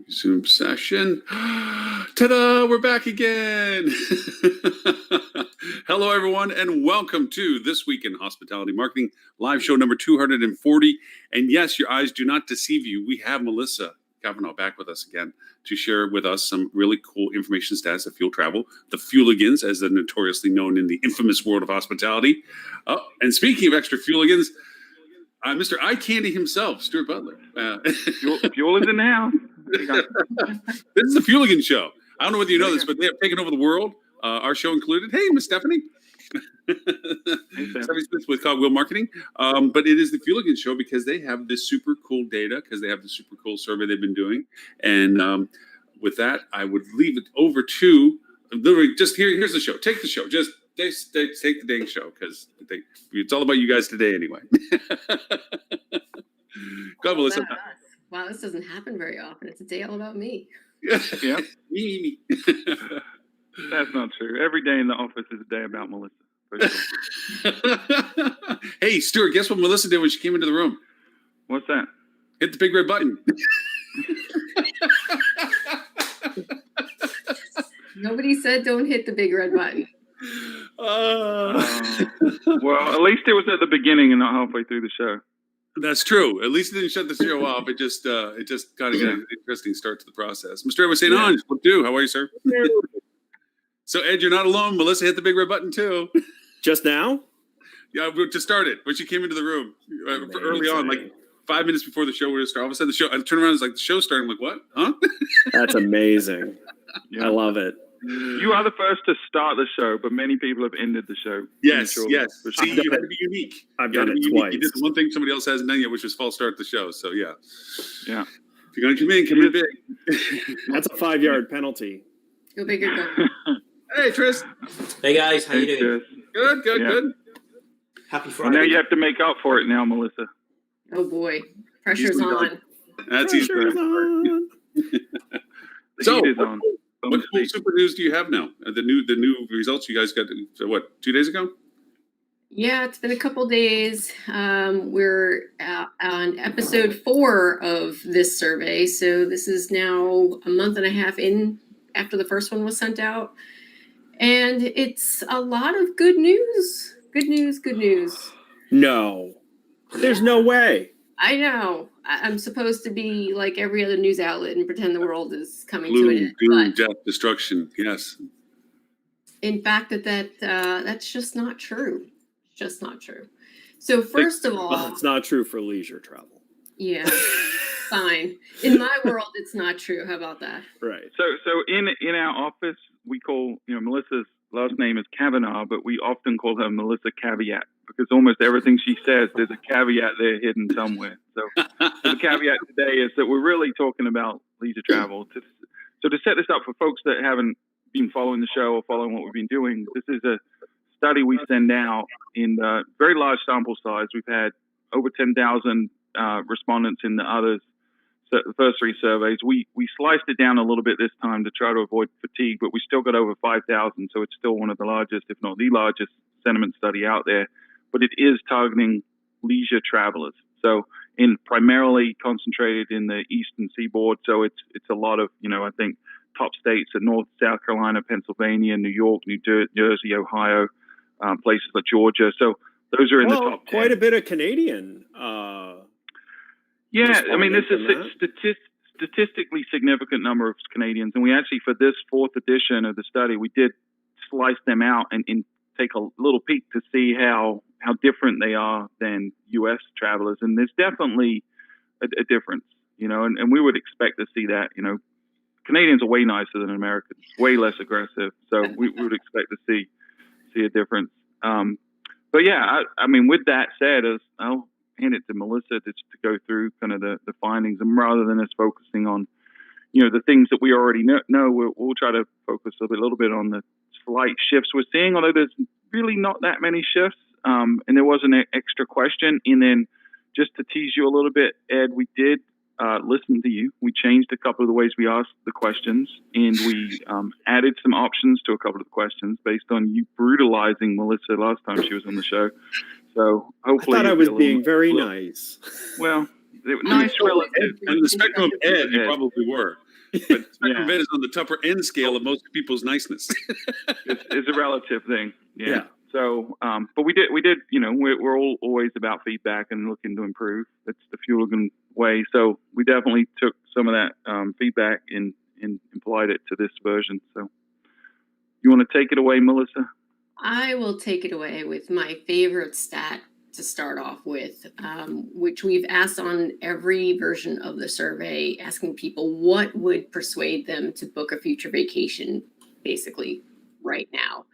Zoom session. Ta-da! We're back again. Hello, everyone, and welcome to This Week in Hospitality Marketing, live show number 240. And yes, your eyes do not deceive you. We have Melissa Cavanaugh back with us again to share with us some really cool information stats of fuel travel, the Fueligans, as they're notoriously known in the infamous world of hospitality. And speaking of extra Fueligans, Mr. Eye Candy himself, Stuart Butler. Fuel is in the house. This is the Fueligan Show. I don't know whether you know this, but they have taken over the world. Our show included. Hey, Miss Stephanie. Stephanie Smith with Cogwheel Marketing. But it is the Fueligan Show because they have this super cool data, because they have the super cool survey they've been doing. And with that, I would leave it over to literally just here's the show. Take the show. Just take the dang show because it's all about you guys today anyway. Go, Melissa. Wow, this doesn't happen very often. It's a day all about me. Yeah. Me. That's not true. Every day in the office is a day about Melissa. For sure. Hey, Stuart, guess what Melissa did when she came into the room? What's that? Hit the big red button. Nobody said don't hit the big red button. Well, at least it was at the beginning and not halfway through the show. That's true. At least it didn't shut the show off. It just kind of got an interesting start to the process. Mr. Edward St. Ange, what do? How are you, sir? So, Ed, you're not alone. Melissa hit the big red button, too. Just now? Yeah, to start it, when she came into the room early on, like 5 minutes before the show would start. All of a sudden, the show, I turn around, it's like the show's starting. I'm like, what? Huh? That's amazing. Yeah. I love it. You are the first to start the show, but many people have ended the show. Yes. Sure. See, you had to be unique. I've done it twice. You did the one thing somebody else hasn't done yet, which was false start the show. So, yeah. Yeah. If you're going to come in big. That's a 5-yard penalty. Go big or go. Hey, Tris. Hey guys, how you doing? Good. Happy Well, Friday. now you have to make up for it now, Melissa. Oh boy, pressure's on. That's easy. on. The So, heat is on. What cool super news do you have now? The new results you guys got, 2 days ago? Yeah, it's been a couple days. We're on episode 4 of this survey. So this is now a month and a half in after the first one was sent out. And it's a lot of good news. Good news. No. There's no way. I know. I'm supposed to be like every other news outlet and pretend the world is coming to an end. Gloom, But death, destruction. Yes. in fact, that's just not true. Just not true. So first of all, Well, it's not true for leisure travel. yeah, fine. In my world, it's not true. How about that? Right. So in our office, we call, Melissa's last name is Cavanaugh, but we often call her Melissa Caveat because almost everything she says, there's a caveat there hidden somewhere. So the caveat today is that we're really talking about leisure travel. So to set this up for folks that haven't been following the show or following what we've been doing, this is a study we send out in a very large sample size. We've had over 10,000 respondents in the first 3 surveys. We sliced it down a little bit this time to try to avoid fatigue, but we still got over 5,000, so it's still one of the largest, if not the largest, sentiment study out there. But it is targeting leisure travelers, so primarily concentrated in the eastern seaboard. So it's a lot of, I think top states are North, South Carolina, Pennsylvania, New York, New Jersey, Ohio, places like Georgia. So those are in the top 10. Quite a bit of Canadian. Yeah, I mean, this is a statistically significant number of Canadians. And we actually, for this 4th edition of the study, we did slice them out and take a little peek to see how different they are than U.S. travelers. And there's definitely a difference, and we would expect to see that. Canadians are way nicer than Americans, way less aggressive. So we would expect to see a difference. But yeah, I mean, with that said, I'll hand it to Melissa to go through kind of the findings, and rather than us focusing on, the things that we already know, we'll try to focus a little bit on the slight shifts we're seeing, although there's really not that many shifts. And there was an extra question. And then just to tease you a little bit, Ed, we did listen to you. We changed a couple of the ways we asked the questions, and we added some options to a couple of the questions based on you brutalizing Melissa last time she was on the show. So hopefully, I thought I was being very nice. Well, nice relative. On the spectrum of Ed, you probably were. But the spectrum of Yeah. Ed is on the tougher end scale of most people's niceness. It's a relative thing. Yeah. Yeah. So, but we did, we're all always about feedback and looking to improve. That's the Fuligan way. So we definitely took some of that feedback and applied it to this version. So you want to take it away, Melissa? I will take it away with my favorite stat to start off with, which we've asked on every version of the survey, asking people what would persuade them to book a future vacation, basically right now.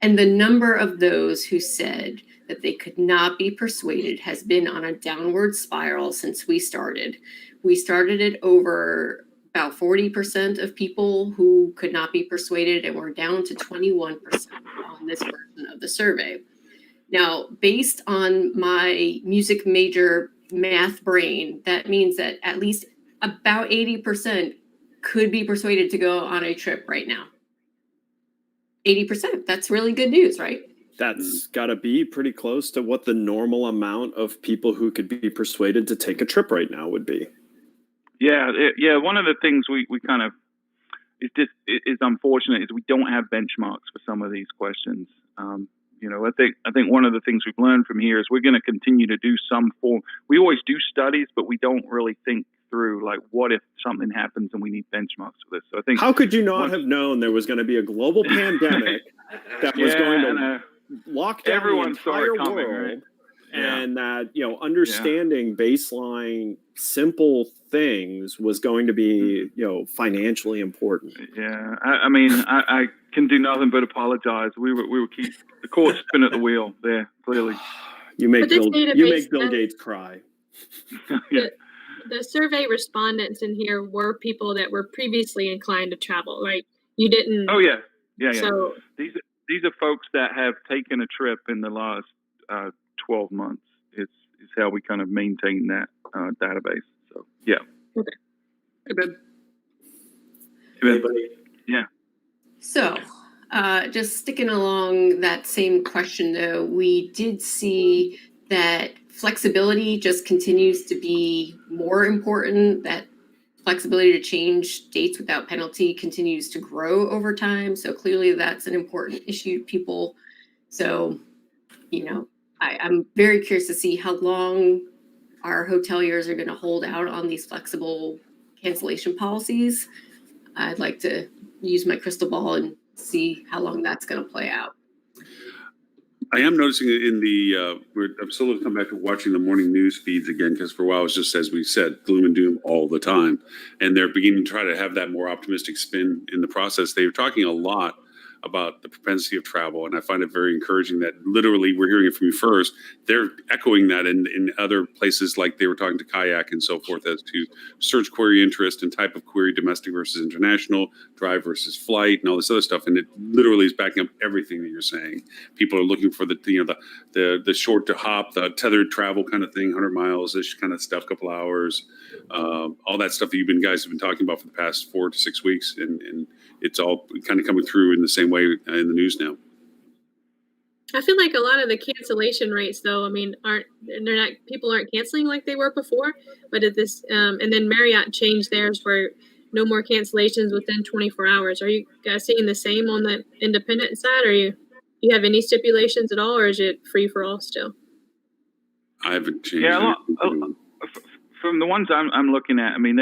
And the number of those who said that they could not be persuaded has been on a downward spiral since we started. We started at over about 40% of people who could not be persuaded, and we're down to 21% on this version of the survey. Now, based on my music major math brain, that means that at least about 80% could be persuaded to go on a trip right now. 80%, that's really good news, right? That's got to be pretty close to what the normal amount of people who could be persuaded to take a trip right now would be. Yeah. One of the things we kind of is unfortunate is we don't have benchmarks for some of these questions. I think one of the things we've learned from here is we're going to continue to do some form. We always do studies, but we don't really think through like what if something happens and we need benchmarks for this. So I think how could you not have known there was going to be a global pandemic that was going to lock down everyone the saw entire it coming, world, right? and that understanding baseline simple things was going to be financially important. Yeah, I mean, I can do nothing but apologize. We were keep the court spin at the wheel there. Clearly, you make Bill database Gates cry. Yeah. The survey respondents in here were people that were previously inclined to travel, right? You didn't. Oh yeah. So these are folks that have taken a trip in the last 12 months. Is how we kind of maintain that database. So yeah. Okay. Hey, Ben. Yeah. So, just sticking along that same question though, we did see that flexibility just continues to be more important, that flexibility to change dates without penalty continues to grow over time. So clearly that's an important issue to people. So, I'm very curious to see how long our hoteliers are going to hold out on these flexible cancellation policies. I'd like to use my crystal ball and see how long that's going to play out. I am noticing in I'm still going to come back to watching the morning news feeds again, because for a while it's just, as we said, gloom and doom all the time. And they're beginning to try to have that more optimistic spin in the process. They were talking a lot about the propensity of travel, and I find it very encouraging that literally we're hearing it from you first. They're echoing that in other places, like they were talking to Kayak and so forth, as to search query interest and type of query, domestic versus international, drive versus flight, and all this other stuff. And it literally is backing up everything that you're saying. People are looking for the short to hop, the tethered travel kind of thing, 100 miles ish kind of stuff, couple hours, all that stuff that you guys have been talking about for the past 4 to 6 weeks, and it's all kind of coming through in the same way in the news now. I feel like a lot of the cancellation rates, though, I mean, people aren't canceling like they were before. But at this, and then Marriott changed theirs for no more cancellations within 24 hours. Are you guys seeing the same on the independent side? Or you have any stipulations at all, or is it free for all still? I haven't changed. Yeah, from the ones I'm looking at, I mean,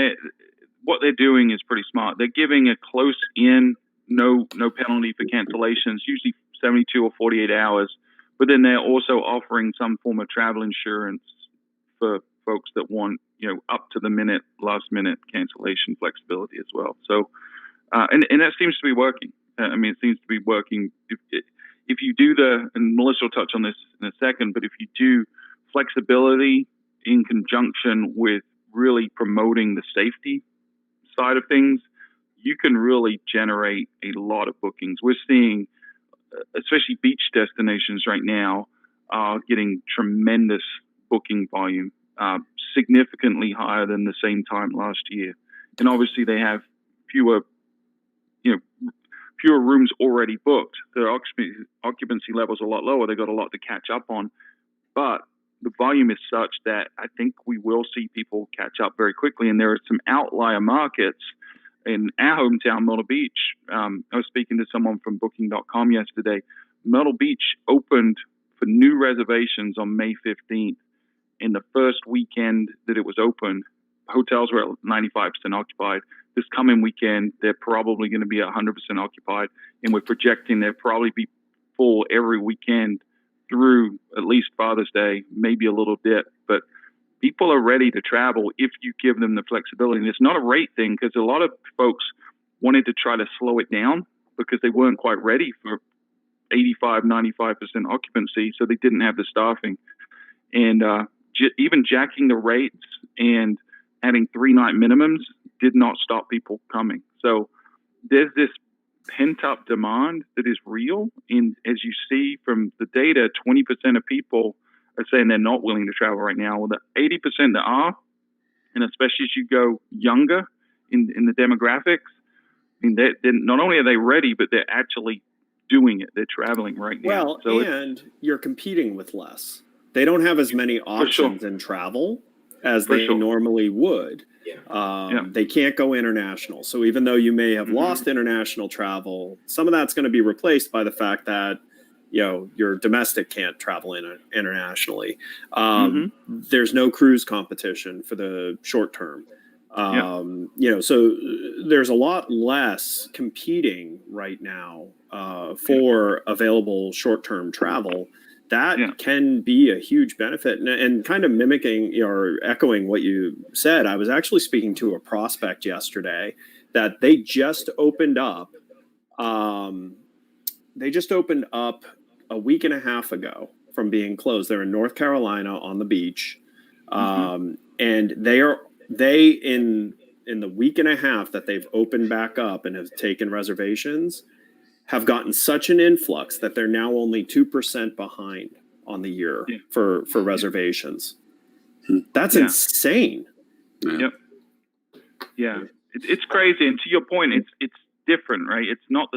what they're doing is pretty smart. They're giving a close-in, no penalty for cancellations, usually 72 or 48 hours. But then they're also offering some form of travel insurance for folks that want, up to the minute, last minute cancellation flexibility as well. So, and that seems to be working. I mean, it seems to be working. If you do and Melissa will touch on this in a second, but if you do flexibility in conjunction with really promoting the safety side of things, you can really generate a lot of bookings. We're seeing, especially beach destinations right now, getting tremendous booking volume, significantly higher than the same time last year. And obviously they have fewer rooms already booked. Their occupancy levels are a lot lower. They got a lot to catch up on, but the volume is such that I think we will see people catch up very quickly. And there are some outlier markets in our hometown, Myrtle Beach. I was speaking to someone from Booking.com yesterday. Myrtle Beach opened for new reservations on May 15th. In the first weekend that it was open, hotels were at 95% occupied. This coming weekend, they're probably going to be 100% occupied, and we're projecting they'll probably be full every weekend through at least Father's Day, maybe a little bit. But people are ready to travel if you give them the flexibility. And it's not a rate thing, because a lot of folks wanted to try to slow it down because they weren't quite ready for 85, 95% occupancy, so they didn't have the staffing. And even jacking the rates and adding 3-night minimums did not stop people coming. So there's this pent-up demand that is real. And as you see from the data, 20% of people are saying they're not willing to travel right now. Well, the 80% that are, and especially as you go younger in the demographics, I mean, they're not only are they ready, but they're actually doing it. They're traveling right now. Well, so and you're competing with less. They don't have as many options in travel as they normally would. Yeah. They can't go international. So even though you may have lost international travel, some of that's going to be replaced by the fact that, you know, your domestic can't travel internationally. There's no cruise competition for the short term. You know, so there's a lot less competing right now for available short-term travel. That can be a huge benefit. And kind of mimicking or echoing what you said, I was actually speaking to a prospect yesterday that they just opened up. They just opened up a week and a half ago from being closed. They're in North Carolina on the beach. And they in the week and a half that they've opened back up and have taken reservations, have gotten such an influx that they're now only 2% behind on the year for reservations. That's insane. It's crazy. And to your point, it's different, right? It's not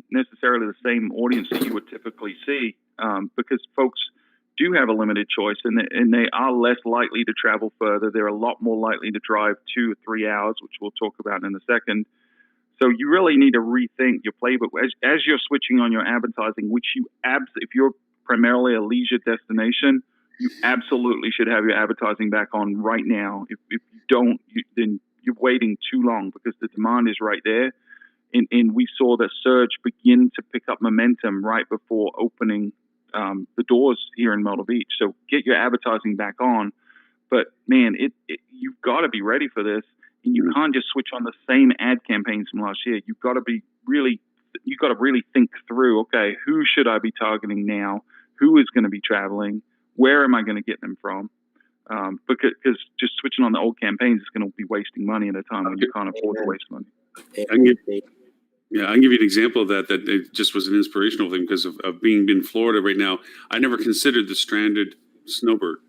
necessarily the same audience that you would typically see, because folks do have a limited choice, and they are less likely to travel further. They're a lot more likely to drive 2 or 3 hours, which we'll talk about in a second. So you really need to rethink your playbook as you're switching on your advertising, which if you're primarily a leisure destination, you absolutely should have your advertising back on right now. If you don't, then you're waiting too long, because the demand is right there. And we saw the surge begin to pick up momentum right before opening the doors here in Myrtle Beach. So get your advertising back on. But man, you've got to be ready for this. And you can't just switch on the same ad campaigns from last year. You've got to really think through, okay, who should I be targeting now? Who is going to be traveling? Where am I going to get them from? Because just switching on the old campaigns is going to be wasting money at a time when you can't afford to waste money. I can give you an example of that it just was an inspirational thing because of being in Florida right now. I never considered the stranded snowbird.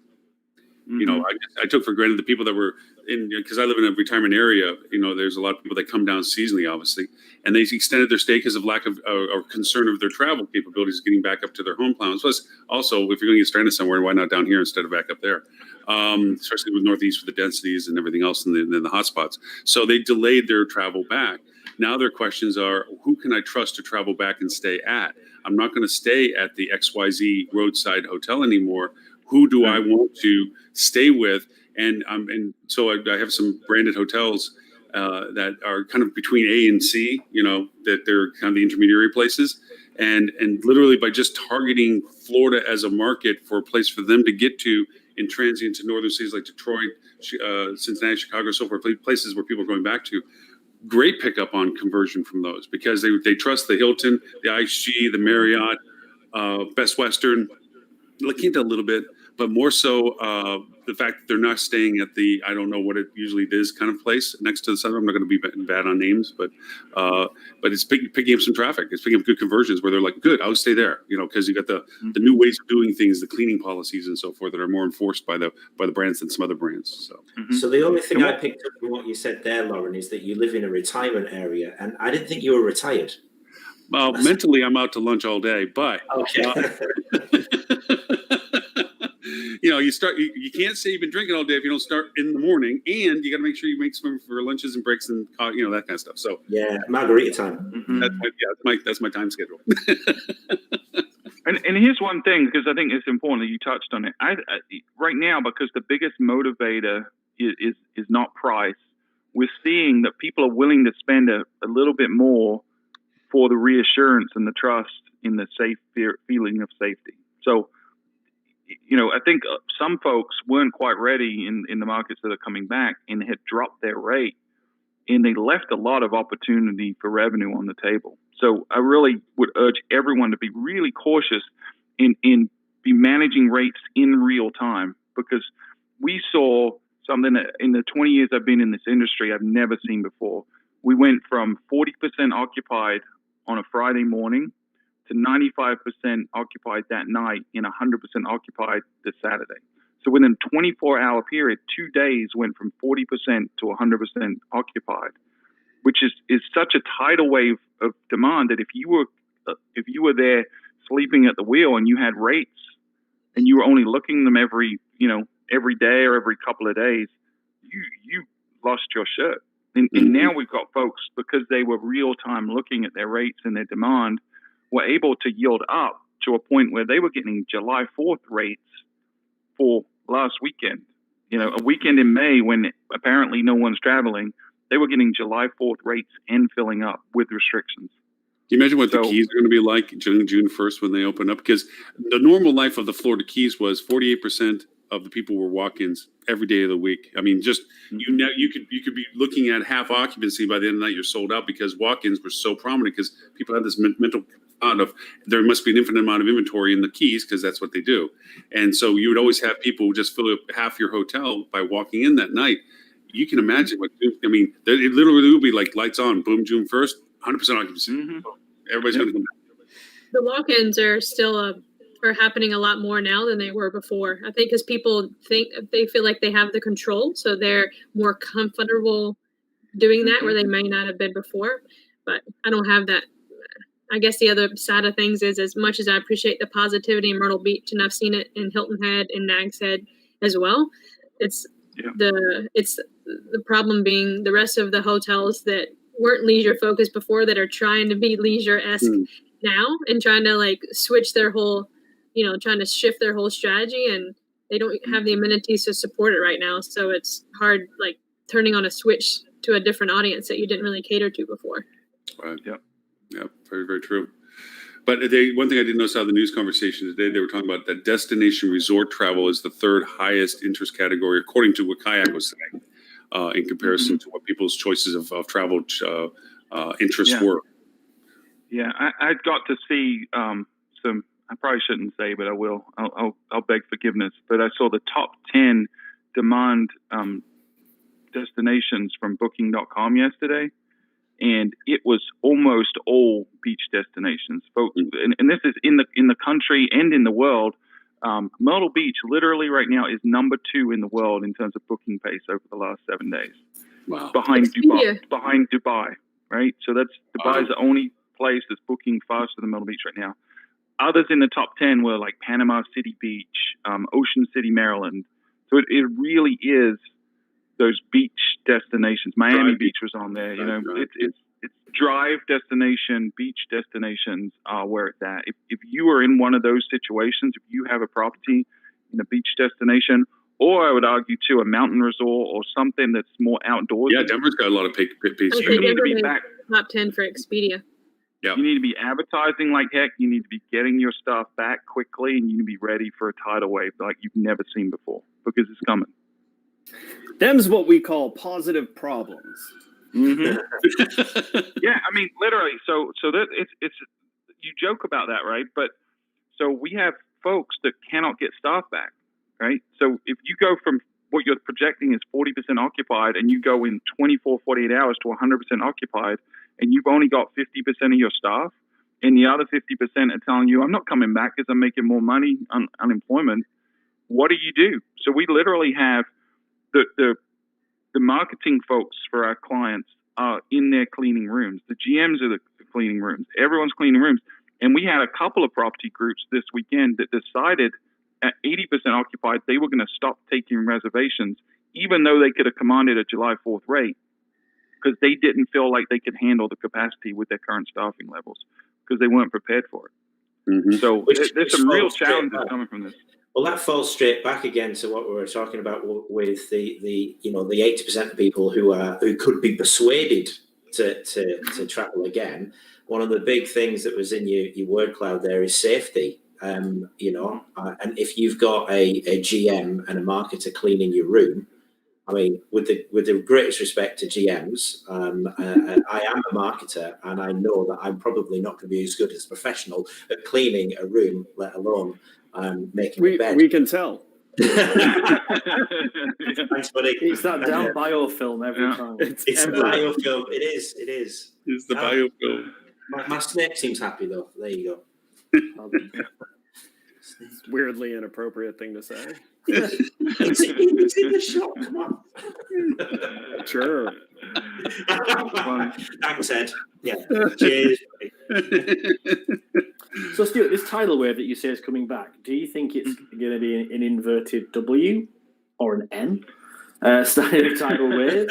You know, I took for granted the people that were because I live in a retirement area. You know, there's a lot of people that come down seasonally, obviously, and they extended their stay because of lack of or concern of their travel capabilities getting back up to their home towns. Plus, also, if you're going to get stranded somewhere, why not down here instead of back up there? Especially with Northeast with the densities and everything else in the hotspots. So they delayed their travel back. Now their questions are, who can I trust to travel back and stay at? I'm not going to stay at the XYZ roadside hotel anymore. Who do I want to stay with? And so I have some branded hotels that are kind of between A and C, you know, that they're kind of the intermediary places. And literally by just targeting Florida as a market for a place for them to get to in transient to northern cities like Detroit, Cincinnati, Chicago, so forth, places where people are going back to, great pickup on conversion from those because they trust the Hilton, the IHG, the Marriott, Best Western, La Quinta a little bit, but more so the fact that they're not staying at the, I don't know what it usually is kind of place next to the center. I'm not going to be bad on names, but it's picking up some traffic. It's picking up good conversions where they're like, good, I'll stay there, you know, because you got the new ways of doing things, the cleaning policies and so forth that are more enforced by the brands than some other brands. So, So the only thing I picked up from what you said there, Lauren, is that you live in a retirement area, and I didn't think you were retired. Well, mentally, I'm out to lunch all day, but Okay. you you can't say you've been drinking all day if you don't start in the morning, and you got to make sure you make some for lunches and breaks and that kind of stuff. So Yeah, margarita time. that's my time schedule. And here's one thing, because I think it's important that you touched on it. I right now, because the biggest motivator is not price, we're seeing that people are willing to spend a little bit more for the reassurance and the trust in the feeling of safety. So, I think some folks weren't quite ready in the markets that are coming back and had dropped their rate, and they left a lot of opportunity for revenue on the table. So I really would urge everyone to be really cautious in be managing rates in real time, because we saw something that in the 20 years I've been in this industry I've never seen before. We went from 40% occupied on a Friday morning to 95% occupied that night and 100% occupied this Saturday. So within a 24-hour period, 2 days went from 40% to 100% occupied, which is such a tidal wave of demand that if you were there sleeping at the wheel and you had rates and you were only looking them every day or every couple of days, you lost your shirt. And now we've got folks, because they were real time looking at their rates and their demand, were able to yield up to a point where they were getting July 4th rates for last weekend. A weekend in May when apparently no one's traveling, they were getting July 4th rates and filling up with restrictions. Can you imagine what the Keys are going to be like June 1st when they open up? Because the normal life of the Florida Keys was 48% of the people were walk-ins every day of the week. I mean, just you could be looking at half occupancy by the end of the night. You're sold out because walk-ins were so prominent, because people had this mental thought of there must be an infinite amount of inventory in the Keys because that's what they do. And so you would always have people who just fill up half your hotel by walking in that night. You can imagine it literally will be like lights on, boom, June 1st, 100% occupancy. Mm-hmm. Everybody's going to come back. The walk-ins are still are happening a lot more now than they were before. I think because people they feel like they have the control, so they're more comfortable doing that where they may not have been before. But I don't have that. I guess the other side of things is, as much as I appreciate the positivity in Myrtle Beach, and I've seen it in Hilton Head and Nags Head as well, it's the problem being the rest of the hotels that weren't leisure focused before that are trying to be leisure-esque now and trying to switch their whole, trying to shift their whole strategy, and they don't have the amenities to support it right now. So it's hard, turning on a switch to a different audience that you didn't really cater to before. Right. Yep. Very, very true. But one thing I did notice out of the news conversation today, they were talking about that destination resort travel is the third highest interest category, according to what Kayak was saying, in comparison to what people's choices of travel interests were. Yeah, I got to see some. I probably shouldn't say, but I will. I'll beg forgiveness. But I saw the top 10 demand destinations from Booking.com yesterday, and it was almost all beach destinations, folks. And this is in the country and in the world. Myrtle Beach, literally right now, is number 2 in the world in terms of booking pace over the last 7 days. Wow. Behind Dubai, right? So Dubai's the only place that's booking faster than Myrtle Beach right now. Others in the top 10 were like Panama City Beach, Ocean City, Maryland. So it really is those beach destinations. Miami Beach was on there. It's drive destination, beach destinations are where it's at. If you are in one of those situations, if you have a property in a beach destination, or I would argue too, a mountain resort or something that's more outdoors. Yeah, Denver's got a lot of beach. You need to be back. Top 10 for Expedia. Yeah. You need to be advertising like heck. You need to be getting your stuff back quickly, and you need to be ready for a tidal wave like you've never seen before, because it's coming. Them's what we call positive problems. Mm-hmm. Yeah, I mean, literally. So that it's you joke about that, right? But so we have folks that cannot get staff back, right? So if you go from what you're projecting is 40% occupied, and you go in 24, 48 hours to 100% occupied, and you've only got 50% of your staff, and the other 50% are telling you, I'm not coming back because I'm making more money on unemployment, what do you do? So we literally have the marketing folks for our clients are in their cleaning rooms. The GMs are the cleaning rooms. Everyone's cleaning rooms. And we had a couple of property groups this weekend that decided at 80% occupied, they were going to stop taking reservations, even though they could have commanded a July 4th rate, because they didn't feel like they could handle the capacity with their current staffing levels because they weren't prepared for it. Mhm. So there's some real challenges coming from this. Well, that falls straight back again to what we were talking about with the 80% of people who could be persuaded to travel again. One of the big things that was in your word cloud there is safety. And if you've got a GM and a marketer cleaning your room, I mean, with the greatest respect to GMs, I am a marketer, and I know that I'm probably not going to be as good as a professional at cleaning a room, let alone making a bed. We can tell. Thanks, buddy. It's that damn biofilm every Yeah. time. It's a biofilm. It is. It's the biofilm. My snake seems happy though. There you go. It's weirdly inappropriate thing to say. It's in the shop. Come on. Sure. Thanks, Ed. Yeah. Cheers. So, Stuart, this tidal wave that you say is coming back, do you think it's going to be an inverted W or an N style of tidal wave?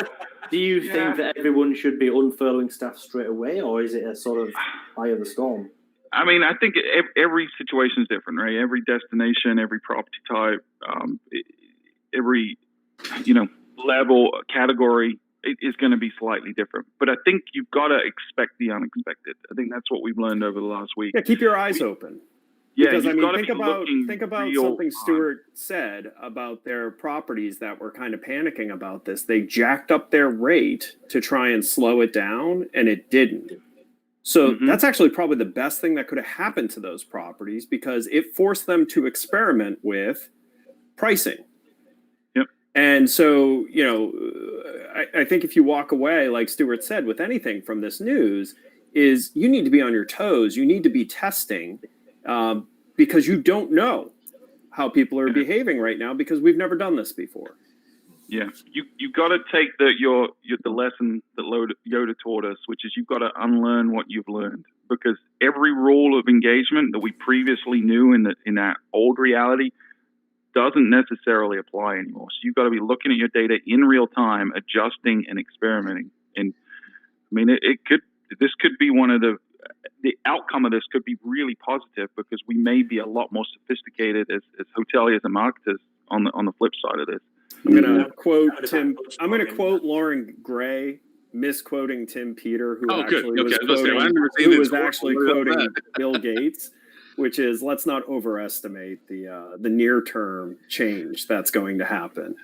Do you think that everyone should be unfurling staff straight away, or is it a sort of eye of the storm? I mean, I think every situation is different, right? Every destination, every property type, every level, category is going to be slightly different. But I think you've got to expect the unexpected. I think that's what we've learned over the last week. Yeah, keep your eyes open. Yeah, Because I you've mean, got to think be about looking real something time. Stuart said about their properties that were kind of panicking about this. They jacked up their rate to try and slow it down, and it didn't. So Mhm. that's actually probably the best thing that could have happened to those properties, because it forced them to experiment with pricing. Yep. And so, I think if you walk away, like Stuart said, with anything from this news, is you need to be on your toes. You need to be testing, because you don't know how people are behaving right now, because we've never done this before. Yeah, you got to take the lesson that Yoda taught us, which is you've got to unlearn what you've learned, because every rule of engagement that we previously knew in that old reality doesn't necessarily apply anymore. So you've got to be looking at your data in real time, adjusting and experimenting. And I mean, this could be one of the outcome of this could be really positive, because we may be a lot more sophisticated as hoteliers and marketers on the flip side of this. I'm gonna quote Tim. I'm gonna quote Lauren Gray, misquoting Tim Peter, who Oh, good. actually Okay, was I was gonna say, quoting, I've never seen who this was before. actually What about quoting that? Bill Gates, which is, let's not overestimate the near term change that's going to happen.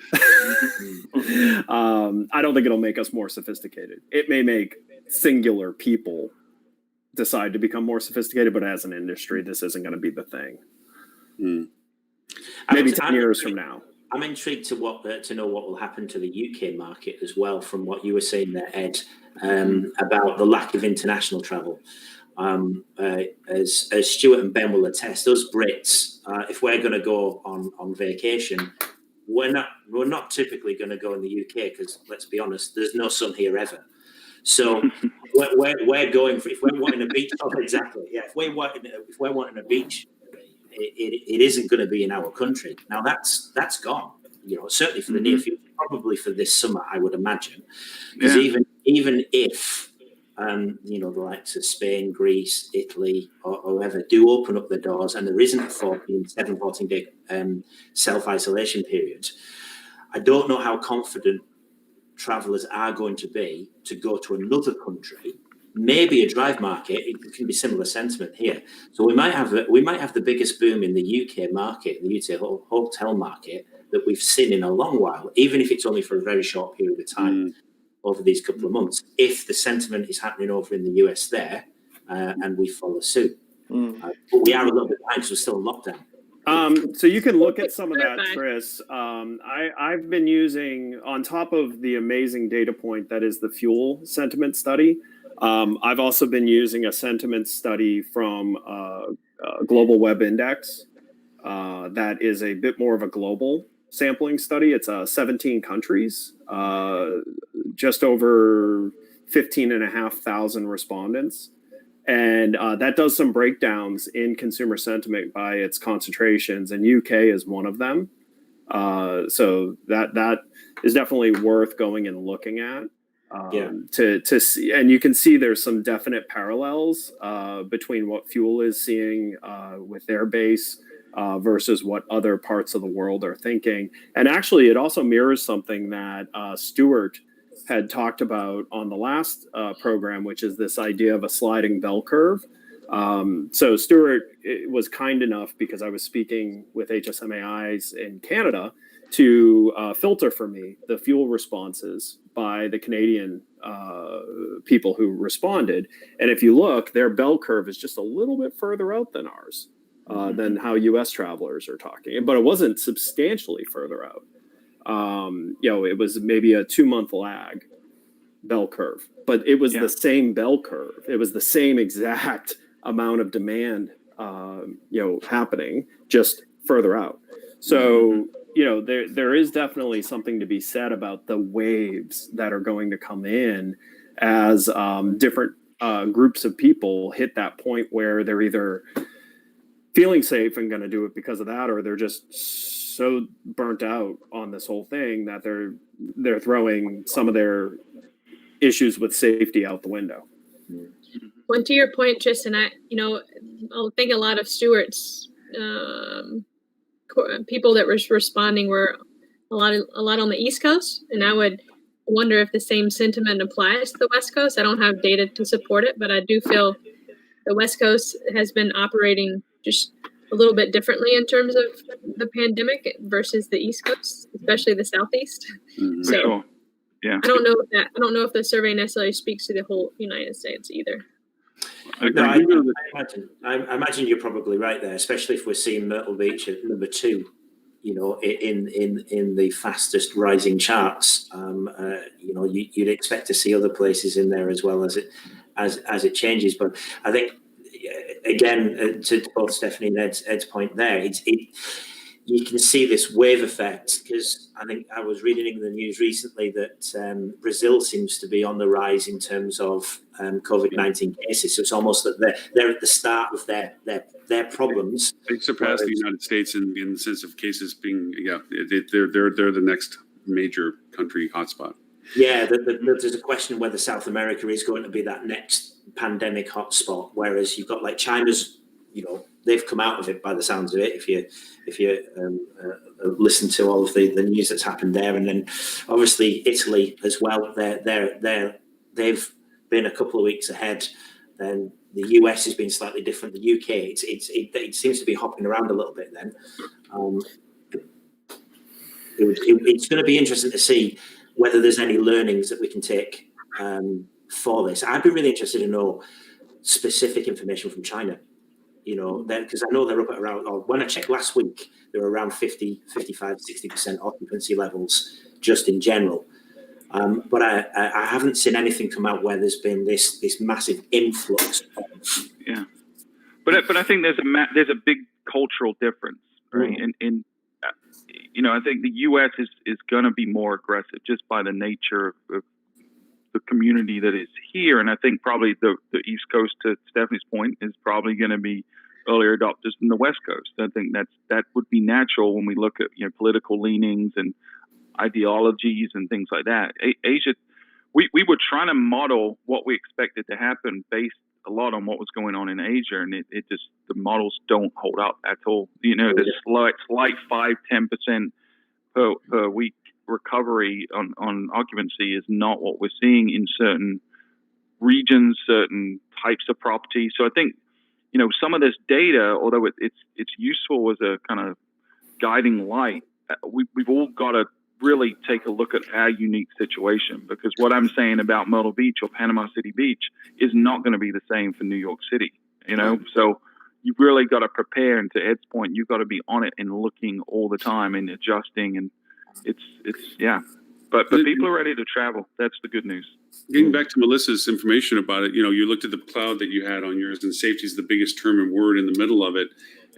I don't think it'll make us more sophisticated. It may make singular people decide to become more sophisticated, but as an industry, this isn't going to be the thing. Maybe 10 years from now. I'm intrigued to know what will happen to the UK market as well, from what you were saying there, Ed, about the lack of international travel. As Stuart and Ben will attest, us Brits, if we're going to go on vacation, we're not typically going to go in the UK, because let's be honest, there's no sun here ever. So we're going for, if we're wanting a beach, exactly, yeah. If we're wanting a beach, it isn't going to be in our country. Now that's gone. Certainly for the near future, probably for this summer, I would imagine. Because even if the likes of Spain, Greece, Italy, or whoever do open up the doors, and there isn't a 14-day self-isolation period, I don't know how confident travellers are going to be to go to another country. Maybe a drive market. It can be similar sentiment here. So we might have the biggest boom in the UK market, the UK hotel market, that we've seen in a long while, even if it's only for a very short period of time over these couple of months. If the sentiment is happening over in the US there, and we follow suit, but we are a little bit behind because we're still in lockdown. So you can look at some of that, Chris. I've been using, on top of the amazing data point that is the fuel sentiment study, I've also been using a sentiment study from Global Web Index that is a bit more of a global sampling study. It's 17 countries, just over 15,500 respondents. And that does some breakdowns in consumer sentiment by its concentrations, and UK is one of them. So that is definitely worth going and looking at. To see, and you can see there's some definite parallels between what Fuel is seeing with their base versus what other parts of the world are thinking. And actually, it also mirrors something that Stuart had talked about on the last program, which is this idea of a sliding bell curve. So Stuart was kind enough, because I was speaking with HSMAIs in Canada, to filter for me the Fuel responses by the Canadian people who responded. And if you look, their bell curve is just a little bit further out than ours, than how US travelers are talking. But it wasn't substantially further out. It was maybe a 2-month lag bell curve, but it was the same bell curve. It was the same exact amount of demand, happening just further out. So, there is definitely something to be said about the waves that are going to come in as different groups of people hit that point where they're either feeling safe and going to do it because of that, or they're just so burnt out on this whole thing that they're throwing some of their issues with safety out the window. Well, to your point, Tristan, I think a lot of Stuart's people that were responding were a lot on the East Coast, and I would wonder if the same sentiment applies to the West Coast. I don't have data to support it, but I do feel the West Coast has been operating just a little bit differently in terms of the pandemic versus the East Coast, especially the Southeast. For So sure. Yeah. I don't know if the survey necessarily speaks to the whole United States either. No, I imagine you're probably right there, especially if we're seeing Myrtle Beach at number 2, in the fastest rising charts. You'd expect to see other places in there as well as it changes. But I think, again, to both Stephanie and Ed's point there, you can see this wave effect, because I think I was reading in the news recently that Brazil seems to be on the rise in terms of COVID-19 cases. So it's almost that they're at the start of their problems. They surpassed the United States in the sense of cases being, they're the next major country hotspot. Yeah, there's a question whether South America is going to be that next pandemic hotspot, whereas you've got like China's, they've come out of it by the sounds of it. If you listen to all of the news that's happened there, and then obviously Italy as well, they've been a couple of weeks ahead. Then the US has been slightly different. The UK, it seems to be hopping around a little bit. Then it's going to be interesting to see whether there's any learnings that we can take for this. I'd be really interested to know specific information from China. Because I know they're up at around, or when I checked last week, they were around 50, 55, 60% occupancy levels just in general. But I haven't seen anything come out where there's been this massive influx. Yeah, but I think there's a big cultural difference, right? Mm-hmm. I think the U.S. is going to be more aggressive just by the nature of the community that is here, and I think probably the East Coast, to Stephanie's point, is probably going to be earlier adopters than the West Coast. I think that would be natural when we look at political leanings and ideologies and things like that. Asia, we were trying to model what we expected to happen based a lot on what was going on in Asia, and it just, the models don't hold up at all. There's slight 5-10% per week recovery on occupancy is not what we're seeing in certain regions, certain types of property. So I think, some of this data, although it's useful as a kind of guiding light, we've all got to really take a look at our unique situation, because what I'm saying about Myrtle Beach or Panama City Beach is not going to be the same for New York City, So you've really got to prepare, and to Ed's point, you've got to be on it and looking all the time and adjusting, and it's but people are ready to travel. That's the good news. Getting back to Melissa's information about it, you looked at the cloud that you had on yours, and safety is the biggest term and word in the middle of it.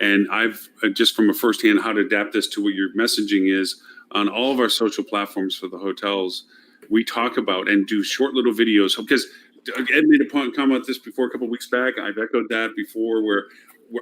And I've just from a firsthand how to adapt this to what your messaging is on all of our social platforms for the hotels. We talk about and do short little videos, because Ed made a point comment this before a couple of weeks back. I've echoed that before, where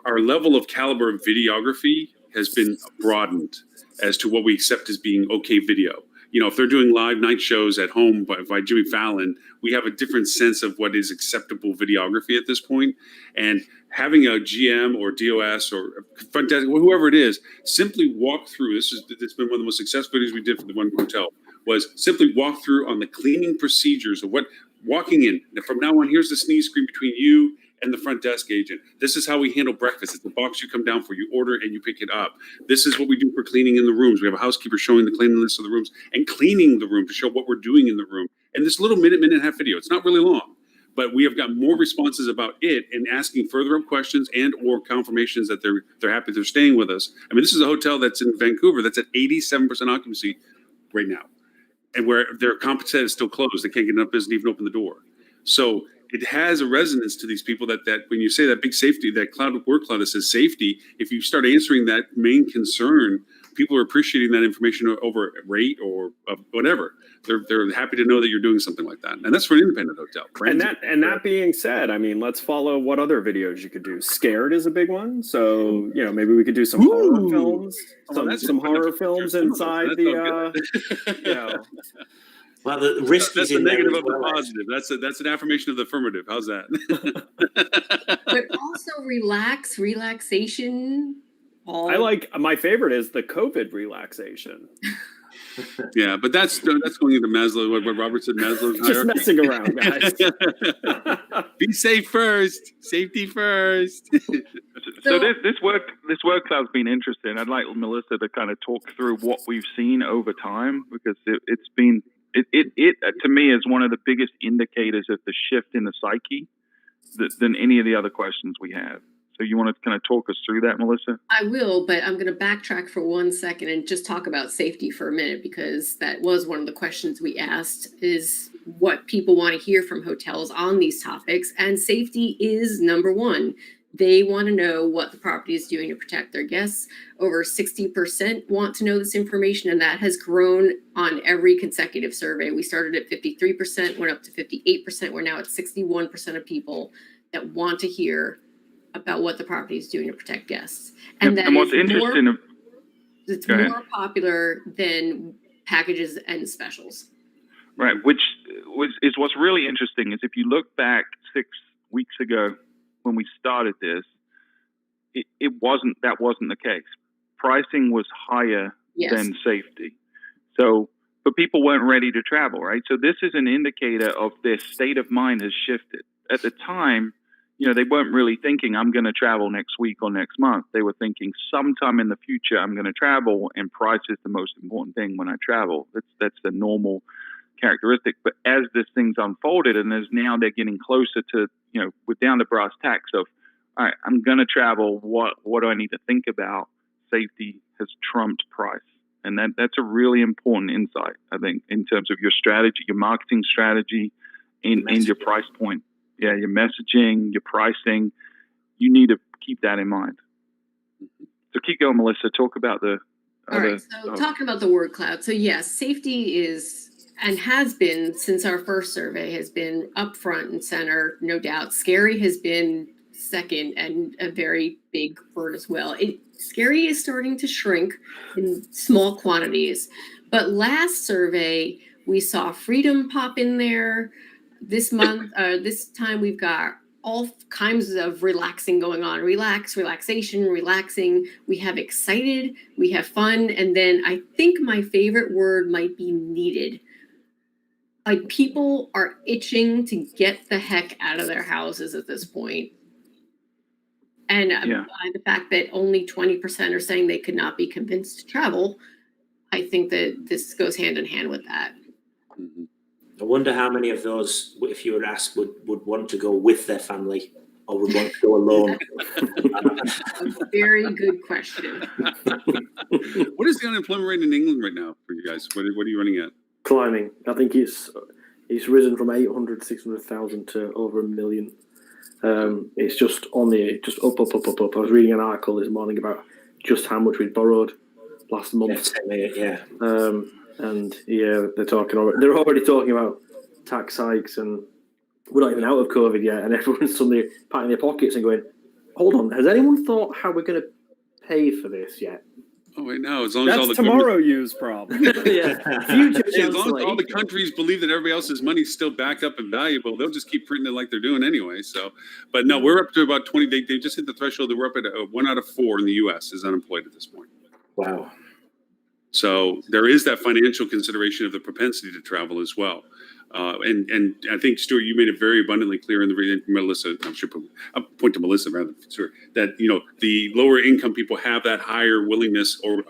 our level of caliber of videography has been broadened as to what we accept as being okay video. You know, if they're doing live night shows at home by Jimmy Fallon, we have a different sense of what is acceptable videography at this point. And having a GM or DOS or front desk, whoever it is, simply walk through. It's been one of the most successful videos we did for the one hotel. Was simply walk through on the cleaning procedures of what walking in. From now on, here's the sneeze screen between you and the front desk agent. This is how we handle breakfast. It's the box you come down for. You order and you pick it up. This is what we do for cleaning in the rooms. We have a housekeeper showing the cleanliness of the rooms and cleaning the room to show what we're doing in the room. And this little minute and a half video, it's not really long, but we have got more responses about it and asking further up questions and or confirmations that they're happy they're staying with us. I mean, this is a hotel that's in Vancouver that's at 87% occupancy right now. And where their comp set is still closed. They can't get enough business to even open the door. So it has a resonance to these people that when you say that big safety, that word cloud that says safety, if you start answering that main concern, people are appreciating that information over rate or whatever. They're happy to know that you're doing something like that. And that's for an independent hotel. And that being said, I mean, let's follow what other videos you could do. Scared is a big one. So, you know, maybe we could do some horror films, some horror films inside the, you know. Well, the risk that's is a in negative there of the as well. positive. That's an affirmation of the affirmative. How's that? But also relaxation. I like, my favorite is the COVID relaxation. Yeah, but that's going into Maslow. What Robert said, Maslow's Just hierarchy. messing around, guys. Be safe first. Safety first. So this word cloud's been interesting. I'd like Melissa to kind of talk through what we've seen over time, because it's been to me is one of the biggest indicators of the shift in the psyche than any of the other questions we have. So you want to kind of talk us through that, Melissa? I will, but I'm going to backtrack for 1 second and just talk about safety for a minute, because that was one of the questions we asked, is what people want to hear from hotels on these topics. And safety is number one. They want to know what the property is doing to protect their guests. Over 60% want to know this information, and that has grown on every consecutive survey. We started at 53%, went up to 58%. We're now at 61% of people that want to hear about what the property is doing to protect guests. And what's interesting, it's more popular than packages and specials. Right, which is what's really interesting is if you look back 6 weeks ago when we started this, that wasn't the case. Pricing was higher than safety. So, but people weren't ready to travel, right? So this is an indicator of their state of mind has shifted. At the time, you know, they weren't really thinking, I'm going to travel next week or next month. They were thinking sometime in the future, I'm going to travel, and price is the most important thing when I travel. That's the normal characteristic. But as this thing's unfolded, and as now they're getting closer to, you know, we're down to brass tacks of, all right, I'm going to travel. What do I need to think about? Safety has trumped price. And that's a really important insight, I think, in terms of your strategy, your marketing strategy, and your price point. Yeah, your messaging, your pricing, you need to keep that in mind. So keep going, Melissa. Talk about the All right, so talking about the word cloud. So yes, safety is and has been since our first survey has been up front and center, no doubt. Scary has been second and a very big word as well. Scary is starting to shrink in small quantities. But last survey, we saw freedom pop in there. This month, this time we've got all kinds of relaxing going on. Relaxation, relaxing. We have excited, we have fun. And then I think my favorite word might be needed. Like people are itching to get the heck out of their houses at this point. And by the fact that only 20% are saying they could not be convinced to travel, I think that this goes hand in hand with that. Mm-hmm. I wonder how many of those, if you were asked, would want to go with their family or would want to go alone. A very good question. What is the unemployment rate in England right now for you guys? What are you running at? Climbing. I think it's risen from 600,000 to over 1 million. It's just up. I was reading an article this morning about just how much we'd borrowed last month. And they're already talking about tax hikes and we're not even out of COVID yet, and everyone's suddenly patting their pockets and going, "Hold on, has anyone thought how we're going to pay for this yet?" Oh wait, no. As long as all That's the government- tomorrow use problem. Yeah, future Hey, as long Chancellor. as all the countries believe that everybody else's money's still backed up and valuable, they'll just keep printing it like they're doing anyway. So, but no, we're up to about 20. They just hit the threshold that we're up at 1 out of 4 in the U.S. is unemployed at this point. Wow. So there is that financial consideration of the propensity to travel as well. And I think, Stuart, you made it very abundantly clear in the reading, Melissa, I'll point to Melissa rather than Stuart, that, you know, the lower income people have that higher willingness or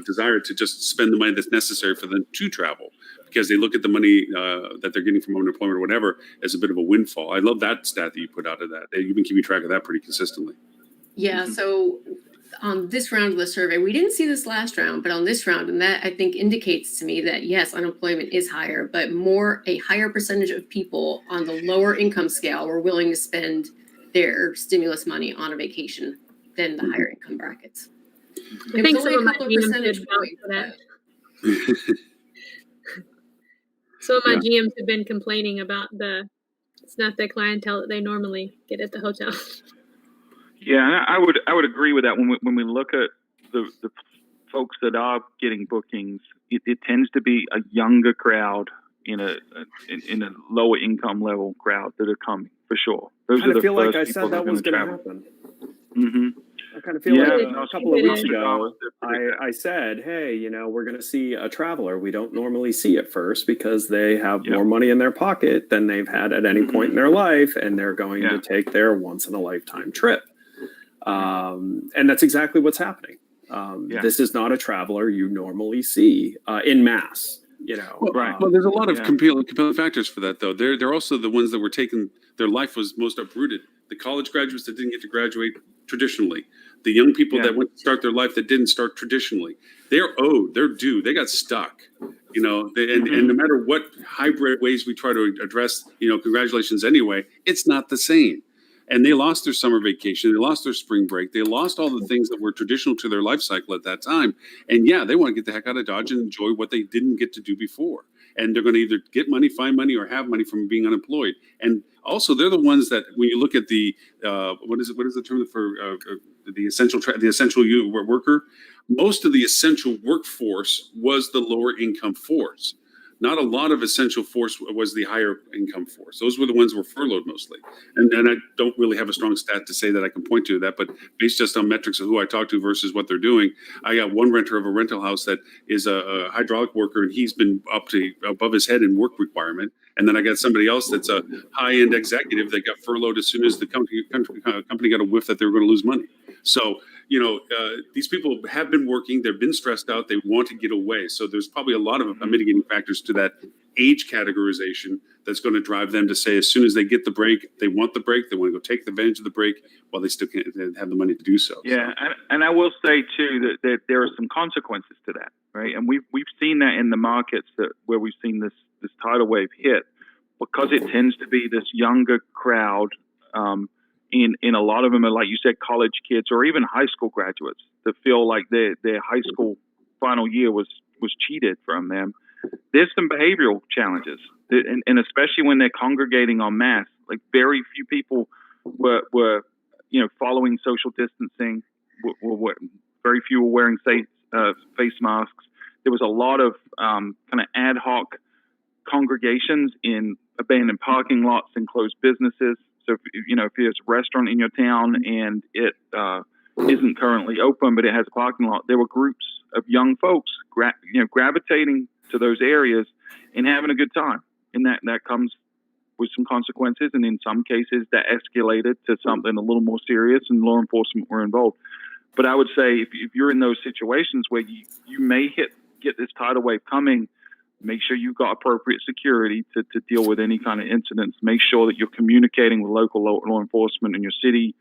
desire to just spend the money that's necessary for them to travel, because they look at the money that they're getting from unemployment or whatever as a bit of a windfall. I love that stat that you put out of that. You've been keeping track of that pretty consistently. Yeah, so on this round of the survey, we didn't see this last round, but on this round, and that I think indicates to me that yes, unemployment is higher, but a higher percentage of people on the lower income scale were willing to spend their stimulus money on a vacation than the higher income brackets. I It think was some only of a my couple of GMs percentage did vouch points, for that. but Some of my GMs have been complaining about it's not the clientele that they normally get at the hotel. Yeah, and I would agree with that. When we look at the folks that are getting bookings, it tends to be a younger crowd in a lower income level crowd that are coming for sure. Those I kind are the of feel like first I people said that was going to going to travel. happen. I kind of feel Yeah, like no, a couple of weeks she did. ago, I said, hey, you know, we're going to see a traveler we don't normally see at first because they have more money in their pocket than they've had at any point in their life, and they're going to take their once in a lifetime trip. And that's exactly what's happening. This is not a traveler you normally see in mass. You know, Well, there's a lot of compelling factors for that, though. They're also the ones that were taken. Their life was most uprooted. The college graduates that didn't get to graduate traditionally, the young people that went to start their life that didn't start traditionally. They're owed. They're due. They got stuck. You know, and no matter what hybrid ways we try to address, you know, congratulations anyway, it's not the same. And they lost their summer vacation. They lost their spring break. They lost all the things that were traditional to their life cycle at that time. And yeah, they want to get the heck out of Dodge and enjoy what they didn't get to do before. And they're going to either get money, find money, or have money from being unemployed. And also, they're the ones that, when you look at the what is the term for the essential worker? Most of the essential workforce was the lower income force. Not a lot of essential force was the higher income force. Those were the ones who were furloughed mostly. And I don't really have a strong stat to say that I can point to that, but based just on metrics of who I talk to versus what they're doing, I got one renter of a rental house that is a hydraulic worker, and he's been up to above his head in work requirement. And then I got somebody else that's a high-end executive that got furloughed as soon as the company got a whiff that they were going to lose money. So, you know, these people have been working. They've been stressed out. They want to get away. So there's probably a lot of mitigating factors to that age categorization that's going to drive them to say, as soon as they get the break, they want the break. They want to go take advantage of the break while they still can't have the money to do so. Yeah, and I will say too that there are some consequences to that, right? And we've seen that in the markets where we've seen this tidal wave hit, because it tends to be this younger crowd. In a lot of them are, like you said, college kids or even high school graduates that feel like their high school final year was cheated from them. There's some behavioral challenges, and especially when they're congregating en masse. Like, very few people were following social distancing. Very few were wearing face masks. There was a lot of kind of ad hoc congregations in abandoned parking lots and closed businesses. So if there's a restaurant in your town and it isn't currently open, but it has a parking lot, there were groups of young folks gravitating to those areas and having a good time. And that comes with some consequences. And in some cases that escalated to something a little more serious, and law enforcement were involved. But I would say if you're in those situations where you may get this tidal wave coming, make sure you've got appropriate security to deal with any kind of incidents. Make sure that you're communicating with local law enforcement in your city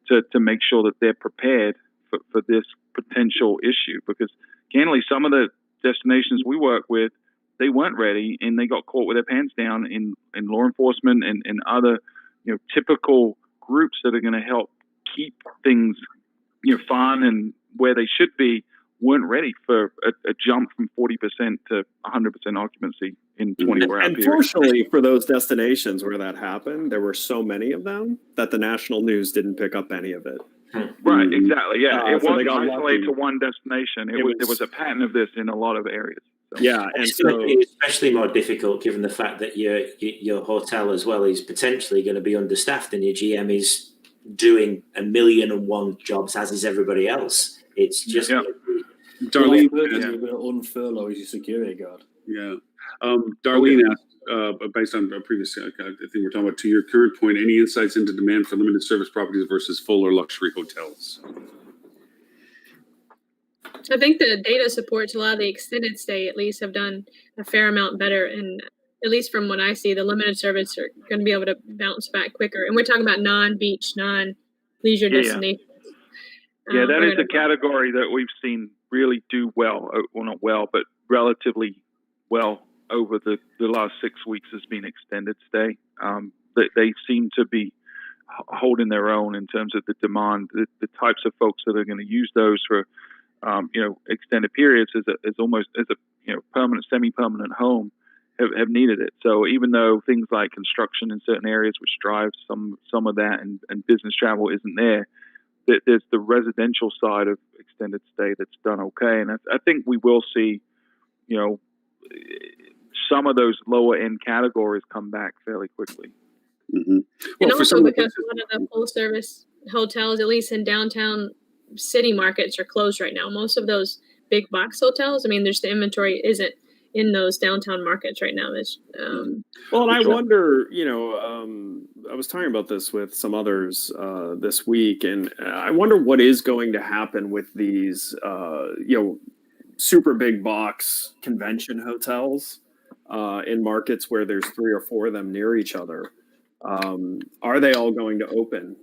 to make sure that they're prepared for this potential issue. Because candidly, some of the destinations we work with, they weren't ready, and they got caught with their pants down in law enforcement and other typical groups that are going to help keep things fun and where they should be, weren't ready for a jump from 40% to 100% occupancy in 24 hours. And fortunately for those destinations where that happened, there were so many of them that the national news didn't pick up any of it. Right, exactly. Yeah, it So they wasn't got isolated lucky. to one destination. There was a pattern of this in a lot of areas. So. Yeah, and It's so going to be especially more difficult given the fact that your hotel as well is potentially going to be understaffed and your GM is doing 1,000,001 jobs, as is everybody else. It's just Yeah. Darlene, You're going to unfurlough as your security guard. yeah. Darlene asked, based on a previous, I think we're talking about, to your current point, any insights into demand for limited service properties versus full or luxury hotels? I think the data supports a lot of the extended stay, at least, have done a fair amount better. And at least from what I see, the limited service are going to be able to bounce back quicker. And we're talking about non-beach, non-leisure destinations. Yeah, that is a a category that we've seen really do well. Well, not well, but relatively well over the last 6 weeks has been extended stay. They seem to be holding their own in terms of the demand. The types of folks that are going to use those for extended periods as a permanent, semi-permanent home have needed it. So even though things like construction in certain areas, which drives some of that, and business travel isn't there, there's the residential side of extended stay that's done okay. And I think we will see, some of those lower end categories come back fairly quickly. Mm-hmm. And also because a lot of the full service hotels, at least in downtown city markets, are closed right now. Most of those big box hotels, there's the inventory isn't in those downtown markets right now. Well, and I wonder, I was talking about this with some others this week, and I wonder what is going to happen with these, super big box convention hotels in markets where there's 3 or 4 of them near each other. Are they all going to open?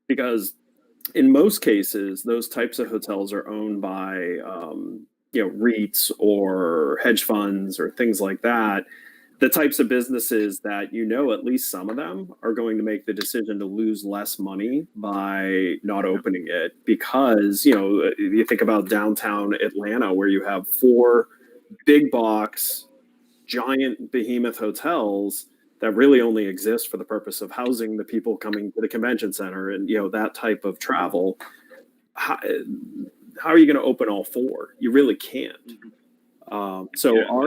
Because in most cases, those types of hotels are owned by, REITs or hedge funds or things like that. The types of businesses that, at least some of them are going to make the decision to lose less money by not opening it, because, you think about downtown Atlanta, where you have 4 big box, giant behemoth hotels that really only exist for the purpose of housing the people coming to the convention center and, that type of travel. How are you going to open all 4? You really can't. Are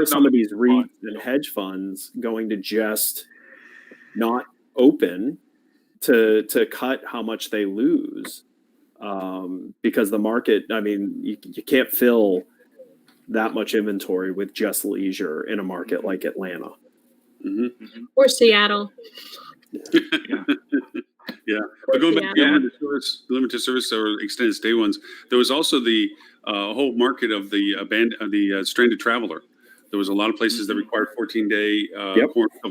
some of these REITs and hedge funds going to just not open to cut how much they lose? Because the market, you can't fill that much inventory with just leisure in a market like Atlanta. Mm-hmm. Or Seattle. Yeah. But going back to limited service or extended stay ones, there was also the whole market of the stranded traveler. There was a lot of places that required 14-day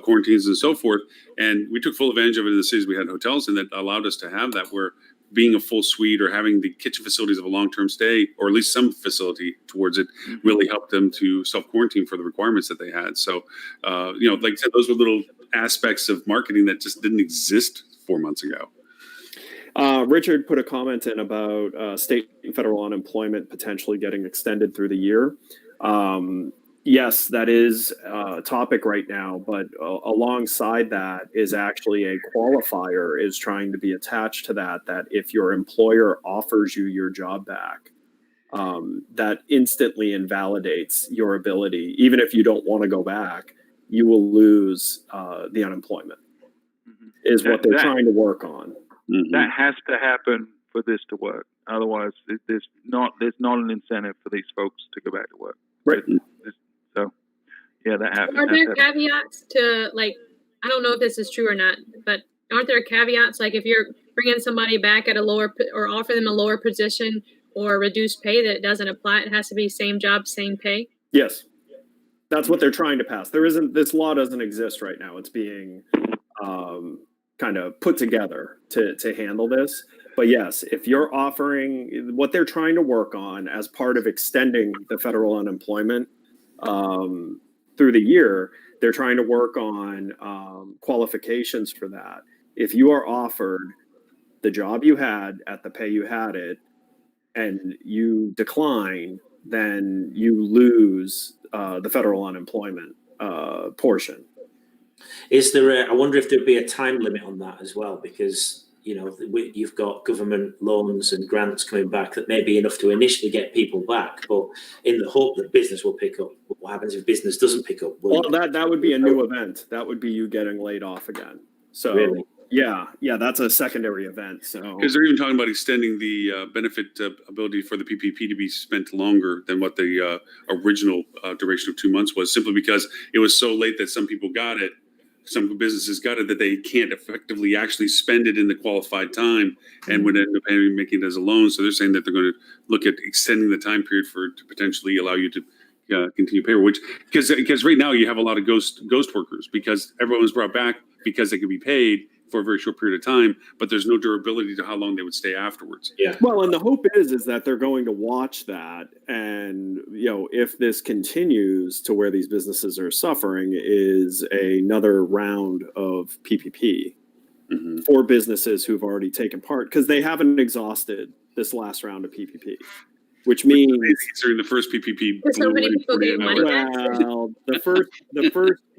quarantines and so forth. And we took full advantage of it in the cities we had hotels, and that allowed us to have that, where being a full suite or having the kitchen facilities of a long-term stay, or at least some facility towards it, really helped them to self-quarantine for the requirements that they had. So, like I said, those were little aspects of marketing that just didn't exist 4 months ago. Richard put a comment in about state and federal unemployment potentially getting extended through the year. Yes, that is a topic right now, but alongside that is actually a qualifier is trying to be attached to that if your employer offers you your job back, that instantly invalidates your ability. Even if you don't want to go back, you will lose the unemployment, is what they're trying to work on. That has to happen for this to work. Otherwise, there's not an incentive for these folks to go back to work. Right. So, yeah, that happens. Are there caveats to, I don't know if this is true or not, but aren't there caveats? Like if you're bringing somebody back at a lower, or offer them a lower position or reduced pay, that it doesn't apply? It has to be same job, same pay? Yes. That's what they're trying to pass. This law doesn't exist right now. It's being kind of put together to handle this. But yes, if you're offering, what they're trying to work on as part of extending the federal unemployment through the year, they're trying to work on qualifications for that. If you are offered the job you had at the pay you had it, and you decline, then you lose the federal unemployment portion. Is there I wonder if there'd be a time limit on that as well, because you've got government loans and grants coming back that may be enough to initially get people back, but in the hope that business will pick up. What happens if business doesn't pick up? Well, that would be a new event. That would be you getting laid off again. So Really? yeah, that's a secondary event. So Because they're even talking about extending the benefit ability for the PPP to be spent longer than what the original duration of 2 months was, simply because it was so late that some people got it. Some businesses got it that they can't effectively actually spend it in the qualified time and would end up making it as a loan. So they're saying that they're going to look at extending the time period to potentially allow you to continue payroll, which because right now you have a lot of ghost workers because everyone was brought back because they could be paid for a very short period of time, but there's no durability to how long they would stay afterwards. Yeah. Well, and the hope is that they're going to watch that, and if this continues to where these businesses are suffering, is another round of PPP for businesses who've already taken part, because they haven't exhausted this last round of PPP, which means Considering the first PPP, So many people getting money back. well, the first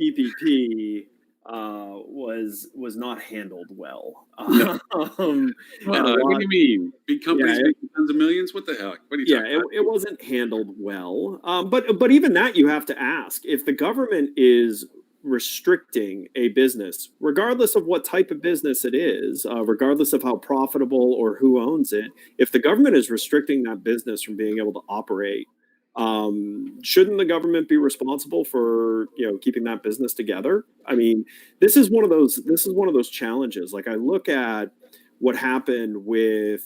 PPP was not handled well. What do you mean? Big companies making tons of millions? What the heck? What are you talking about? It wasn't handled well. But even that you have to ask, if the government is restricting a business, regardless of what type of business it is, regardless of how profitable or who owns it, if the government is restricting that business from being able to operate, shouldn't the government be responsible for keeping that business together? I mean, this is one of those challenges. Like, I look at what happened with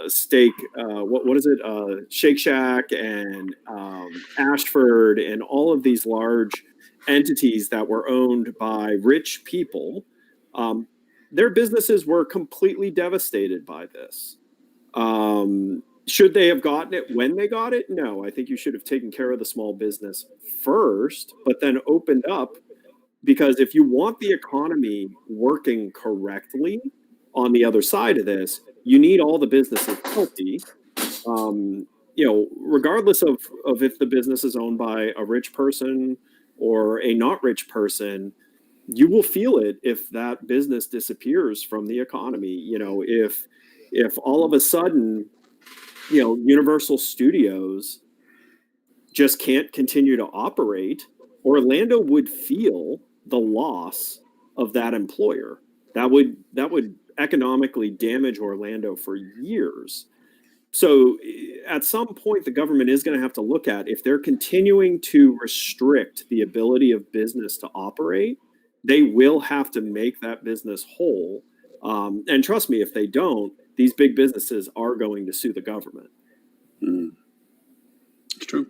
steak, what is it, Shake Shack and Ashford and all of these large entities that were owned by rich people. Their businesses were completely devastated by this. Should they have gotten it when they got it? No, I think you should have taken care of the small business first, but then opened up, because if you want the economy working correctly on the other side of this, you need all the businesses healthy. Regardless of if the business is owned by a rich person or a not rich person, you will feel it if that business disappears from the economy. If all of a sudden, Universal Studios just can't continue to operate, Orlando would feel the loss of that employer. That would economically damage Orlando for years. So at some point, the government is going to have to look at, if they're continuing to restrict the ability of business to operate, they will have to make that business whole. And trust me, if they don't, these big businesses are going to sue the government. It's true.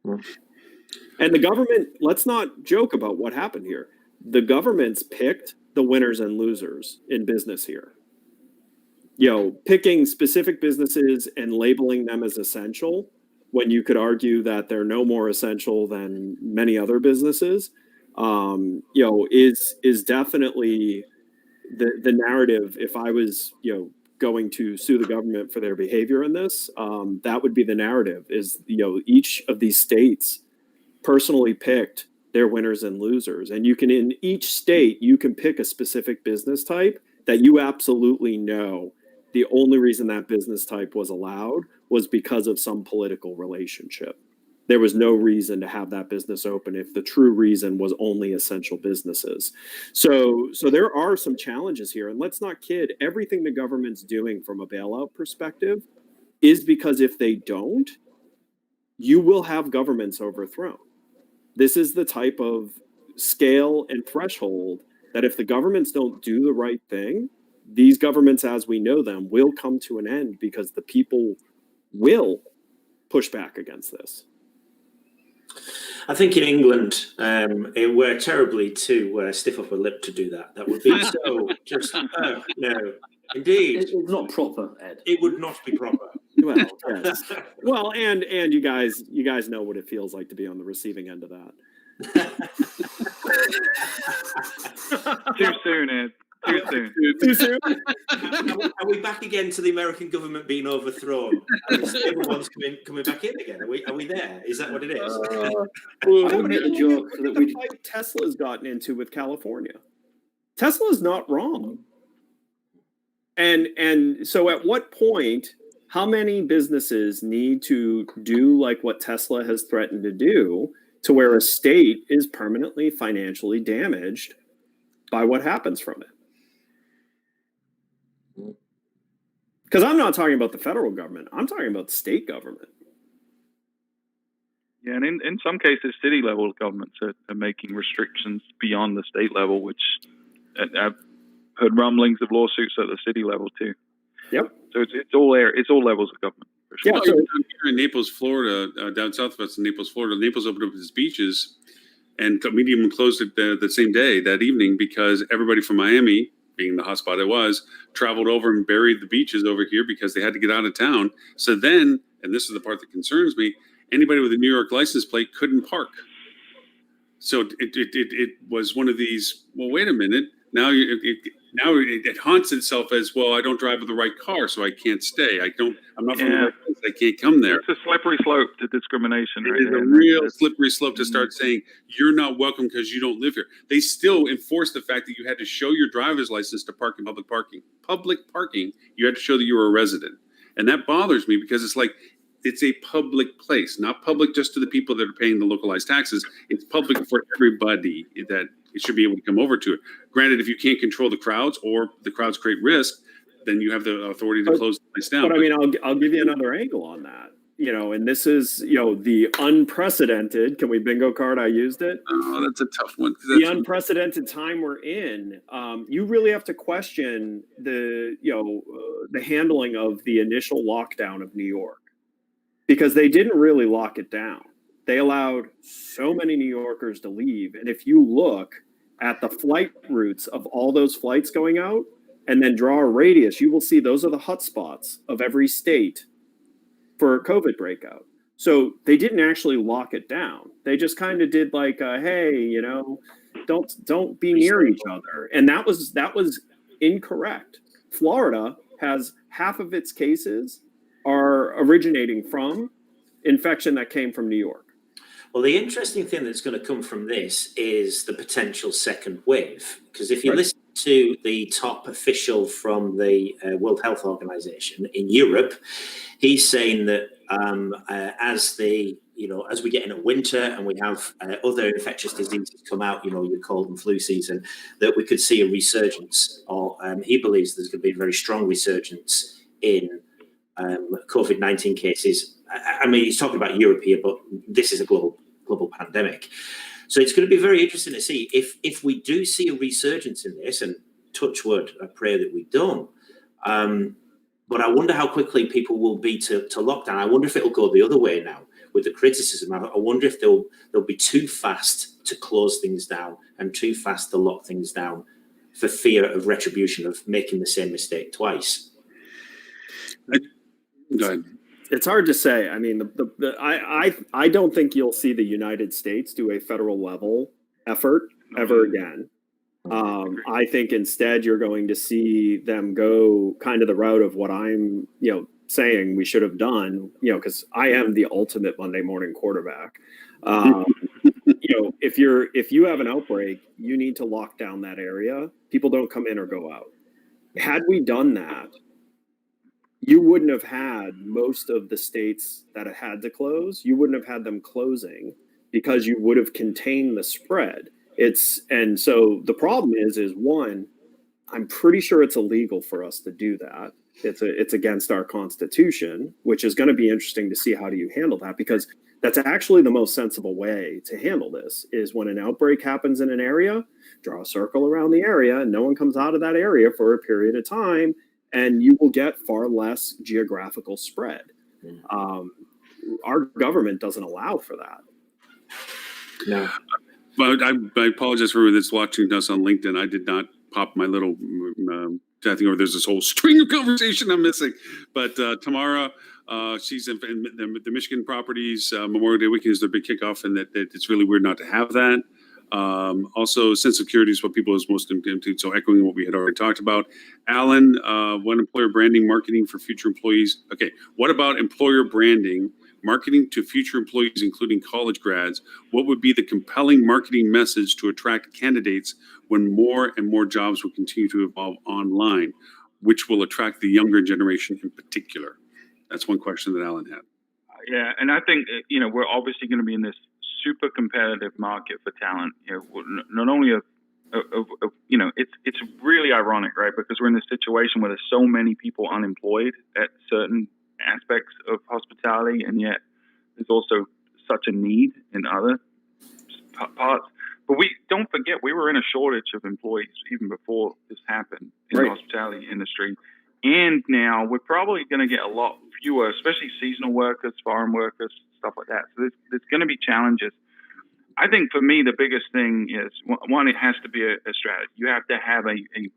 And the government, let's not joke about what happened here. The government's picked the winners and losers in business here. Picking specific businesses and labeling them as essential when you could argue that they're no more essential than many other businesses, is definitely the narrative. If I was, going to sue the government for their behavior in this, that would be the narrative, is, each of these states personally picked their winners and losers. And you can, in each state, you can pick a specific business type that you absolutely know the only reason that business type was allowed was because of some political relationship. There was no reason to have that business open if the true reason was only essential businesses. So there are some challenges here. And let's not kid, everything the government's doing from a bailout perspective is because if they don't, you will have governments overthrown. This is the type of scale and threshold that if the governments don't do the right thing, these governments as we know them will come to an end, because the people will push back against this. I think in England, it were terribly to stiff up a lip to do that. That would be so just, no, indeed. It's not proper, Ed. It would not be proper. Well, yes. Well, and you guys know what it feels like to be on the receiving end of that. Too soon, Ed. Too soon. Too soon? are we back again to the American government being overthrown? And the stable one's coming back in again. Are we there? Is that what it is? We'll make the joke that Look at the fight Tesla's gotten into with California. Tesla's not wrong. And so at what point, how many businesses need to do like what Tesla has threatened to do to where a state is permanently financially damaged by what happens from it? Because I'm not talking about the federal government. I'm talking about the state government. Yeah, and in some cases, city level governments are making restrictions beyond the state level, which I've heard rumblings of lawsuits at the city level too. Yep. So it's all levels of government. For sure. Yeah, so here in Naples, Florida, down south of us in Naples, Florida, Naples opened up its beaches and Medium closed it the same day, that evening, because everybody from Miami, being the hotspot it was, traveled over and buried the beaches over here because they had to get out of town. So then, and this is the part that concerns me, anybody with a New York license plate couldn't park. So it was one of these, well, wait a minute, now it haunts itself as, well, I don't drive with the right car, so I can't stay. I'm not from the right place, I can't come there. It's a slippery slope to discrimination. It is a real slippery slope to start saying you're not welcome because you don't live here. They still enforce the fact that you had to show your driver's license to park in public parking. Public parking, you had to show that you were a resident. And that bothers me because it's like, it's a public place, not public just to the people that are paying the localized taxes. It's public for everybody that it should be able to come over to it. Granted, if you can't control the crowds or the crowds create risk, then you have the authority to close the place down. But I mean, I'll give you another angle on that. You know, and this is, the unprecedented, can we bingo card? I used it. Oh, that's a tough one. The unprecedented time we're in, you really have to question the handling of the initial lockdown of New York, because they didn't really lock it down. They allowed so many New Yorkers to leave. And if you look at the flight routes of all those flights going out and then draw a radius, you will see those are the hotspots of every state for COVID breakout. So they didn't actually lock it down. They just kind of did like, hey, don't be near each other. And that was incorrect. Florida has half of its cases are originating from infection that came from New York. Well, the interesting thing that's going to come from this is the potential second wave. Because if you listen to the top official from the World Health Organization in Europe, he's saying that as we get into winter and we have other infectious diseases come out, your cold and flu season, that we could see a resurgence. Or he believes there's going to be a very strong resurgence in COVID-19 cases. I mean, he's talking about Europe here, but this is a global pandemic. So it's going to be very interesting to see if we do see a resurgence in this, and touch wood, I pray that we don't. But I wonder how quickly people will be to lockdown. I wonder if it'll go the other way now with the criticism. I wonder if they'll be too fast to close things down and too fast to lock things down for fear of retribution, of making the same mistake twice. Go ahead. It's hard to say. I mean, I don't think you'll see the United States do a federal level effort ever again. I think instead you're going to see them go kind of the route of what I'm, saying we should have done, because I am the ultimate Monday morning quarterback. If you have an outbreak, you need to lock down that area. People don't come in or go out. Had we done that, you wouldn't have had most of the states that had to close. You wouldn't have had them closing because you would have contained the spread. And so the problem is one, I'm pretty sure it's illegal for us to do that. It's against our Constitution, which is going to be interesting to see how do you handle that, because that's actually the most sensible way to handle this is when an outbreak happens in an area, draw a circle around the area and no one comes out of that area for a period of time, and you will get far less geographical spread. Our government doesn't allow for that. No. But I apologize for everyone that's watching us on LinkedIn. I did not pop my little thing over. There's this whole string of conversation I'm missing. But Tamara, she's in the Michigan Properties Memorial Day weekend is their big kickoff, and that it's really weird not to have that. Also, sense of security is what people is most into. So echoing what we had already talked about. Alan, what employer branding, marketing for future employees? Okay, what about employer branding, marketing to future employees, including college grads? What would be the compelling marketing message to attract candidates when more and more jobs will continue to evolve online, which will attract the younger generation in particular? That's one question that Alan had. Yeah, and I think we're obviously going to be in this super competitive market for talent. Not only it's really ironic, right? Because we're in this situation where there's so many people unemployed at certain aspects of hospitality, and yet there's also such a need in other parts. But we don't forget, we were in a shortage of employees even before this happened in the hospitality industry. And now we're probably going to get a lot fewer, especially seasonal workers, foreign workers, stuff like that. So there's going to be challenges. I think for me, the biggest thing is, one, it has to be a strategy. You have to have a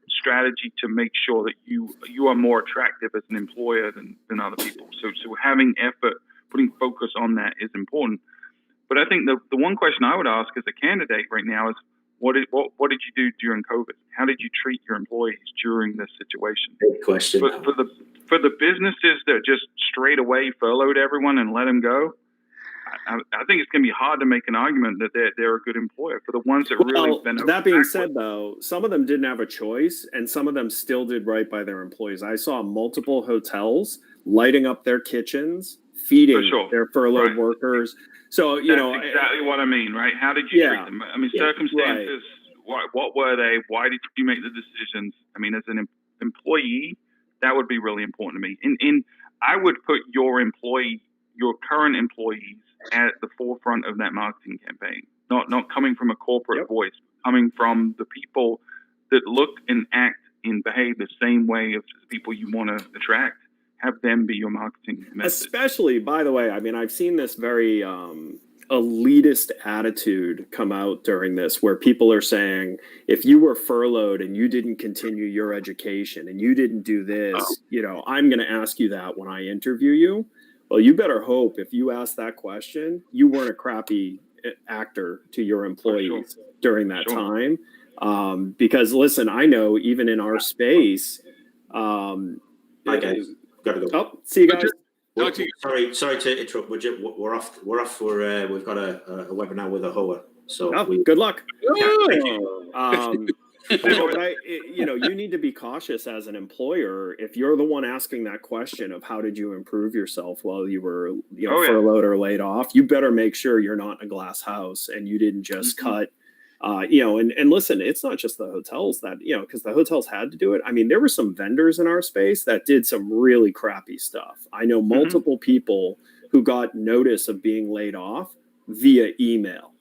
strategy to make sure that you are more attractive as an employer than other people. So having effort, putting focus on that is important. But I think the one question I would ask as a candidate right now is, what did you do during COVID? How did you treat your employees during this situation? Good question. For the businesses that just straight away furloughed everyone and let them go, I think it's going to be hard to make an argument that they're a good employer. For the ones that really been over that being backwards. said, though, some of them didn't have a choice, and some of them still did right by their employees. I saw multiple hotels lighting up their kitchens, feeding their furloughed workers. So That's exactly what I mean, right? How did you treat them? I mean, circumstances. Right. What were they? Why did you make the decisions? I mean, as an employee, that would be really important to me. And I would put your current employees at the forefront of that marketing campaign. Not coming from a corporate voice, coming from the people that look and act and behave the same way as the people you want to attract. Have them be your marketing message. Especially, by the way, I mean, I've seen this very elitist attitude come out during this, where people are saying, if you were furloughed and you didn't continue your education and you didn't do this, I'm going to ask you that when I interview you. Well, you better hope if you ask that question, you weren't a crappy actor to your employees during that time. Because listen, I know even in our space, Hi guys, gotta go. Oh, see you guys. Sorry to interrupt. We're off. We've got a webinar with AHOA. So good luck. Thank you. But you need to be cautious as an employer. If you're the one asking that question of how did you improve yourself while you were furloughed or laid off, you better make sure you're not in a glass house and you didn't just cut. And listen, it's not just the hotels that, because the hotels had to do it. I mean, there were some vendors in our space that did some really crappy stuff. I know multiple people who got notice of being laid off via email.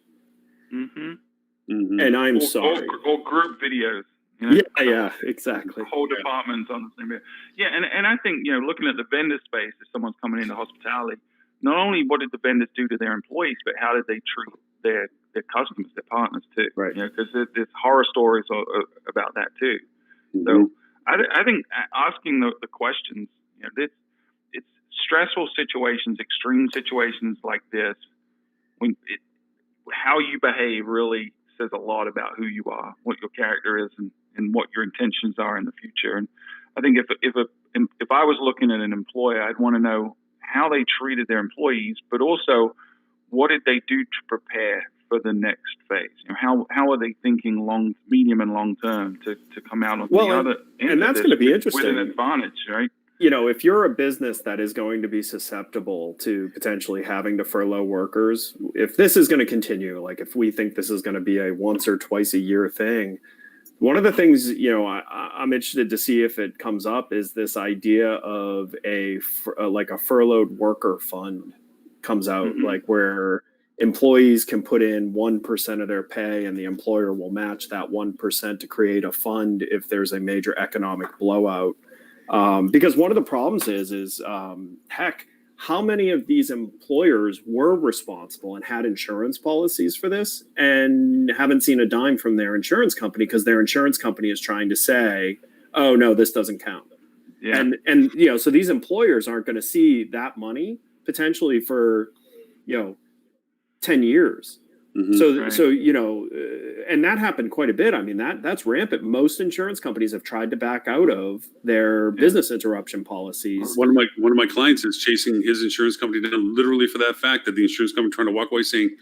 And I'm sorry. Or group videos. Yeah, exactly. Whole departments on the same video. Yeah, and I think, looking at the vendor space, if someone's coming into hospitality, not only what did the vendors do to their employees, but how did they treat their customers, their partners too? Right. Because there's horror stories about that too. So I think asking the questions, it's stressful situations, extreme situations like this, how you behave really says a lot about who you are, what your character is, and what your intentions are in the future. And I think if I was looking at an employer, I'd want to know how they treated their employees, but also what did they do to prepare for the next phase? How are they thinking medium and long term to come out on the other end? And that's going to be interesting with an advantage, right? If you're a business that is going to be susceptible to potentially having to furlough workers, if this is going to continue, like if we think this is going to be a once or twice a year thing, one of the things, I'm interested to see if it comes up is this idea of a furloughed worker fund comes out, like where employees can put in 1% of their pay and the employer will match that 1% to create a fund if there's a major economic blowout. Because one of the problems is heck, how many of these employers were responsible and had insurance policies for this and haven't seen a dime from their insurance company because their insurance company is trying to say, oh no, this doesn't count. Yeah. And so these employers aren't going to see that money potentially for 10 years. Mhm. So, Right. so and that happened quite a bit. I mean, that's rampant. Most insurance companies have tried to back out of their business interruption policies. One of my clients is chasing his insurance company down literally for that fact that the insurance company trying to walk away saying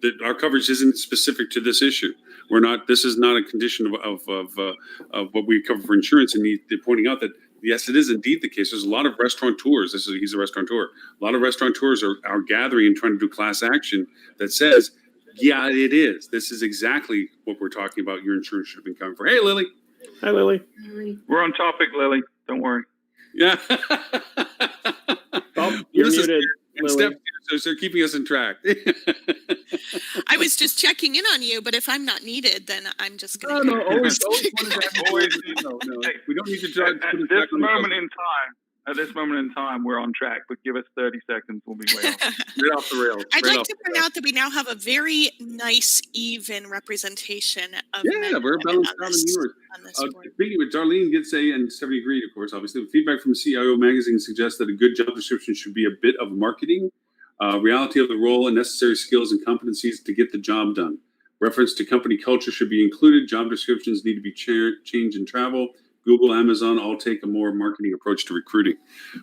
that our coverage isn't specific to this issue. We're not. This is not a condition of what we cover for insurance. And they're pointing out that yes, it is indeed the case. There's a lot of restaurateurs. He's a restaurateur. A lot of restaurateurs are gathering and trying to do class action that says, yeah, it is. This is exactly what we're talking about. Your insurance should have been covering for. Hey, Lily. Hi, Lily. We're on topic, Lily. Don't worry. Yeah. Oh, you're Melissa's muted, and Lily. Steph, so they're keeping us in track. I was just checking in on you, but if I'm not needed, then I'm just No, going to. no, always wanted that. Always, no. We don't need to try. At this moment in time, we're on track. But give us 30 seconds, we'll be way off. Right off the rails. I'd right like off to the point out that we now have a very nice, even representation of Yeah, men we're and women balanced out in this, yours. on this board. Speaking of it, Darlene did say, and Stephanie agreed, of course, obviously, feedback from CIO Magazine suggests that a good job description should be a bit of marketing, reality of the role, and necessary skills and competencies to get the job done. Reference to company culture should be included. Job descriptions need to be changed in travel. Google, Amazon all take a more marketing approach to recruiting,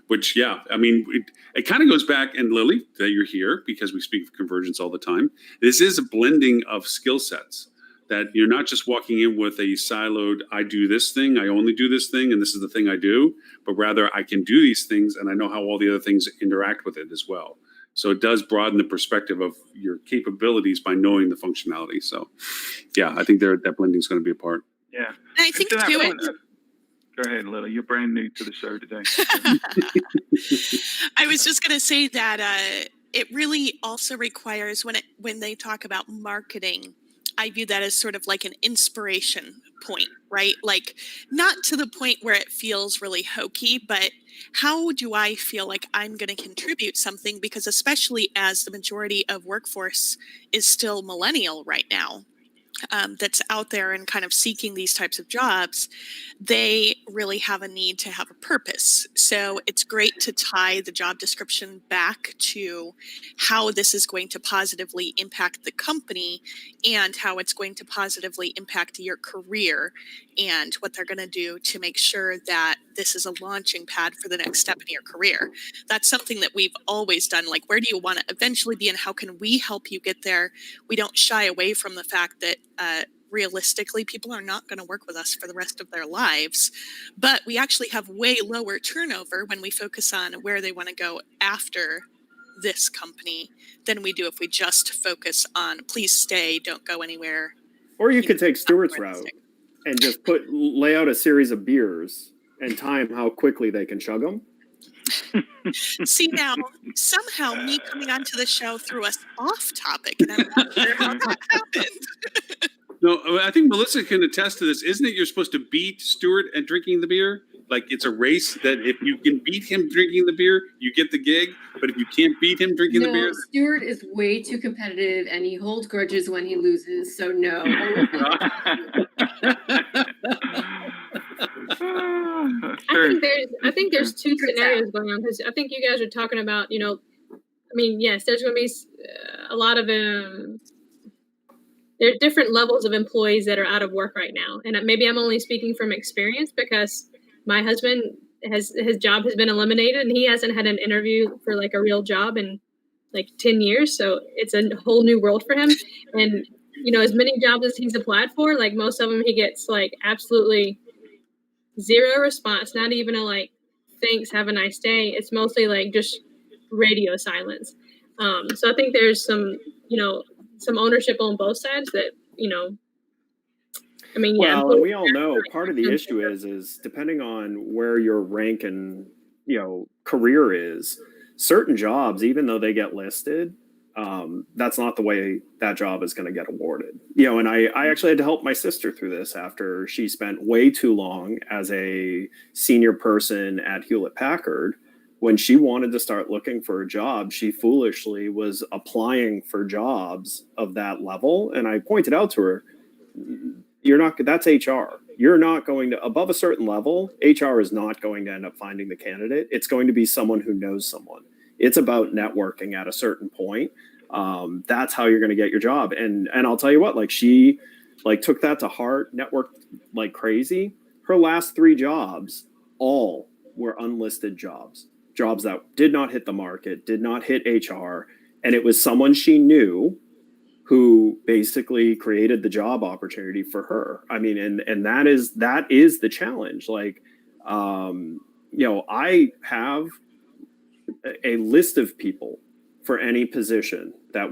which, yeah, I mean, it kind of goes back, and Lily, that you're here because we speak of convergence all the time. This is a blending of skill sets. That you're not just walking in with a siloed, I do this thing, I only do this thing, and this is the thing I do, but rather I can do these things and I know how all the other things interact with it as well. So it does broaden the perspective of your capabilities by knowing the functionality. So yeah, I think that blending is going to be a part. Yeah. And I think To that too, point, go ahead, Lily. You're brand new to the show today. I was just going to say that it really also requires when they talk about marketing, I view that as sort of like an inspiration point, right? Like not to the point where it feels really hokey, but how do I feel like I'm going to contribute something? Because especially as the majority of workforce is still millennial right now, that's out there and kind of seeking these types of jobs, they really have a need to have a purpose. So it's great to tie the job description back to how this is going to positively impact the company and how it's going to positively impact your career and what they're going to do to make sure that this is a launching pad for the next step in your career. That's something that we've always done. Like, where do you want to eventually be and how can we help you get there? We don't shy away from the fact that realistically, people are not going to work with us for the rest of their lives, but we actually have way lower turnover when we focus on where they want to go after this company than we do if we just focus on please stay, don't go anywhere. Or you could take Stuart's route realistic. and just lay out a series of beers and time how quickly they can chug them. See, now somehow me coming onto the show threw us off topic, and I'm not sure how that happened. No, I think Melissa can attest to this. Isn't it you're supposed to beat Stuart at drinking the beer? Like it's a race that if you can beat him drinking the beer, you get the gig. But if you can't beat him drinking the No, beer, Stuart is way too competitive and he holds grudges when he loses. So no. I think there's two scenarios going on because I think you guys are talking about, I mean, yes, there's going to be a lot of there are different levels of employees that are out of work right now, and maybe I'm only speaking from experience because my husband his job has been eliminated and he hasn't had an interview for like a real job in like 10 years, so it's a whole new world for him. And as many jobs as he's applied for, like most of them he gets like absolutely zero response, not even a like thanks, have a nice day. It's mostly like just radio silence. So I think there's some ownership on both sides that, I mean, yeah. Well, and we all know part of the issue is depending on where your rank and, career is, certain jobs, even though they get listed, that's not the way that job is going to get awarded. And I actually had to help my sister through this after she spent way too long as a senior person at Hewlett Packard. When she wanted to start looking for a job, she foolishly was applying for jobs of that level. And I pointed out to her, that's HR. You're not going to, above a certain level, HR is not going to end up finding the candidate. It's going to be someone who knows someone. It's about networking at a certain point. That's how you're going to get your job. And I'll tell you what, like she like took that to heart, networked like crazy. Her last 3 jobs all were unlisted jobs that did not hit the market, did not hit HR. And it was someone she knew who basically created the job opportunity for her. I mean, and that is the challenge. Like, I have a list of people for any position that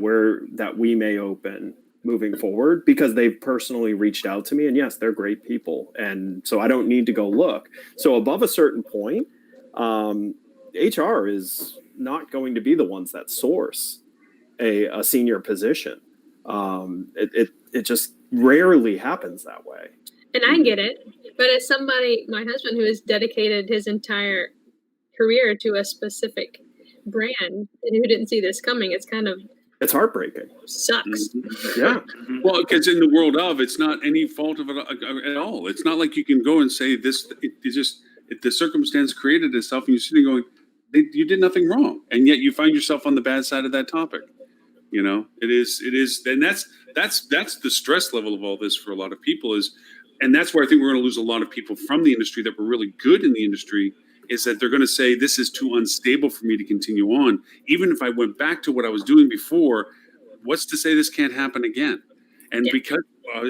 we may open moving forward because they've personally reached out to me, and yes, they're great people, and so I don't need to go look. So above a certain point, HR is not going to be the ones that source a senior position. It just rarely happens that way. And I get it, but as somebody, my husband, who has dedicated his entire career to a specific brand and who didn't see this coming, It's heartbreaking. Sucks. Yeah. Well, because in the world of, it's not any fault of it at all. It's not like you can go and say this. The circumstance created itself, and you're sitting going, you did nothing wrong, and yet you find yourself on the bad side of that topic. It is, and that's the stress level of all this for a lot of people and that's where I think we're going to lose a lot of people from the industry that were really good in the industry. Is that they're going to say, this is too unstable for me to continue on. Even if I went back to what I was doing before, what's to say this can't happen again? And because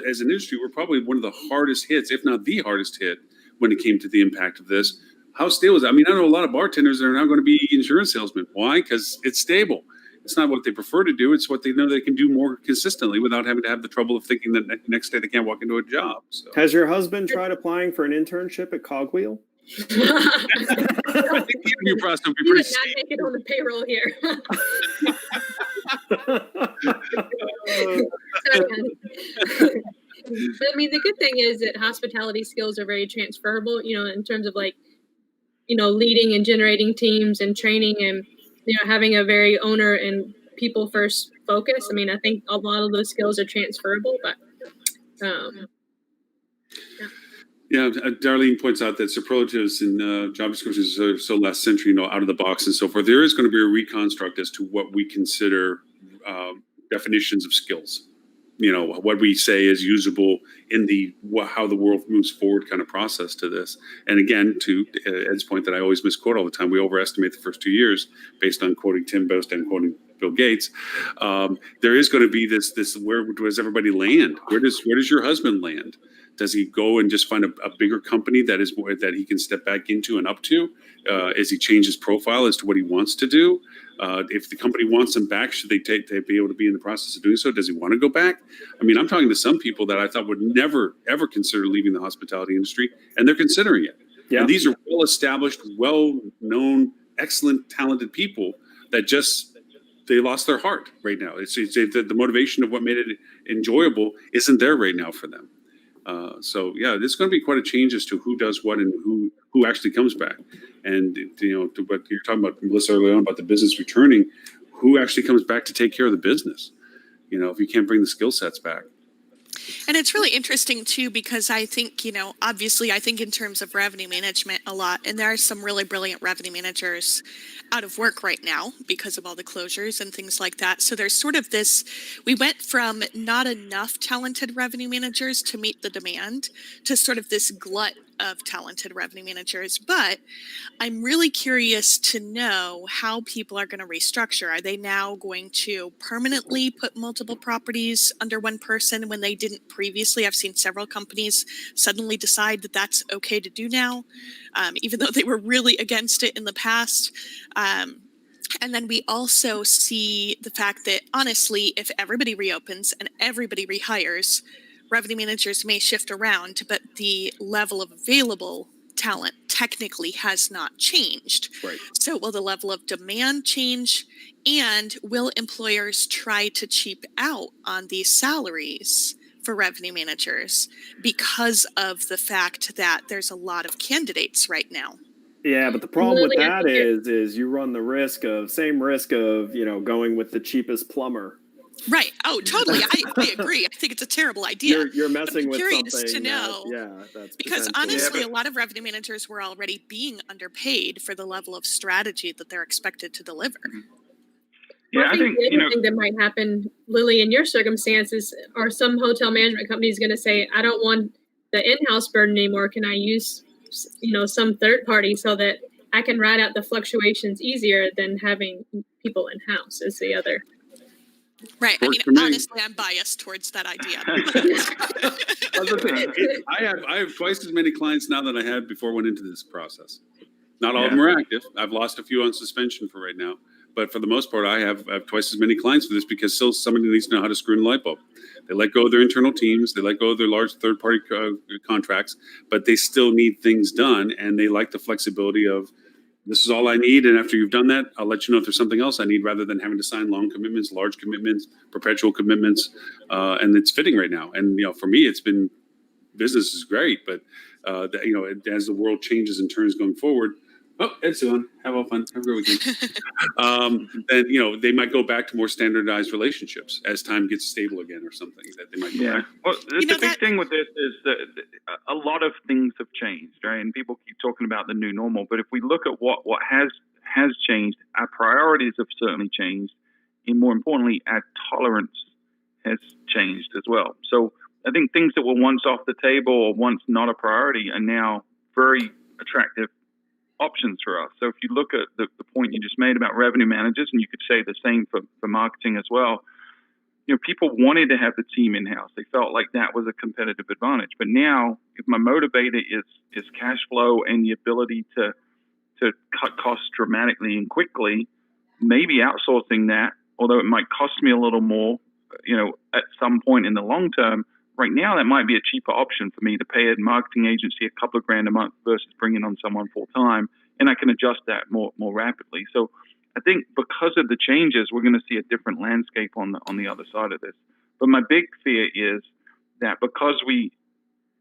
as an industry, we're probably one of the hardest hits, if not the hardest hit, when it came to the impact of this. How stable is it? I mean, I know a lot of bartenders that are now going to be insurance salesmen. Why? Because it's stable. It's not what they prefer to do. It's what they know they can do more consistently without having to have the trouble of thinking that next day they can't walk into a job. So. Has your husband tried applying for an internship at Cogwheel? I think the interview process would be You pretty would not make it on the payroll here. But I mean, the good thing is that hospitality skills are very transferable, in terms of leading and generating teams and training and, having a very owner and people first focus. I mean, I think a lot of those skills are transferable, but yeah, Darlene points out that superlatives in job descriptions are so last century, out of the box and so forth. There is going to be a reconstruct as to what we consider definitions of skills. What we say is usable in how the world moves forward kind of process to this. And again, to Ed's point that I always misquote all the time, we overestimate the first 2 years based on quoting Tim Bost and quoting Bill Gates. There is going to be this. Where does everybody land? Where does your husband land? Does he go and just find a bigger company that he can step back into and up to? Is he change his profile as to what he wants to do? If the company wants him back, should they be able to be in the process of doing so? Does he want to go back? I mean, I'm talking to some people that I thought would never, ever consider leaving the hospitality industry, and they're considering it. Yeah. And these are well-established, well-known, excellent, talented people that they lost their heart right now. It's the motivation of what made it enjoyable isn't there right now for them. So yeah, there's going to be quite a change as to who does what and who actually comes back. And to what you're talking about, Melissa, earlier on about the business returning, who actually comes back to take care of the business? If you can't bring the skill sets back. And it's really interesting too, because I think, obviously I think in terms of revenue management a lot, and there are some really brilliant revenue managers out of work right now because of all the closures and things like that. So there's sort of we went from not enough talented revenue managers to meet the demand to sort of this glut of talented revenue managers. But I'm really curious to know how people are going to restructure. Are they now going to permanently put multiple properties under one person when they didn't previously? I've seen several companies suddenly decide that that's okay to do now, even though they were really against it in the past. And then we also see the fact that, honestly, if everybody reopens and everybody rehires, revenue managers may shift around, but the level of available talent technically has not changed. Right. So will the level of demand change? And will employers try to cheap out on these salaries for revenue managers because of the fact that there's a lot of candidates right now? Yeah, but the problem with that is you run the same risk of going with the cheapest plumber. Right. Oh, totally. I agree. I think it's a terrible idea. You're messing with something. Curious to know. That's because honestly, a lot of revenue managers were already being underpaid for the level of strategy that they're expected to deliver. Yeah, Well, I think, the other thing that might happen, Lily, in your circumstances, are some hotel management companies going to say, I don't want the in-house burden anymore. Can I use, some third party so that I can ride out the fluctuations easier than having people in-house is the other. Right. I Works mean, for me. honestly, I'm biased towards that idea. I have twice as many clients now than I had before I went into this process. Not all of Yeah. them are active. I've lost a few on suspension for right now, but for the most part, I have twice as many clients for this because still somebody needs to know how to screw in the light bulb. They let go of their internal teams, they let go of their large third-party contracts, but they still need things done, and they like the flexibility of this is all I need, and after you've done that, I'll let you know if there's something else I need, rather than having to sign long commitments, large commitments, perpetual commitments, and it's fitting right now. And for me, it's been business is great, but as the world changes and turns going forward. Oh, Ed's on. Have all fun. Have a great weekend. Then they might go back to more standardized relationships as time gets stable again, or something that they might go back. Well, the big thing with this is that a lot of things have changed, right? And people keep talking about the new normal, but if we look at what has changed, our priorities have certainly changed, and more importantly, our tolerance has changed as well. So I think things that were once off the table or once not a priority are now very attractive options for us. So if you look at the point you just made about revenue managers, and you could say the same for marketing as well, people wanted to have the team in-house. They felt like that was a competitive advantage. But now, if my motivator is cash flow and the ability to cut costs dramatically and quickly, maybe outsourcing that, although it might cost me a little more, at some point in the long term, right now that might be a cheaper option for me to pay a marketing agency a couple of grand a month versus bringing on someone full time, and I can adjust that more rapidly. So I think because of the changes, we're going to see a different landscape on the other side of this. But my big fear is that because we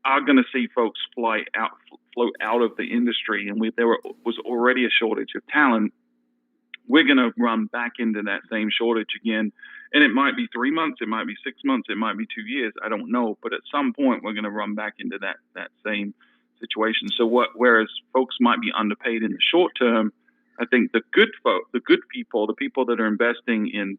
are going to see folks float out of the industry, and there was already a shortage of talent, we're going to run back into that same shortage again. And it might be 3 months, it might be 6 months, it might be 2 years. I don't know. But at some point, we're going to run back into that same situation. So whereas folks might be underpaid in the short term, I think the good people, the people that are investing in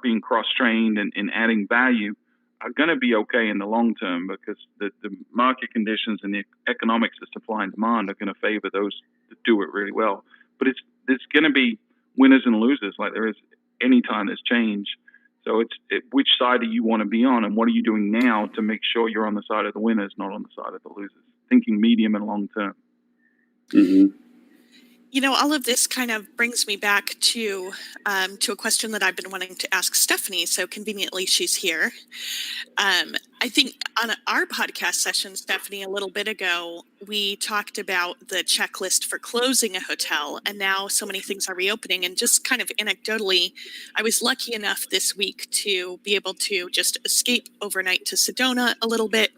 being cross-trained and adding value are going to be okay in the long term, because the market conditions and the economics of supply and demand are going to favor those that do it really well. But it's going to be winners and losers like there is any time there's change. So it's which side do you want to be on, and what are you doing now to make sure you're on the side of the winners, not on the side of the losers? Thinking medium and long term. Mm-hmm. All of this kind of brings me back to a question that I've been wanting to ask Stephanie. So conveniently, she's here. I think on our podcast session, Stephanie, a little bit ago, we talked about the checklist for closing a hotel, and now so many things are reopening. And just kind of anecdotally, I was lucky enough this week to be able to just escape overnight to Sedona a little bit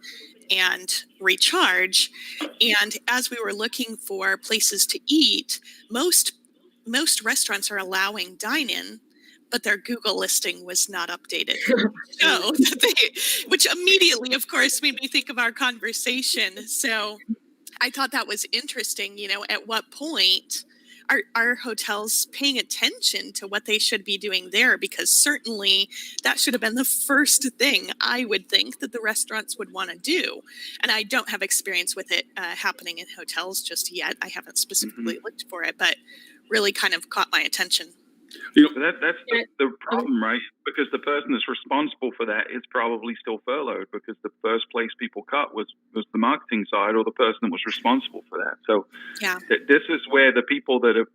and recharge. And as we were looking for places to eat, most restaurants are allowing dine-in, but their Google listing was not updated. So which immediately, of course, made me think of our conversation. So I thought that was interesting. At what point are hotels paying attention to what they should be doing there? Because certainly that should have been the first thing I would think that the restaurants would want to do. And I don't have experience with it happening in hotels just yet. I haven't specifically looked for it, but really kind of caught my attention. That's the problem, right? Because the person that's responsible for that is probably still furloughed, because the first place people cut was the marketing side, or the person that was responsible for that. So this is where the people that are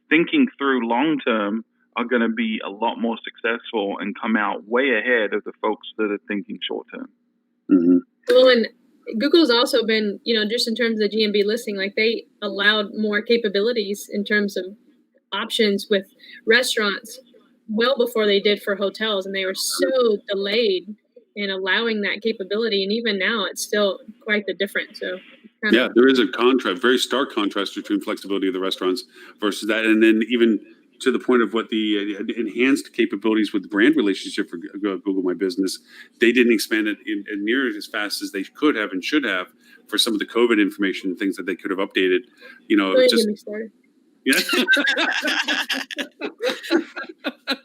thinking through long term are going to be a lot more successful and come out way ahead of the folks that are thinking short term. Mm-hmm. Well, and Google's also been, just in terms of the GMB listing, like they allowed more capabilities in terms of options with restaurants well before they did for hotels, and they were so delayed in allowing that capability, and even now it's still quite the difference. So there is a very stark contrast between flexibility of the restaurants versus that, and then even to the point of what the enhanced capabilities with the brand relationship for Google My Business, they didn't expand it in near as fast as they could have and should have for some of the COVID information and things that they could have updated. Don't get me started. Yeah.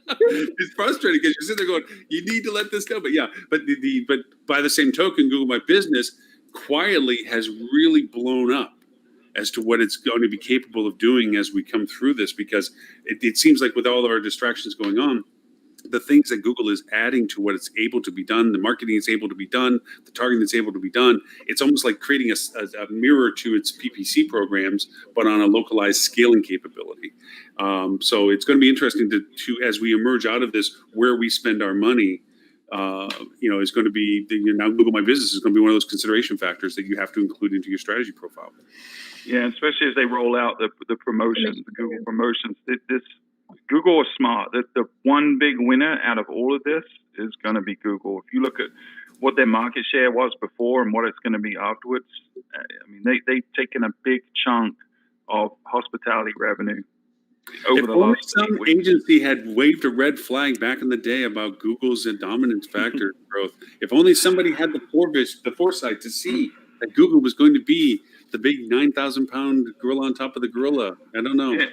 It's frustrating because you're sitting there going, you need to let this go. But yeah, but but by the same token, Google My Business quietly has really blown up as to what it's going to be capable of doing as we come through this, because it seems like with all of our distractions going on, the things that Google is adding to what it's able to be done, the marketing is able to be done, the targeting is able to be done. It's almost like creating a mirror to its PPC programs, but on a localized scaling capability. So it's going to be interesting to as we emerge out of this, where we spend our money. Is going to be now Google My Business is going to be one of those consideration factors that you have to include into your strategy profile. Yeah, especially as they roll out the promotions, the Google promotions. Google is smart. The one big winner out of all of this is going to be Google. If you look at what their market share was before and what it's going to be afterwards, I mean, they've taken a big chunk of hospitality revenue over If the only last some 8 weeks. agency had waved a red flag back in the day about Google's dominance factor growth, if only somebody had the foresight to see that Google was going to be the big 9,000-pound gorilla on top of the gorilla. I don't know. Yeah,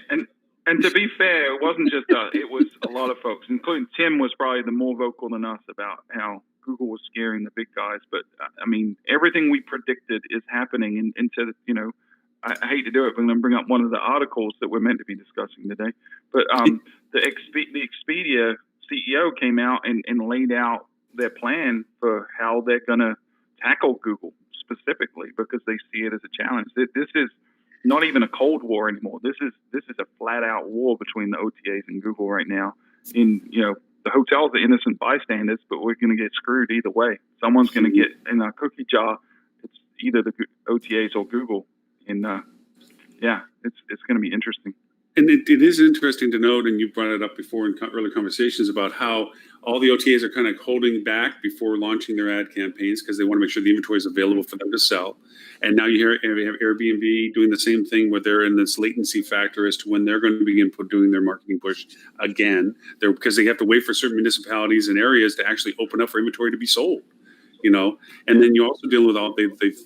and to be fair, it wasn't just us. It was a lot of folks, including Tim was probably the more vocal than us about how Google was scaring the big guys. But I mean, everything we predicted is happening into, I hate to do it, but I'm going to bring up one of the articles that we're meant to be discussing today. But the Expedia CEO came out and laid out their plan for how they're going to tackle Google specifically, because they see it as a challenge. This is not even a Cold War anymore. This is a flat out war between the OTAs and Google right now. The hotels are innocent bystanders, but we're going to get screwed either way. Someone's going to get in a cookie jar. It's either the OTAs or Google. And it's going to be interesting. And it is interesting to note, and you brought it up before in earlier conversations, about how all the OTAs are kind of holding back before launching their ad campaigns because they want to make sure the inventory is available for them to sell. And now you have Airbnb doing the same thing, where they're in this latency factor as to when they're going to begin doing their marketing push again. Because they have to wait for certain municipalities and areas to actually open up for inventory to be sold. And then you also deal with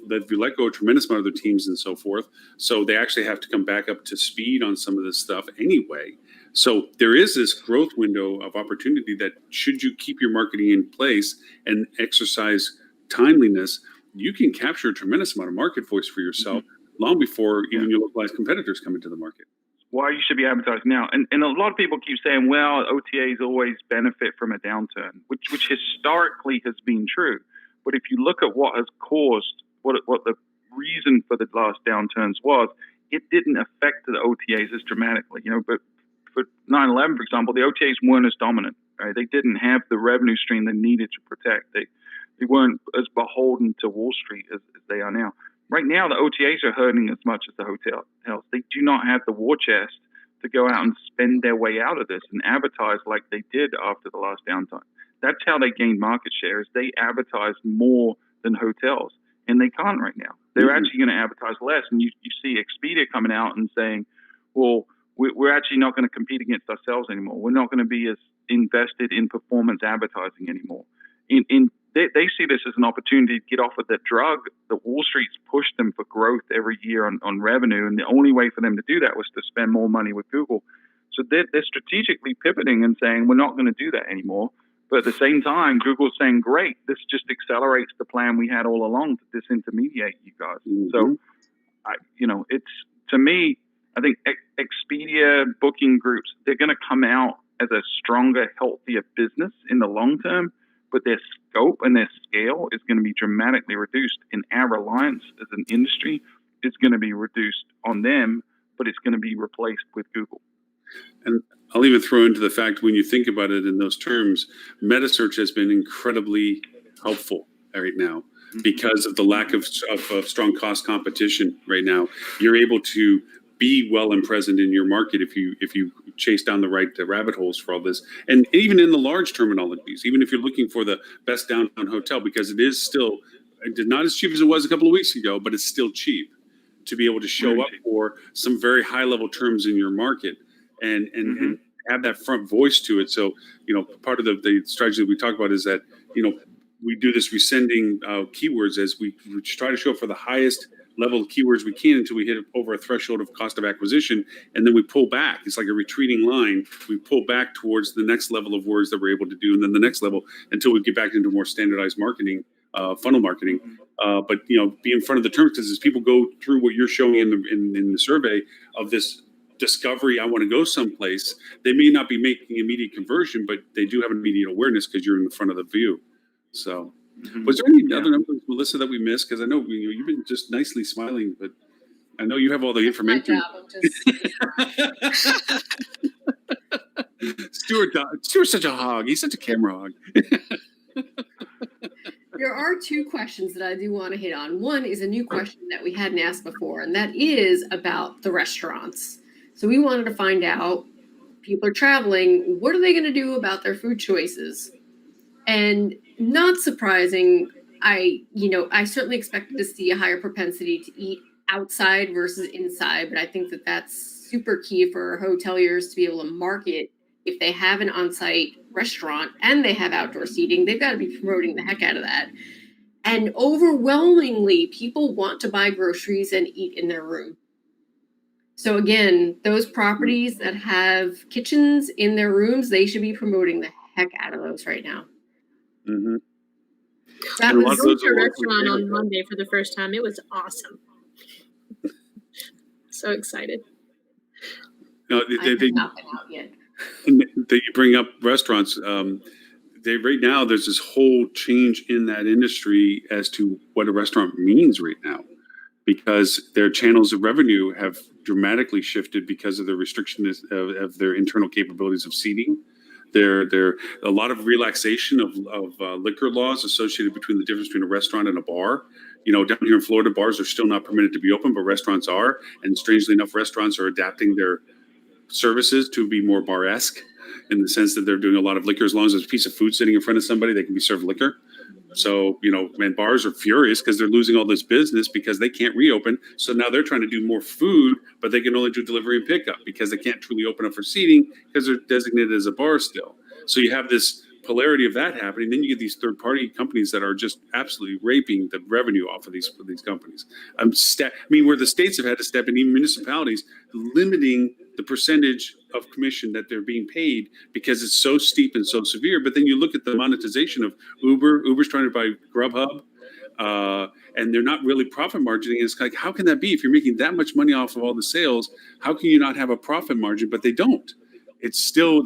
they've let go a tremendous amount of their teams and so forth. So they actually have to come back up to speed on some of this stuff anyway. So there is this growth window of opportunity that, should you keep your marketing in place and exercise timeliness, you can capture a tremendous amount of market voice for yourself long before even your localized competitors come into the market. Why you should be advertising now. And a lot of people keep saying, well, OTAs always benefit from a downturn, which historically has been true. But if you look at what has caused, what the reason for the last downturns was, it didn't affect the OTAs as dramatically. But for 9/11, for example, the OTAs weren't as dominant. Right? They didn't have the revenue stream they needed to protect. They weren't as beholden to Wall Street as they are now. Right now, the OTAs are hurting as much as the hotels. They do not have the war chest to go out and spend their way out of this and advertise like they did after the last downturn. That's how they gained market share, is they advertise more than hotels, and they can't right now. They're actually going to advertise less, and you see Expedia coming out and saying, well, we're actually not going to compete against ourselves anymore. We're not going to be as invested in performance advertising anymore. They see this as an opportunity to get off of that drug that Wall Street's pushed them for growth every year on revenue, and the only way for them to do that was to spend more money with Google. So they're strategically pivoting and saying, we're not going to do that anymore. But at the same time, Google's saying, great, this just accelerates the plan we had all along to disintermediate you guys. So, it's, to me, I think Expedia, booking groups, they're going to come out as a stronger, healthier business in the long term, but their scope and their scale is going to be dramatically reduced. And our reliance as an industry is going to be reduced on them, but it's going to be replaced with Google. And I'll even throw into the fact, when you think about it in those terms, metasearch has been incredibly helpful right now because of the lack of strong cost competition right now. You're able to be well and present in your market if you chase down the right rabbit holes for all this. And even in the large terminologies, even if you're looking for the best downtown hotel, because it is still not as cheap as it was a couple of weeks ago, but it's still cheap to be able to show up for some very high level terms in your market. And have that front voice to it. So, part of the strategy that we talk about is that, we do this resending keywords as we try to show for the highest level of keywords we can until we hit over a threshold of cost of acquisition, and then we pull back. It's like a retreating line. We pull back towards the next level of words that we're able to do, and then the next level until we get back into more standardized marketing, funnel marketing. But be in front of the terms, because as people go through what you're showing in the survey of this discovery, I want to go someplace, they may not be making immediate conversion, but they do have an immediate awareness because you're in the front of the view. So. Was there any other numbers, Melissa, that we missed? Because I know you've been just nicely smiling, but I know you have all the information. Stuart's such a hog. He's such a camera hog. There are two questions that I do want to hit on. One is a new question that we hadn't asked before, and that is about the restaurants. So we wanted to find out, people are traveling, what are they going to do about their food choices? And not surprising, I certainly expected to see a higher propensity to eat outside versus inside, but I think that that's super key for hoteliers to be able to market. If they have an on-site restaurant and they have outdoor seating, they've got to be promoting the heck out of that. And overwhelmingly, people want to buy groceries and eat in their room. So again, those properties that have kitchens in their rooms, they should be promoting the heck out of those right now. Mm-hmm. That I was went to a restaurant on Monday for the first time. It was awesome. So excited. No, I have not been out yet. that you bring up restaurants. Right now there's this whole change in that industry as to what a restaurant means right now, because their channels of revenue have dramatically shifted because of the restriction of their internal capabilities of seating. There a lot of relaxation of liquor laws associated between the difference between a restaurant and a bar. Down here in Florida, bars are still not permitted to be open, but restaurants are. And strangely enough, restaurants are adapting their services to be more bar-esque in the sense that they're doing a lot of liquor. As long as there's a piece of food sitting in front of somebody, they can be served liquor. So, bars are furious because they're losing all this business because they can't reopen. So now they're trying to do more food, but they can only do delivery and pickup because they can't truly open up for seating because they're designated as a bar still. So you have this polarity of that happening. Then you get these third-party companies that are just absolutely raping the revenue off of these companies. Where the states have had to step in, even municipalities, limiting the percentage of commission that they're being paid because it's so steep and so severe. But then you look at the monetization of Uber. Uber's trying to buy Grubhub, and they're not really profit margining. It's like, how can that be? If you're making that much money off of all the sales, how can you not have a profit margin? But they don't. It's still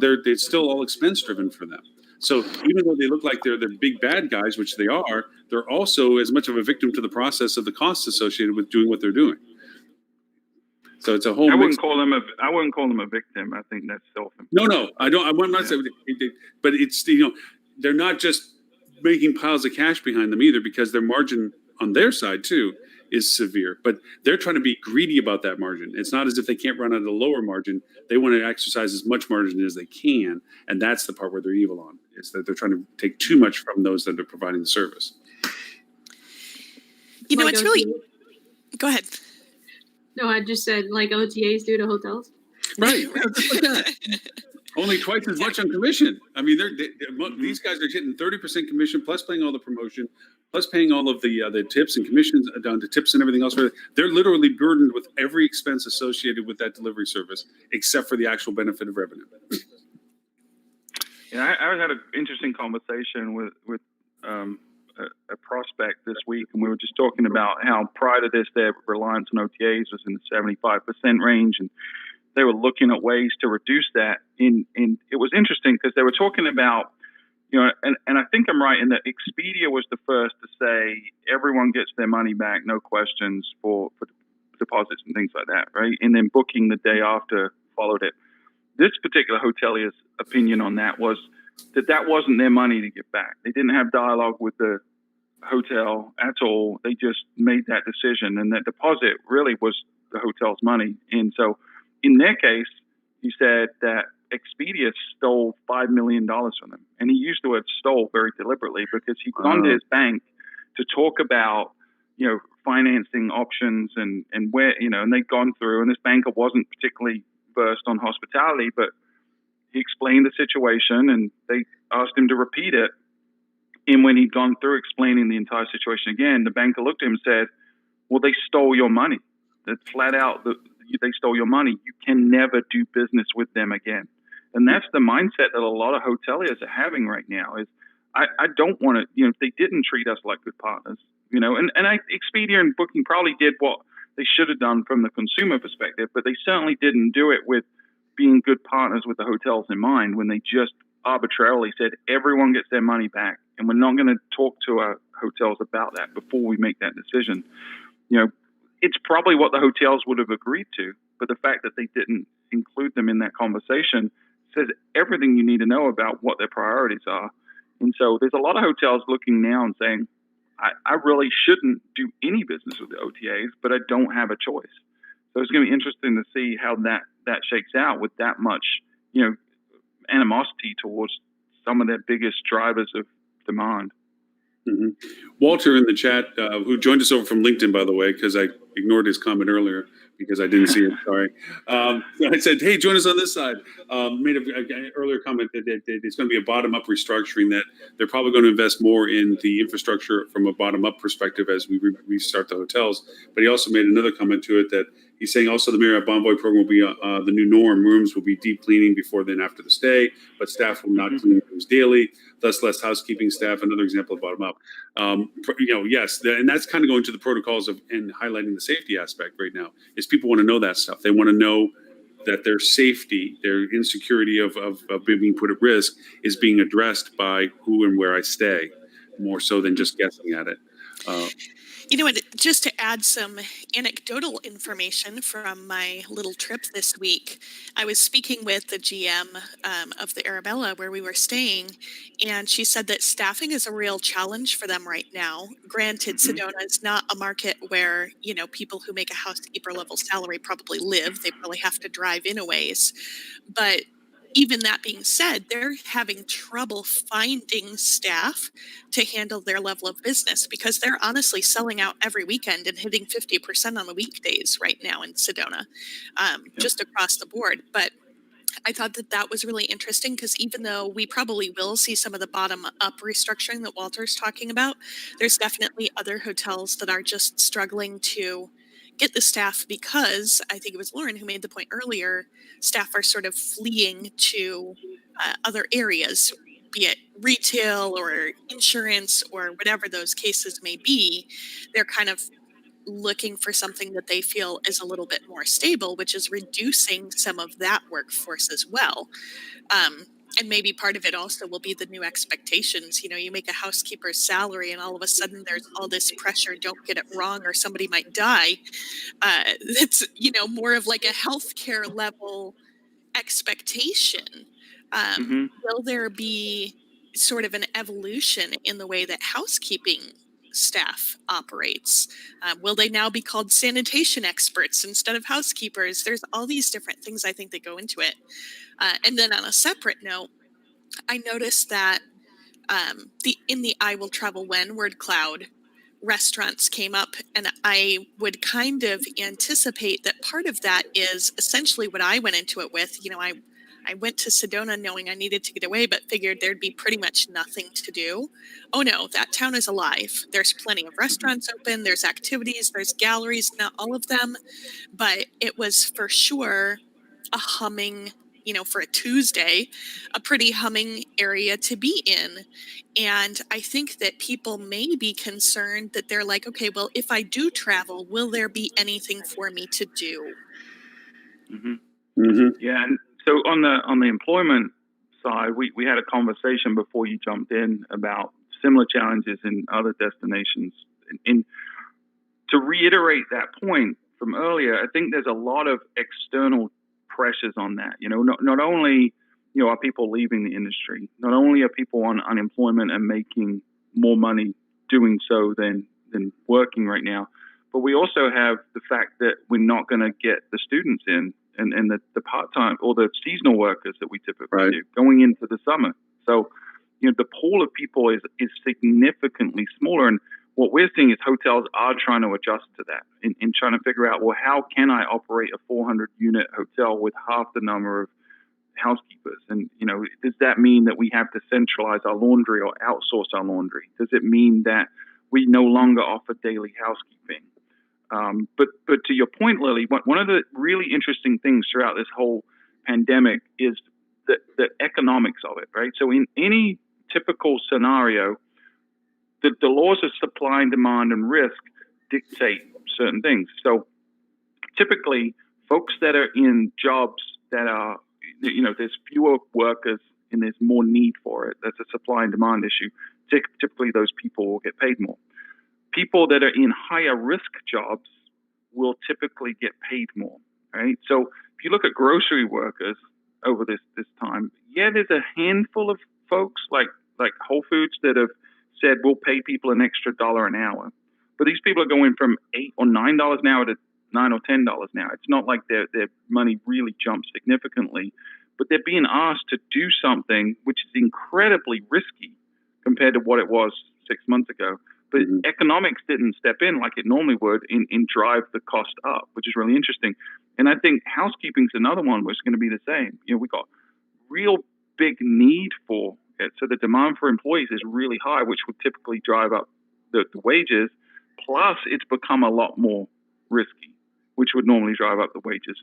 all expense driven for them. So even though they look like they're big bad guys, which they are, they're also as much of a victim to the process of the costs associated with doing what they're doing. So it's a whole. I wouldn't call them a victim. I think that's self. No, I don't. I'm not saying, but it's they're not just making piles of cash behind them either, because their margin on their side too is severe. But they're trying to be greedy about that margin. It's not as if they can't run at a lower margin. They want to exercise as much margin as they can, and that's the part where they're evil on. Is that they're trying to take too much from those that are providing the service. It's really. Go ahead. No, I just said like OTAs do to hotels. Right. Only twice as much on commission. These guys are hitting 30% commission, plus paying all the promotion, plus paying all of the tips and commissions down to tips and everything else. They're literally burdened with every expense associated with that delivery service, except for the actual benefit of revenue. Yeah, I had an interesting conversation with a prospect this week, and we were just talking about how prior to this, their reliance on OTAs was in the 75% range, and they were looking at ways to reduce that. And it was interesting because they were talking about, and I think I'm right in that Expedia was the first to say everyone gets their money back, no questions for deposits and things like that, right? And then booking the day after followed it. This particular hotelier's opinion on that was that wasn't their money to get back. They didn't have dialogue with the hotel at all. They just made that decision, and that deposit really was the hotel's money. And so in their case, he said that Expedia stole $5 million from them. And he used the word stole very deliberately because he'd gone to his bank to talk about, financing options and where, and they'd gone through, and this banker wasn't particularly versed on hospitality, but he explained the situation and they asked him to repeat it. And when he'd gone through explaining the entire situation again, the banker looked at him and said, well, they stole your money. That's flat out, they stole your money. You can never do business with them again. And that's the mindset that a lot of hoteliers are having right now is, I don't want to, if they didn't treat us like good partners, and Expedia and Booking probably did what they should have done from the consumer perspective, but they certainly didn't do it with being good partners with the hotels in mind when they just arbitrarily said everyone gets their money back and we're not going to talk to our hotels about that before we make that decision. It's probably what the hotels would have agreed to, but the fact that they didn't include them in that conversation says everything you need to know about what their priorities are. And so there's a lot of hotels looking now and saying, I really shouldn't do any business with the OTAs, but I don't have a choice. So it's going to be interesting to see how that shakes out with that much, animosity towards some of their biggest drivers of demand. Mm-hmm. Walter in the chat, who joined us over from LinkedIn, by the way, because I ignored his comment earlier because I didn't see it. Sorry. I said, hey, join us on this side. Made an earlier comment that it's going to be a bottom-up restructuring, that they're probably going to invest more in the infrastructure from a bottom-up perspective as we restart the hotels. But he also made another comment to it that he's saying also the Marriott Bonvoy program will be the new norm. Rooms will be deep cleaning before then after the stay, but staff will not clean rooms daily, thus less housekeeping staff. Another example of bottom-up. Yes, and that's kind of going to the protocols of and highlighting the safety aspect right now. Is people want to know that stuff. They want to know that their safety, their insecurity of being put at risk is being addressed by who and where I stay, more so than just guessing at it. You know what, just to add some anecdotal information from my little trip this week, I was speaking with the GM of the Arabella where we were staying, and she said that staffing is a real challenge for them right now. Granted, Sedona is not a market where, people who make a housekeeper level salary probably live. They probably have to drive in a ways. But even that being said, they're having trouble finding staff to handle their level of business because they're honestly selling out every weekend and hitting 50% on the weekdays right now in Sedona, just across the board. But I thought that was really interesting because even though we probably will see some of the bottom-up restructuring that Walter's talking about, there's definitely other hotels that are just struggling to get the staff because I think it was Lauren who made the point earlier, staff are sort of fleeing to other areas, be it retail or insurance or whatever those cases may be. They're kind of looking for something that they feel is a little bit more stable, which is reducing some of that workforce as well. And maybe part of it also will be the new expectations. You make a housekeeper's salary and all of a sudden there's all this pressure, don't get it wrong or somebody might die. That's, more of like a healthcare level expectation. Will there be sort of an evolution in the way that housekeeping staff operates? Will they now be called sanitation experts instead of housekeepers? There's all these different things I think that go into it. And then on a separate note, I noticed that in the I Will Travel When word cloud, restaurants came up, and I would kind of anticipate that part of that is essentially what I went into it with. I went to Sedona knowing I needed to get away, but figured there'd be pretty much nothing to do. Oh no, that town is alive. There's plenty of restaurants open, there's activities, there's galleries, not all of them, but it was for sure a humming, for a Tuesday, a pretty humming area to be in. And I think that people may be concerned that they're like, okay, well, if I do travel, will there be anything for me to do? Yeah. And so on the employment side, we had a conversation before you jumped in about similar challenges in other destinations. And to reiterate that point from earlier, I think there's a lot of external pressures on that. Not only are people leaving the industry, not only are people on unemployment and making more money doing so than working right now, but we also have the fact that we're not going to get the students in and the part-time or the seasonal workers that we typically do going into the summer. So, the pool of people is significantly smaller. And what we're seeing is hotels are trying to adjust to that and trying to figure out, well, how can I operate a 400-unit hotel with half the number of housekeepers? And, does that mean that we have to centralize our laundry or outsource our laundry? Does it mean that we no longer offer daily housekeeping? But to your point, Lily, one of the really interesting things throughout this whole pandemic is the economics of it, right? So in any typical scenario, the laws of supply and demand and risk dictate certain things. So typically, folks that are in jobs that are, there's fewer workers and there's more need for it. That's a supply and demand issue. Typically, those people will get paid more. People that are in higher risk jobs will typically get paid more, right? So if you look at grocery workers over this time, there's a handful of folks like Whole Foods that have said we'll pay people an extra $1 an hour. But these people are going from $8 or $9 an hour to $9 or $10 now. It's not like their money really jumped significantly, but they're being asked to do something which is incredibly risky compared to what it was 6 months ago. But economics didn't step in like it normally would in drive the cost up, which is really interesting. And I think housekeeping's another one which is going to be the same. We got real big need for it. So the demand for employees is really high, which would typically drive up the wages. Plus, it's become a lot more risky, which would normally drive up the wages.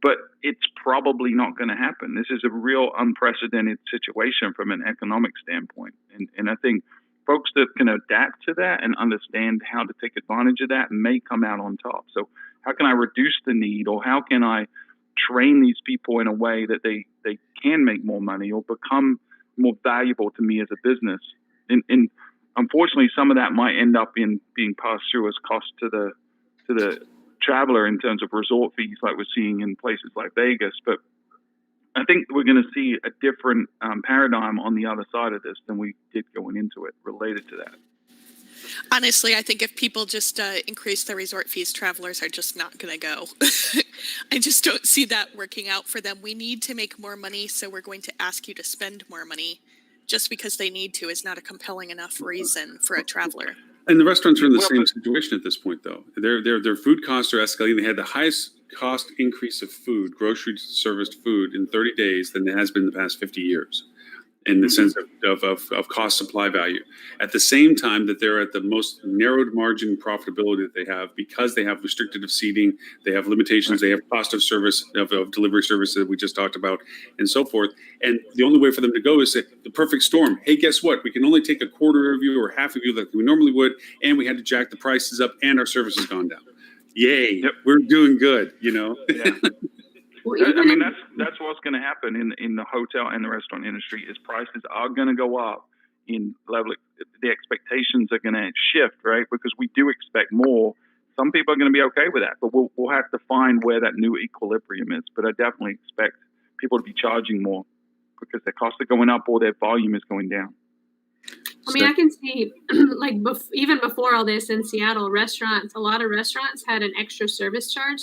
But it's probably not going to happen. This is a real unprecedented situation from an economic standpoint. And I think folks that can adapt to that and understand how to take advantage of that may come out on top. So how can I reduce the need, or how can I train these people in a way that they can make more money or become more valuable to me as a business? And unfortunately, some of that might end up in being passed through as cost to the traveler in terms of resort fees like we're seeing in places like Vegas. But I think we're going to see a different paradigm on the other side of this than we did going into it related to that. Honestly, I think if people just increase their resort fees, travelers are just not going to go. I just don't see that working out for them. We need to make more money, so we're going to ask you to spend more money. Just because they need to is not a compelling enough reason for a traveler. And the restaurants are in the same situation at this point, though. Their food costs are escalating. They had the highest cost increase of food, grocery serviced food, in 30 days than it has been in the past 50 years, in the sense of cost supply value. At the same time that they're at the most narrowed margin profitability that they have, because they have restricted of seating, they have limitations, they have cost of service, of delivery services that we just talked about, and so forth. And the only way for them to go is the perfect storm. Hey, guess what? We can only take a quarter of you or half of you like we normally would, and we had to jack the prices up, and our service has gone down. Yay, Yep. We're doing good, Yeah. Well, I mean, that's what's going to happen in the hotel and the restaurant industry is prices are going to go up in level. The expectations are going to shift, right? Because we do expect more. Some people are going to be okay with that, but we'll have to find where that new equilibrium is. But I definitely expect people to be charging more because their costs are going up or their volume is going down. I mean, I can see, like, even before all this in Seattle, a lot of restaurants had an extra service charge,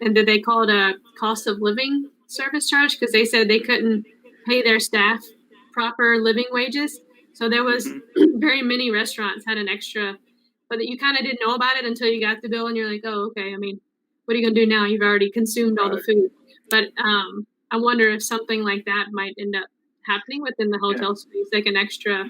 and they call it a cost of living service charge because they said they couldn't pay their staff proper living wages. So there was very many restaurants had an extra, but you kind of didn't know about it until you got the bill, and you're like, oh, okay. I mean, what are you going to do now? You've already consumed all the food. But I wonder if something like that might end up happening within the hotel space, like an extra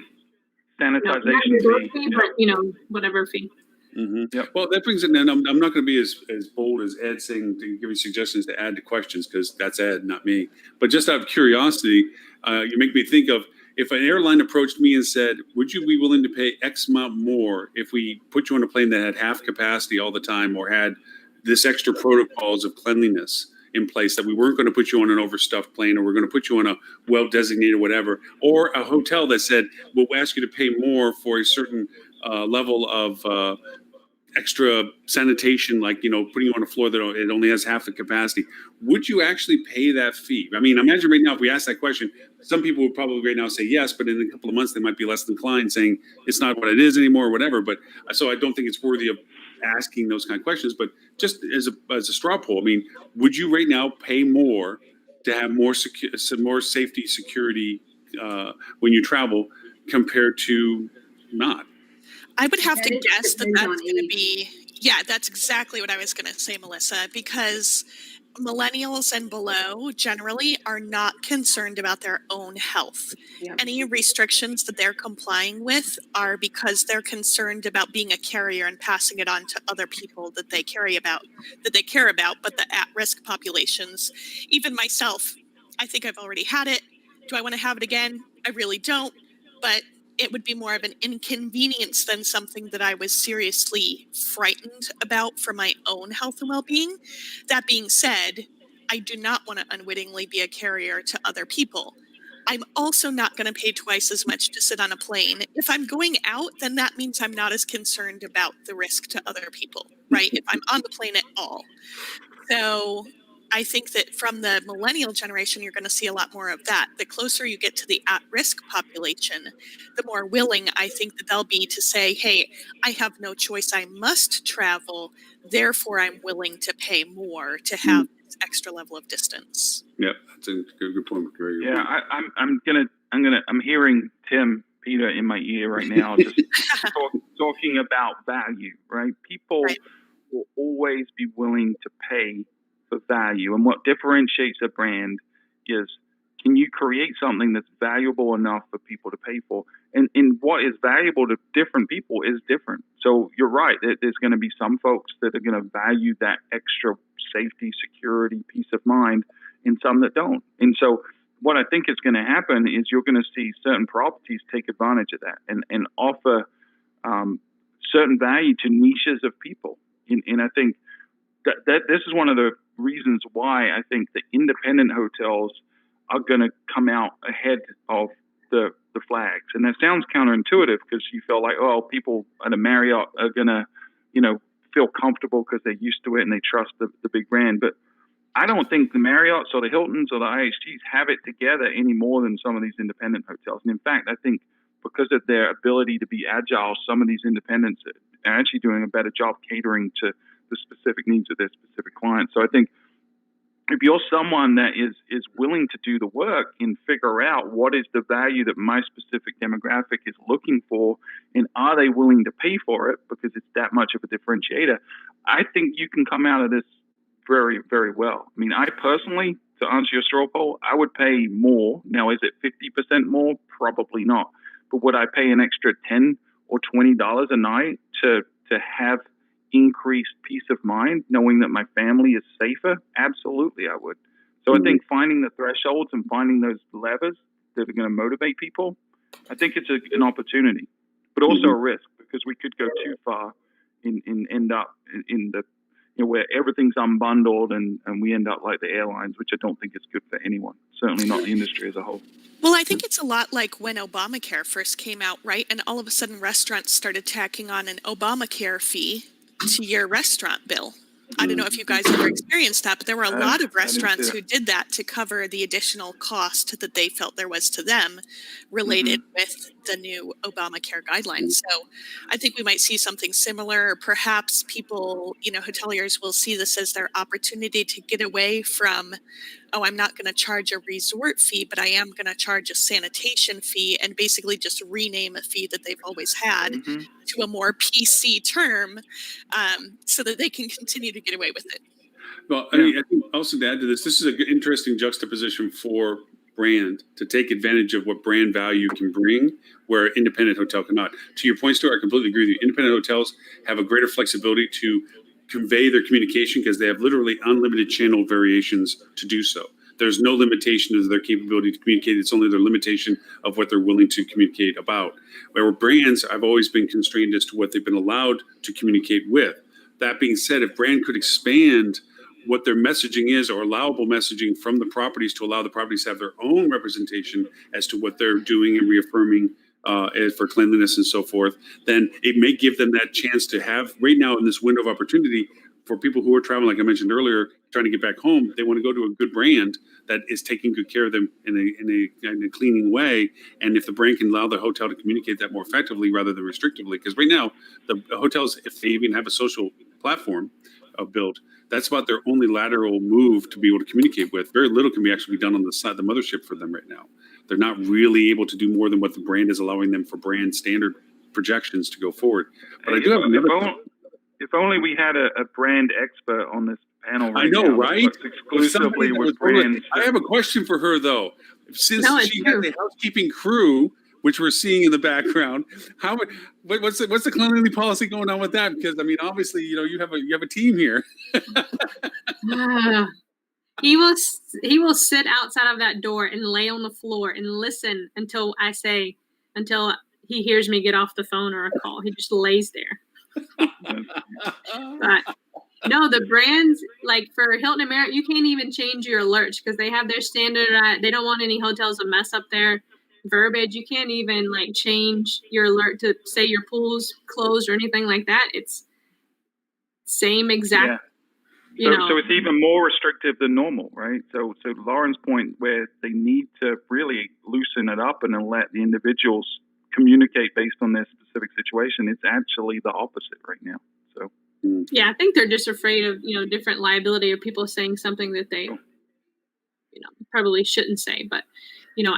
Sanitization fee, but whatever fee. Yep. Well, that brings it in. I'm not going to be as bold as Ed saying to give you suggestions to add to questions because that's Ed, not me. But just out of curiosity, you make me think of if an airline approached me and said, would you be willing to pay X amount more if we put you on a plane that had half capacity all the time or had this extra protocols of cleanliness in place, that we weren't going to put you on an overstuffed plane or we're going to put you on a well-designated whatever, or a hotel that said, we'll ask you to pay more for a certain level of extra sanitation, like, putting you on a floor that it only has half the capacity. Would you actually pay that fee? I mean, imagine right now, if we ask that question, some people would probably right now say yes, but in a couple of months, they might be less inclined saying it's not what it is anymore or whatever. But so I don't think it's worthy of asking those kind of questions. But just as a straw poll, I mean, would you right now pay more to have more safety, security when you travel compared to not? I would have to guess that depends that's on going to age. be, that's exactly what I was going to say, Melissa, because millennials and below generally are not concerned about their own health. Yep. Any restrictions that they're complying with are because they're concerned about being a carrier and passing it on to other people that they care about, but the at-risk populations, even myself, I think I've already had it. Do I want to have it again? I really don't, but it would be more of an inconvenience than something that I was seriously frightened about for my own health and well-being. That being said, I do not want to unwittingly be a carrier to other people. I'm also not going to pay twice as much to sit on a plane. If I'm going out, then that means I'm not as concerned about the risk to other people, right? If I'm on the plane at all. So I think that from the millennial generation, you're going to see a lot more of that. The closer you get to the at-risk population, the more willing I think that they'll be to say, hey, I have no choice. I must travel. Therefore, I'm willing to pay more to have this extra level of distance. Yeah, that's a good point. Very good Yeah, point. I'm hearing Tim Peter in my ear right now, just talking about value, right? People Right. will always be willing to pay for value, and what differentiates a brand is, can you create something that's valuable enough for people to pay for? And what is valuable to different people is different. So you're right. There's going to be some folks that are going to value that extra safety, security, peace of mind, and some that don't. And so what I think is going to happen is you're going to see certain properties take advantage of that and offer certain value to niches of people. And I think that this is one of the reasons why I think the independent hotels are going to come out ahead of the flags. And that sounds counterintuitive because you feel like, oh, people at a Marriott are going to, feel comfortable because they're used to it and they trust the big brand. But I don't think the Marriotts or the Hiltons or the IHGs have it together any more than some of these independent hotels. And in fact, I think because of their ability to be agile, some of these independents are actually doing a better job catering to the specific needs of their specific clients. So I think if you're someone that is willing to do the work and figure out what is the value that my specific demographic is looking for, and are they willing to pay for it because it's that much of a differentiator, I think you can come out of this very, very well. I mean, I personally, to answer your straw poll, I would pay more. Now, is it 50% more? Probably not. But would I pay an extra $10 or $20 a night to have increased peace of mind, knowing that my family is safer? Absolutely, I would. So I think finding the thresholds and finding those levers that are going to motivate people, I think it's an opportunity, but also a risk, because we could go too far and end up in the where everything's unbundled and we end up like the airlines, which I don't think is good for anyone, certainly not the industry as a whole. Well, I think it's a lot like when Obamacare first came out, right? And all of a sudden restaurants started tacking on an Obamacare fee to your restaurant bill. I don't know if you guys ever experienced that, but there were a lot of restaurants who did that to cover the additional cost that they felt there was to them related with the new Obamacare guidelines. So I think we might see something similar. Perhaps people, hoteliers will see this as their opportunity to get away from, oh, I'm not going to charge a resort fee, but I am going to charge a sanitation fee, and basically just rename a fee that they've always had to a more PC term, so that they can continue to get away with it. Well, I think also to add to this is an interesting juxtaposition for brand to take advantage of what brand value can bring, where independent hotel cannot. To your point, Stuart, I completely agree with you. Independent hotels have a greater flexibility to convey their communication because they have literally unlimited channel variations to do so. There's no limitation to their capability to communicate. It's only their limitation of what they're willing to communicate about. Where brands, I've always been constrained as to what they've been allowed to communicate with. That being said, if brand could expand what their messaging is, or allowable messaging from the properties to allow the properties to have their own representation as to what they're doing and reaffirming for cleanliness and so forth, then it may give them that chance to have, right now in this window of opportunity, for people who are traveling, like I mentioned earlier, trying to get back home, they want to go to a good brand that is taking good care of them in a cleaning way. And if the brand can allow the hotel to communicate that more effectively rather than restrictively, because right now the hotels, if they even have a social platform built, that's about their only lateral move to be able to communicate with. Very little can be actually be done on the side of the mothership for them right now. They're not really able to do more than what the brand is allowing them for brand standard projections to go forward. But I do have another. If only we had a brand expert on this panel I right know, now that right? works With exclusively somebody that with was totally- brands. I have a question for her though. Since No, it's she had true. the housekeeping crew, which we're seeing in the background, what's the cleanliness policy going on with that? Because I mean, obviously, you have a team here. He will sit outside of that door and lay on the floor and listen until he hears me get off the phone or a call. He just lays there. But no, the brands, like for Hilton and Marriott, you can't even change your alerts because they have their standard. They don't want any hotels to mess up their verbiage. You can't even like change your alert to say your pool's closed or anything like that. It's same exact. Yeah. So it's even more restrictive than normal, right? So Lauren's point, where they need to really loosen it up and then let the individuals communicate based on their specific situation, it's actually the opposite right now. So yeah, I think they're just afraid of different liability or people saying something that they probably shouldn't say. But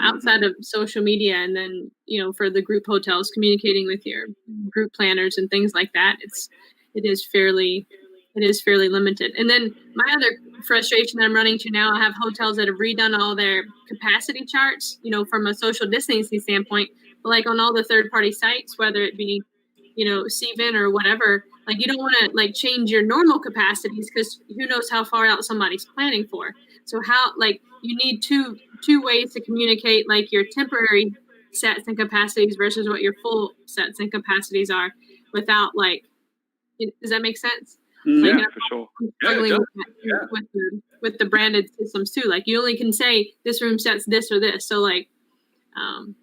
outside of social media, and then for the group hotels, communicating with your group planners and things like that, it is fairly limited. And then my other frustration that I'm running to now, I have hotels that have redone all their capacity charts, from a social distancing standpoint, but like on all the third-party sites, whether it be, CVN or whatever, like you don't want to like change your normal capacities because who knows how far out somebody's planning for. So how, like, you need two ways to communicate like your temporary sets and capacities versus what your full sets and capacities are without like, does that make sense? yeah, Like, for sure. struggling with the branded systems too. Like you only can say this room sets this or this. So like,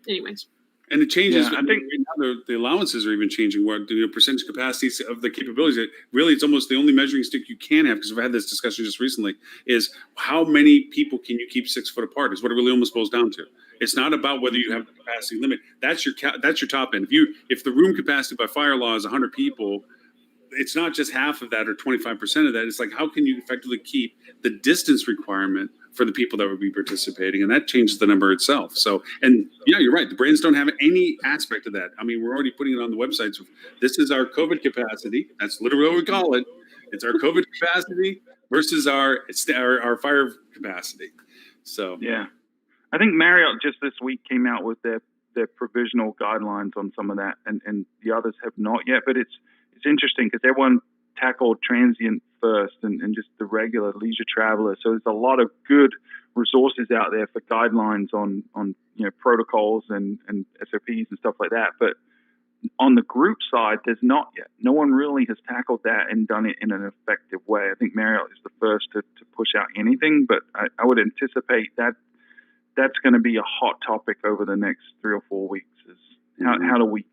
anyways. And it changes. Yeah, I I think- think right now the allowances are even changing. What percentage capacities of the capabilities? Really, it's almost the only measuring stick you can have, because we've had this discussion just recently. Is how many people can you keep 6 foot apart? Is what it really almost boils down to. It's not about whether you have the capacity limit. That's your top end. If the room capacity by fire law is 100 people, it's not just half of that or 25% of that. It's like, how can you effectively keep the distance requirement for the people that would be participating? And that changes the number itself. So, and yeah, you're right. The brands don't have any aspect of that. I mean, we're already putting it on the websites. This is our COVID capacity. That's literally what we call it. It's our COVID capacity versus our fire capacity. So, yeah, I think Marriott just this week came out with their provisional guidelines on some of that, and the others have not yet, but it's interesting because everyone tackled transient first and just the regular leisure traveler. So there's a lot of good resources out there for guidelines on protocols and SOPs and stuff like that. But on the group side, there's not yet. No one really has tackled that and done it in an effective way. I think Marriott is the first to push out anything, but I would anticipate that that's going to be a hot topic over the next 3 or 4 weeks. Is how do we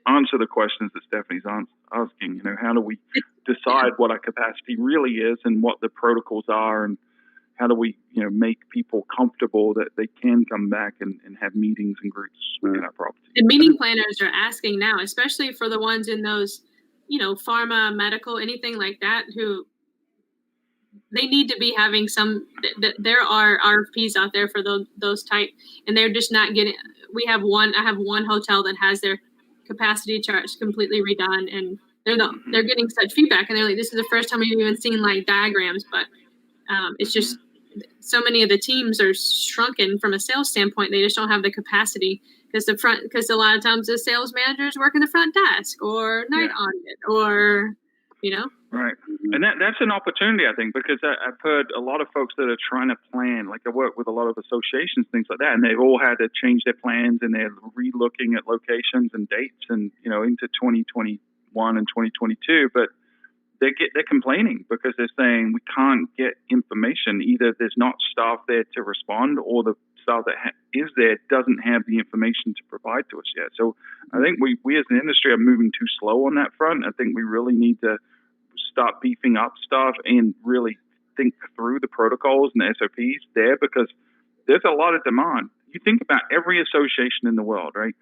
answer the questions that Stephanie's asking? How do we decide what our capacity really is and what the protocols are, and how do we make people comfortable that they can come back and have meetings and groups in our property? And meeting planners are asking now, especially for the ones in those, pharma, medical, anything like that, who they need to be having some. There are RFPs out there for those type, and they're just not getting. I have one hotel that has their capacity charts completely redone, and they're getting such feedback, and they're like, this is the first time we've even seen like diagrams, but it's just so many of the teams are shrunken from a sales standpoint. They just don't have the capacity because a lot of times the sales managers work in the front desk or night audit or Right. And that's an opportunity, I think, because I've heard a lot of folks that are trying to plan, like I work with a lot of associations, things like that, and they've all had to change their plans, and they're re-looking at locations and dates and, into 2021 and 2022. But they're complaining because they're saying we can't get information. Either there's not staff there to respond, or the staff that is there doesn't have the information to provide to us yet. So I think we as an industry are moving too slow on that front. I think we really need to start beefing up stuff and really think through the protocols and the SOPs there, because there's a lot of demand. You think about every association in the world, right?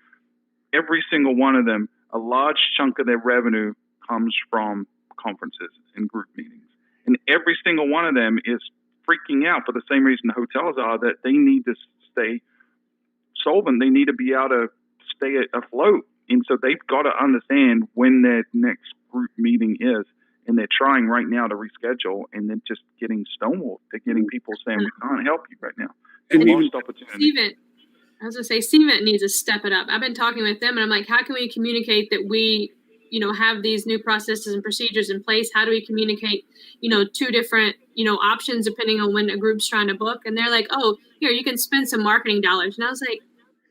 Every single one of them, a large chunk of their revenue comes from conferences and group meetings. And every single one of them is freaking out for the same reason the hotels are, that they need to stay solvent. They need to be able to stay afloat. And so they've got to understand when their next group meeting is and they're trying right now to reschedule, and then just getting stonewalled. They're getting people saying, "We can't help you right now." And It's a even lost opportunity. CVent, I was gonna say CVent needs to step it up. I've been talking with them, and I'm like, how can we communicate that we, have these new processes and procedures in place? How do we communicate, two different, options depending on when a group's trying to book? And they're like, oh, here, you can spend some marketing dollars. And I was like,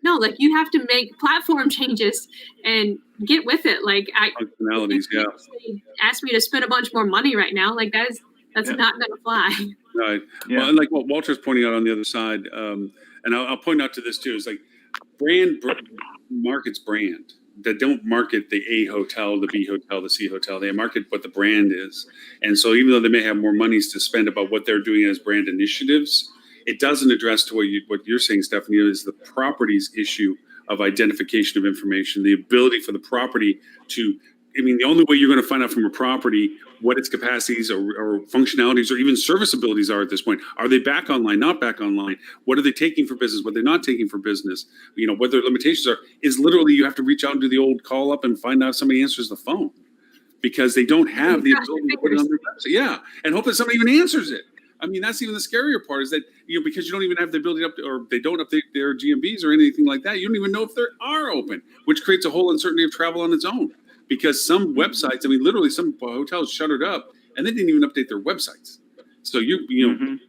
no, like you have to make platform changes and get with it. Like functionalities, yeah. Ask me to spend a bunch more money right now. Like that's Yeah. not going to fly. Right. Yeah. Well, and like what Walter's pointing out on the other side, and I'll point out to this too, is like brand markets brand. They don't market the A hotel, the B hotel, the C hotel. They market what the brand is. And so even though they may have more monies to spend about what they're doing as brand initiatives, it doesn't address to what you're saying, Stephanie, is the property's issue of identification of information, the ability for the property to, the only way you're going to find out from a property what its capacities or functionalities or even serviceabilities are at this point. Are they back online, not back online? What are they taking for business? What they're not taking for business? What their limitations are is literally you have to reach out and do the old call up and find out if somebody answers the phone because they don't have the ability to put it on their website. Yeah, and hope that somebody even answers it. That's even the scarier part is that, because you don't even have the ability to update, or they don't update their GMBs or anything like that. You don't even know if they are open, which creates a whole uncertainty of travel on its own. Because some websites, literally some hotels shuttered up and they didn't even update their websites. So you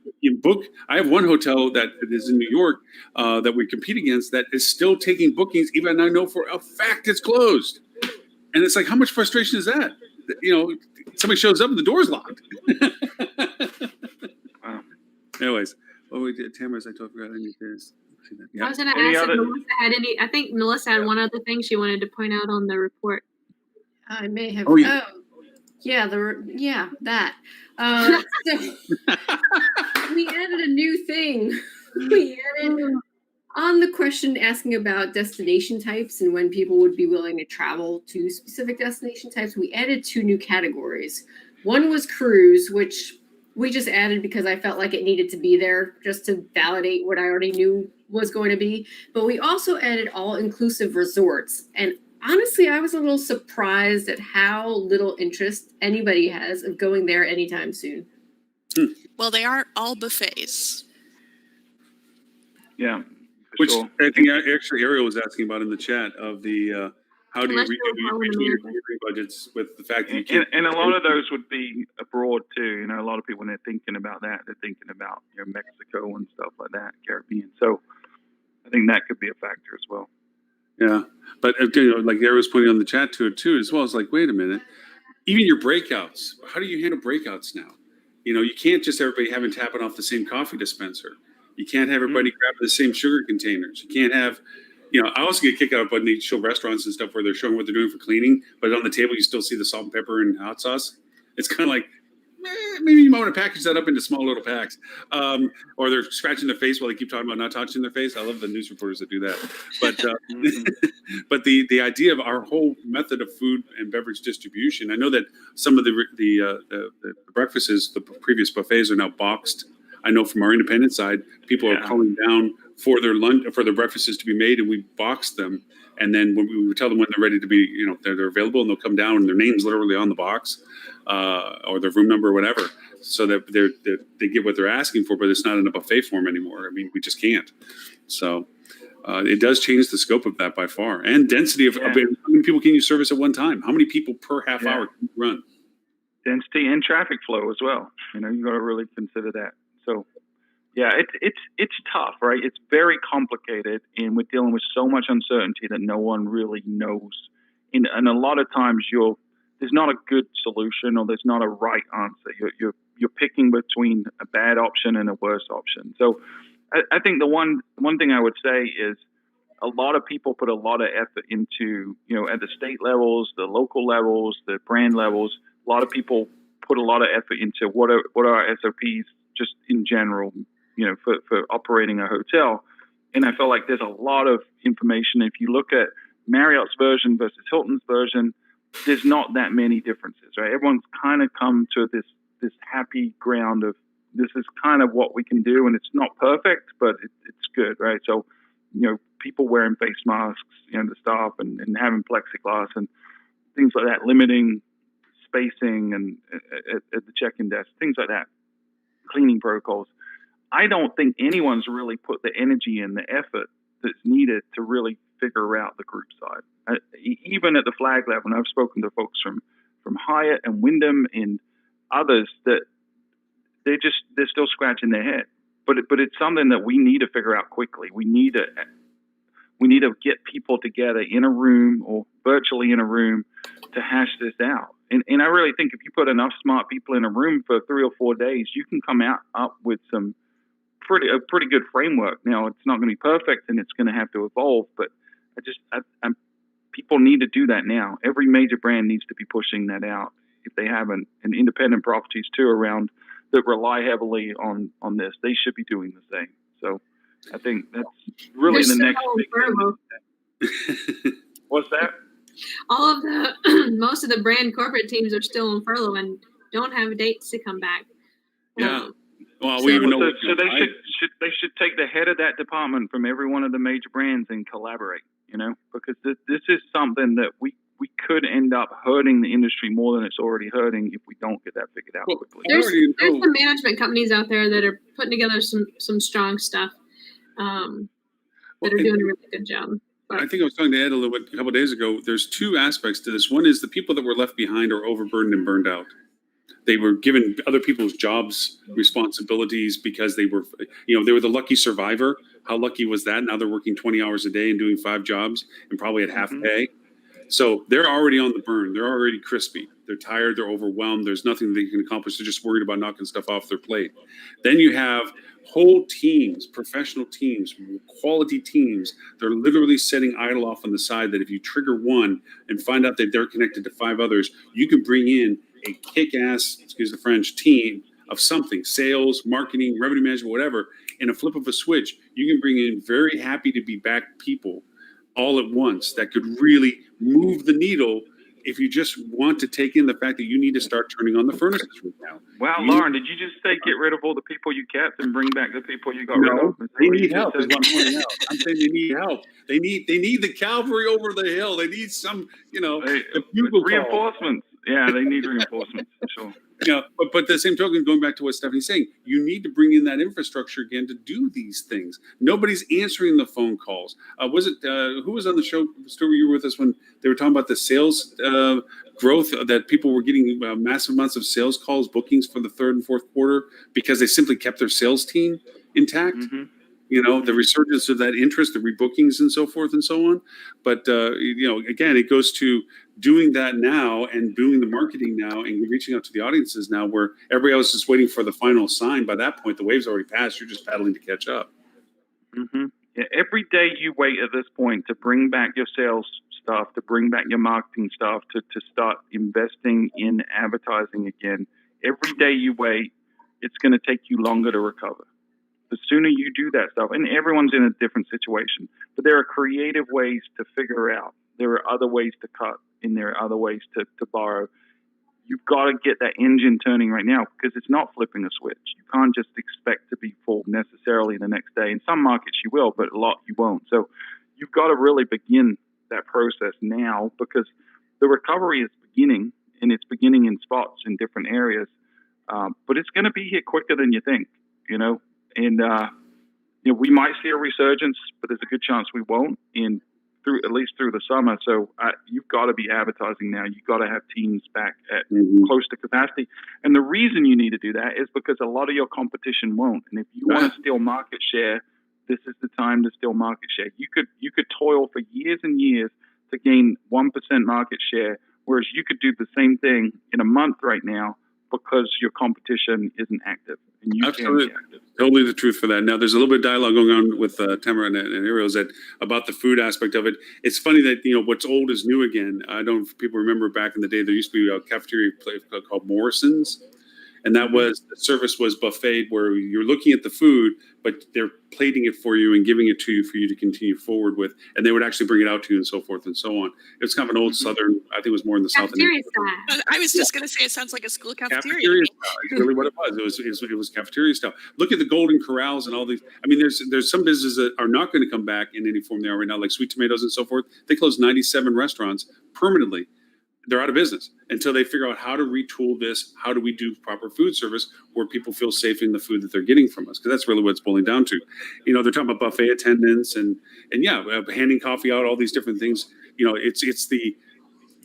book. I have one hotel that is in New York that we compete against that is still taking bookings, even I know for a fact it's closed. And it's like, how much frustration is that? Somebody shows up and the door's locked. Wow. Anyways, we did Tamara's. I totally forgot any of this. I was going to Any ask other- if Melissa had any. I think Melissa had one other thing she wanted to point out on the report. I may have. Oh, yeah. That. So we added a new thing. We added on the question asking about destination types and when people would be willing to travel to specific destination types. We added 2 new categories. One was cruise, which we just added because I felt like it needed to be there just to validate what I already knew was going to be. But we also added all-inclusive resorts. And honestly, I was a little surprised at how little interest anybody has of going there anytime soon. Well, they are all buffets. Yeah. For Which sure. I think actually Ariel was asking about in the chat of the how do you Unless redo you're following your America. budgets with the fact that you can't. And a lot of those would be abroad too. A lot of people when they're thinking about that, they're thinking about Mexico and stuff like that, Caribbean. So I think that could be a factor as well. Yeah, but like Ariel was pointing on the chat to it too, as well. It's like, wait a minute, even your breakouts. How do you handle breakouts now? You can't just everybody having tapping off the same coffee dispenser. You can't have everybody grabbing the same sugar containers. You can't have, I also get kicked out when they show restaurants and stuff where they're showing what they're doing for cleaning, but on the table you still see the salt and pepper and hot sauce. It's kind of like, maybe you might want to package that up into small little packs. Or they're scratching their face while they keep talking about not touching their face. I love the news reporters that do that. But but the idea of our whole method of food and beverage distribution, I know that some of the breakfasts, the previous buffets are now boxed. I know from our independent side, people are calling down for their lunch, for their breakfasts to be made, and we box them. And then when we tell them when they're ready to be, they're available, and they'll come down, and their name's literally on the box, or their room number, or whatever, so that they get what they're asking for, but it's not in a buffet form anymore. We just can't. So it does change the scope of that by far, and density of how many people can you service at one time? How many people per half hour can you run? Density and traffic flow as well. You got to really consider that. So, yeah, it's tough, right? It's very complicated, and we're dealing with so much uncertainty that no one really knows. And a lot of times, there's not a good solution, or there's not a right answer. You're picking between a bad option and a worse option. So, I think the one thing I would say is a lot of people put a lot of effort into, at the state levels, the local levels, the brand levels. A lot of people put a lot of effort into what are our SOPs just in general, for operating a hotel. And I feel like there's a lot of information. If you look at Marriott's version versus Hilton's version, there's not that many differences, right? Everyone's kind of come to this happy ground of this is kind of what we can do, and it's not perfect, but it's good, right? So, people wearing face masks, the staff, and having plexiglass and things like that, limiting spacing and at the check-in desk, things like that, cleaning protocols. I don't think anyone's really put the energy and the effort that's needed to really figure out the group side. Even at the flag level, and I've spoken to folks from Hyatt and Wyndham and others that they're still scratching their head. But it's something that we need to figure out quickly. We need to get people together in a room or virtually in a room to hash this out. And I really think if you put enough smart people in a room for 3 or 4 days, you can come up with a pretty good framework. Now, it's not going to be perfect and it's going to have to evolve, but people need to do that now. Every major brand needs to be pushing that out if they haven't. And independent properties too around that rely heavily on this, they should be doing the same. So I think that's really the next big thing. What's that? All of the most of the brand corporate teams are still on furlough and don't have dates to come back. Yeah. Well, we even know. So they should take the head of that department from every one of the major brands and collaborate. Because this is something that we could end up hurting the industry more than it's already hurting if we don't get that figured out quickly. There's some management companies out there that are putting together some strong stuff that are doing a really good job. I think I was talking to Ed a couple of days ago. There's two aspects to this. One is the people that were left behind are overburdened and burned out. They were given other people's jobs, responsibilities because they were the lucky survivor. How lucky was that? Now they're working 20 hours a day and doing 5 jobs and probably at half pay. So they're already on the burn. They're already crispy. They're tired. They're overwhelmed. There's nothing they can accomplish. They're just worried about knocking stuff off their plate. Then you have whole teams, professional teams, quality teams. They're literally setting idle off on the side that if you trigger one and find out that they're connected to 5 others, you can bring in a kick-ass, excuse the French, team of something, sales, marketing, revenue management, whatever. In a flip of a switch, you can bring in very happy to be back people all at once that could really move the needle if you just want to take in the fact that you need to start turning on the furnaces right now. Wow, Lauren, did you just say get rid of all the people you kept and bring back the people you got rid of? They need help is what I'm pointing out. I'm saying they need help. They need the cavalry over the hill. They need some, reinforcements. Yeah, they need reinforcements for sure. But the same token, going back to what Stephanie's saying, you need to bring in that infrastructure again to do these things. Nobody's answering the phone calls. Was it who was on the show? Stuart, you were with us when they were talking about the sales growth that people were getting massive amounts of sales calls, bookings for the 3rd and 4th quarter because they simply kept their sales team intact. Mm-hmm. The resurgence of that interest, the rebookings and so forth and so on. But, again, it goes to doing that now and doing the marketing now and reaching out to the audiences now where everybody else is waiting for the final sign. By that point, the wave's already passed. You're just paddling to catch up. Mm-hmm. Yeah, every day you wait at this point to bring back your sales stuff, to bring back your marketing stuff, to start investing in advertising again. Every day you wait, it's going to take you longer to recover. The sooner you do that stuff, and everyone's in a different situation, but there are creative ways to figure out. There are other ways to cut, and there are other ways to borrow. You've got to get that engine turning right now because it's not flipping a switch. You can't just expect to be full necessarily the next day. In some markets you will, but a lot you won't. So you've got to really begin that process now because the recovery is beginning, and it's beginning in spots in different areas. But it's going to be here quicker than you think, And we might see a resurgence, but there's a good chance we won't, at least through the summer. So you've got to be advertising now. You've got to have teams back at close to capacity. And the reason you need to do that is because a lot of your competition won't. And if you want to steal market share, this is the time to steal market share. You could toil for years and years to gain 1% market share, whereas you could do the same thing in a month right now because your competition isn't active. And you Absolutely. Can be active. Totally the truth for that. Now, there's a little bit of dialogue going on with Tamara and Ariel about the food aspect of it. It's funny that, what's old is new again. I don't know if people remember back in the day, there used to be a cafeteria place called Morrison's. And that was, the service was buffet where you're looking at the food, but they're plating it for you and giving it to you for you to continue forward with. And they would actually bring it out to you and so forth and so on. It was kind of an old Southern, I think it was more in the South. Cafeteria style. I was just going to say it sounds like a school cafeteria. Cafeteria style. It's really what it was. It was cafeteria style. Look at the Golden Corrals and all these. I mean, there's some businesses that are not going to come back in any form they are right now, like Sweet Tomatoes and so forth. They closed 97 restaurants permanently. they're out of business until they figure out how to retool this. How do we do proper food service where people feel safe in the food that they're getting from us? Because that's really what it's boiling down to. You know, they're talking about buffet attendants and yeah, handing coffee out, all these different things. You know,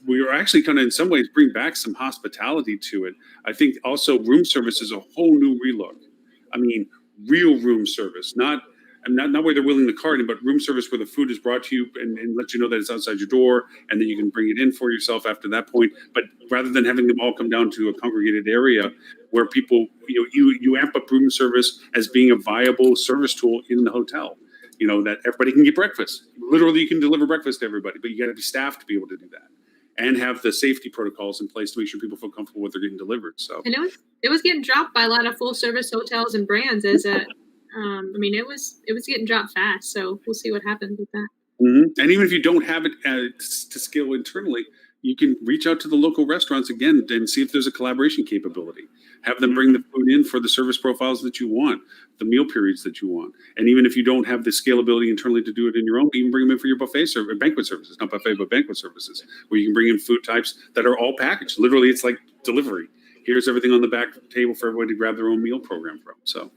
we are actually kind of in some ways bring back some hospitality to it. I think also room service is a whole new relook. I mean, real room service, not where they're wheeling the cart in, but room service where the food is brought to you and let you know that it's outside your door, and then you can bring it in for yourself after that point. But rather than having them all come down to a congregated area where people, you amp up room service as being a viable service tool in the hotel. You know, that everybody can get breakfast. Literally, you can deliver breakfast to everybody, but you got to be staffed to be able to do that and have the safety protocols in place to make sure people feel comfortable with what they're getting delivered. So, and it was getting dropped by a lot of full service hotels and brands as a. I mean, it was getting dropped fast, so we'll see what happens with that. Mm-hmm. And even if you don't have it to scale internally, you can reach out to the local restaurants again and see if there's a collaboration capability. Have them bring the food in for the service profiles that you want, the meal periods that you want. And even if you don't have the scalability internally to do it in your own, even bring them in for your buffet service, banquet services, not buffet, but banquet services, where you can bring in food types that are all packaged. Literally, it's like delivery. Here's everything on the back table for everybody to grab their own meal program from. So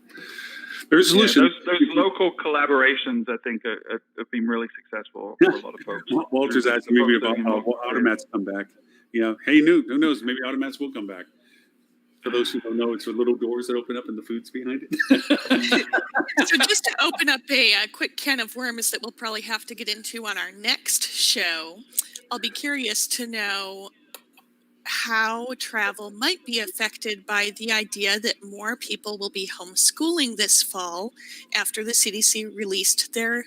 there's a solution. Yeah, those local collaborations, I think, have been really successful for a lot of folks. Walter's asking maybe about automats come back. Yeah. Hey, who knows? Maybe automats will come back. For those who don't know, it's the little doors that open up and the food's behind it. So just to open up a quick can of worms that we'll probably have to get into on our next show, I'll be curious to know how travel might be affected by the idea that more people will be homeschooling this fall after the CDC released their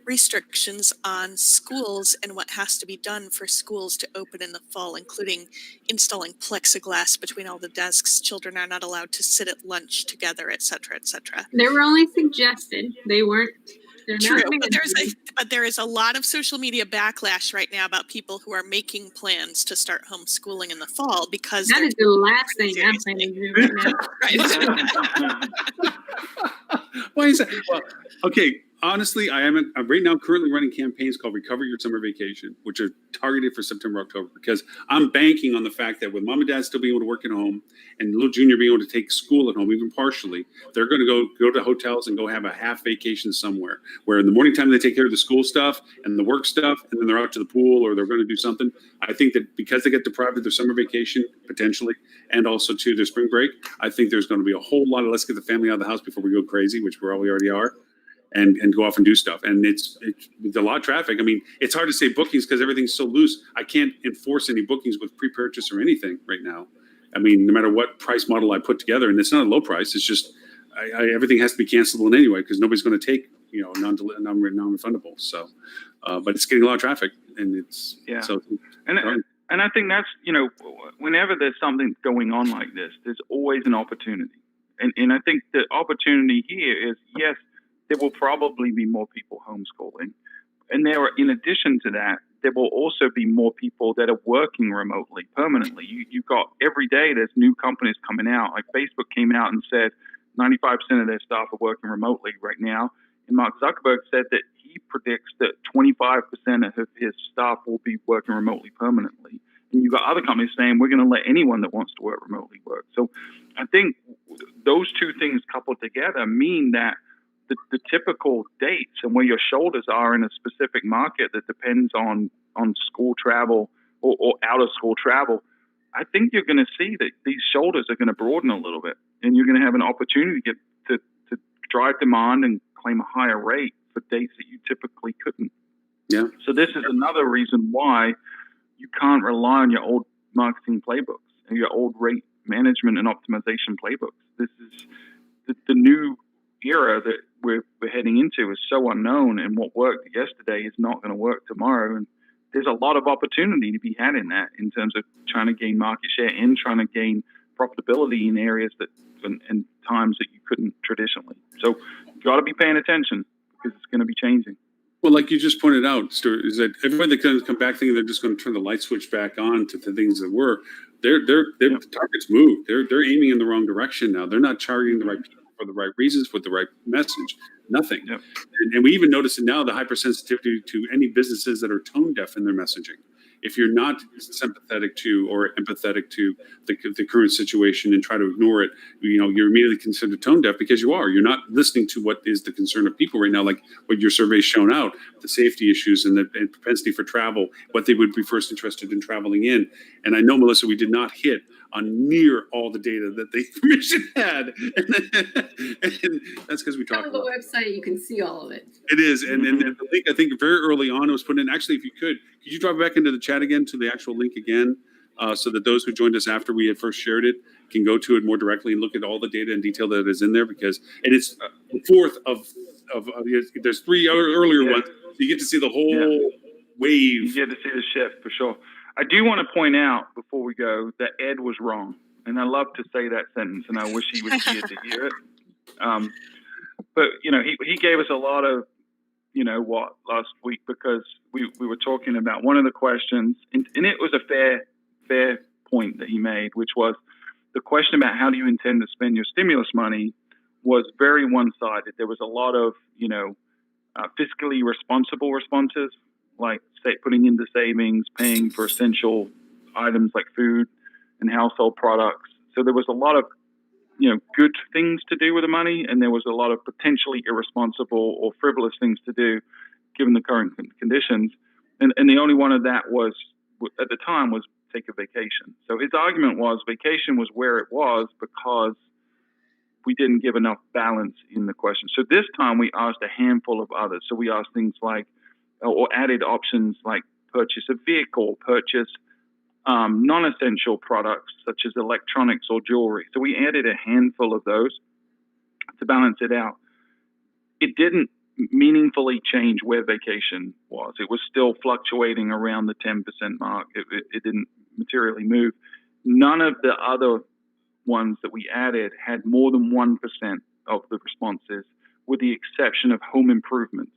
restrictions on schools and what has to be done for schools to open in the fall, including installing plexiglass between all the desks. Children are not allowed to sit at lunch together, et cetera, et cetera. They were only suggested. They weren't. True, but there is a lot of social media backlash right now about people who are making plans to start homeschooling in the fall because that is the last thing I'm planning to do right now. Why is that? Well, okay. Honestly, I'm right now currently running campaigns called Recover Your Summer Vacation, which are targeted for September, October, because I'm banking on the fact that with mom and dad still being able to work at home and little junior being able to take school at home, even partially, they're going to go to hotels and go have a half vacation somewhere where in the morning time they take care of the school stuff and the work stuff, and then they're out to the pool or they're going to do something. I think that because they get deprived of their summer vacation potentially, and also to their spring break, I think there's going to be a whole lot of let's get the family out of the house before we go crazy, which we already are. And go off and do stuff. And it's a lot of traffic. I mean, it's hard to say bookings because everything's so loose. I can't enforce any bookings with pre-purchase or anything right now. I mean, no matter what price model I put together, and it's not a low price, it's just everything has to be cancelable anyway because nobody's going to take, non-refundable. So, but it's getting a lot of traffic, and it's so. And I think that's whenever there's something going on like this, there's always an opportunity. And I think the opportunity here is yes. There will probably be more people homeschooling. And in addition to that, there will also be more people that are working remotely permanently. You've got every day there's new companies coming out. Like Facebook came out and said 95% of their staff are working remotely right now. And Mark Zuckerberg said that he predicts that 25% of his staff will be working remotely permanently. And you've got other companies saying we're going to let anyone that wants to work remotely work. So I think those two things coupled together mean that the typical dates and where your shoulders are in a specific market that depends on school travel or out of school travel, I think you're going to see that these shoulders are going to broaden a little bit, and you're going to have an opportunity to drive demand and claim a higher rate for dates that you typically couldn't. Yeah. So this is another reason why you can't rely on your old marketing playbooks and your old rate management and optimization playbooks. This is the new era that we're heading into is so unknown, and what worked yesterday is not going to work tomorrow. And there's a lot of opportunity to be had in that, in terms of trying to gain market share and trying to gain profitability in areas that and times that you couldn't traditionally. So you got to be paying attention because it's going to be changing. Well, like you just pointed out, Stuart, is that everybody that come back thinking they're just going to turn the light switch back on to the things that were, their targets moved. They're aiming in the wrong direction now. They're not targeting the right people for the right reasons, with the right message, nothing. And we even notice it now, the hypersensitivity to any businesses that are tone deaf in their messaging. if you're not sympathetic to or empathetic to the current situation and try to ignore it, you're immediately considered tone deaf because you are. You're not listening to what is the concern of people right now, like what your survey's shown out, the safety issues and the propensity for travel, what they would be first interested in traveling in. And I know, Melissa, we did not hit on near all the data that the commission had. And that's because we talked On the about website, you can see all of it. it is. And the link, I think very early on it was put in. Actually, if you could you drop it back into the chat again to the actual link again, so that those who joined us after we had first shared it can go to it more directly and look at all the data and detail that is in there, because it is the fourth of there's three earlier ones. So you get to see the whole wave. You get to see the shift for sure. I do want to point out before we go that Ed was wrong, and I love to say that sentence, and I wish he was here to hear it. But he gave us a lot of last week, because we were talking about one of the questions, and it was a fair point that he made, which was the question about how do you intend to spend your stimulus money was very one-sided. There was a lot of fiscally responsible responses, like putting into savings, paying for essential items like food and household products. So there was a lot of, good things to do with the money, and there was a lot of potentially irresponsible or frivolous things to do given the current conditions. And the only one of that was, at the time, was take a vacation. So his argument was vacation was where it was because we didn't give enough balance in the question. So this time we asked a handful of others. So we asked things like, or added options like purchase a vehicle, purchase non-essential products such as electronics or jewelry. So we added a handful of those to balance it out. It didn't meaningfully change where vacation was. It was still fluctuating around the 10% mark. It didn't materially move. None of the other ones that we added had more than 1% of the responses, with the exception of home improvements,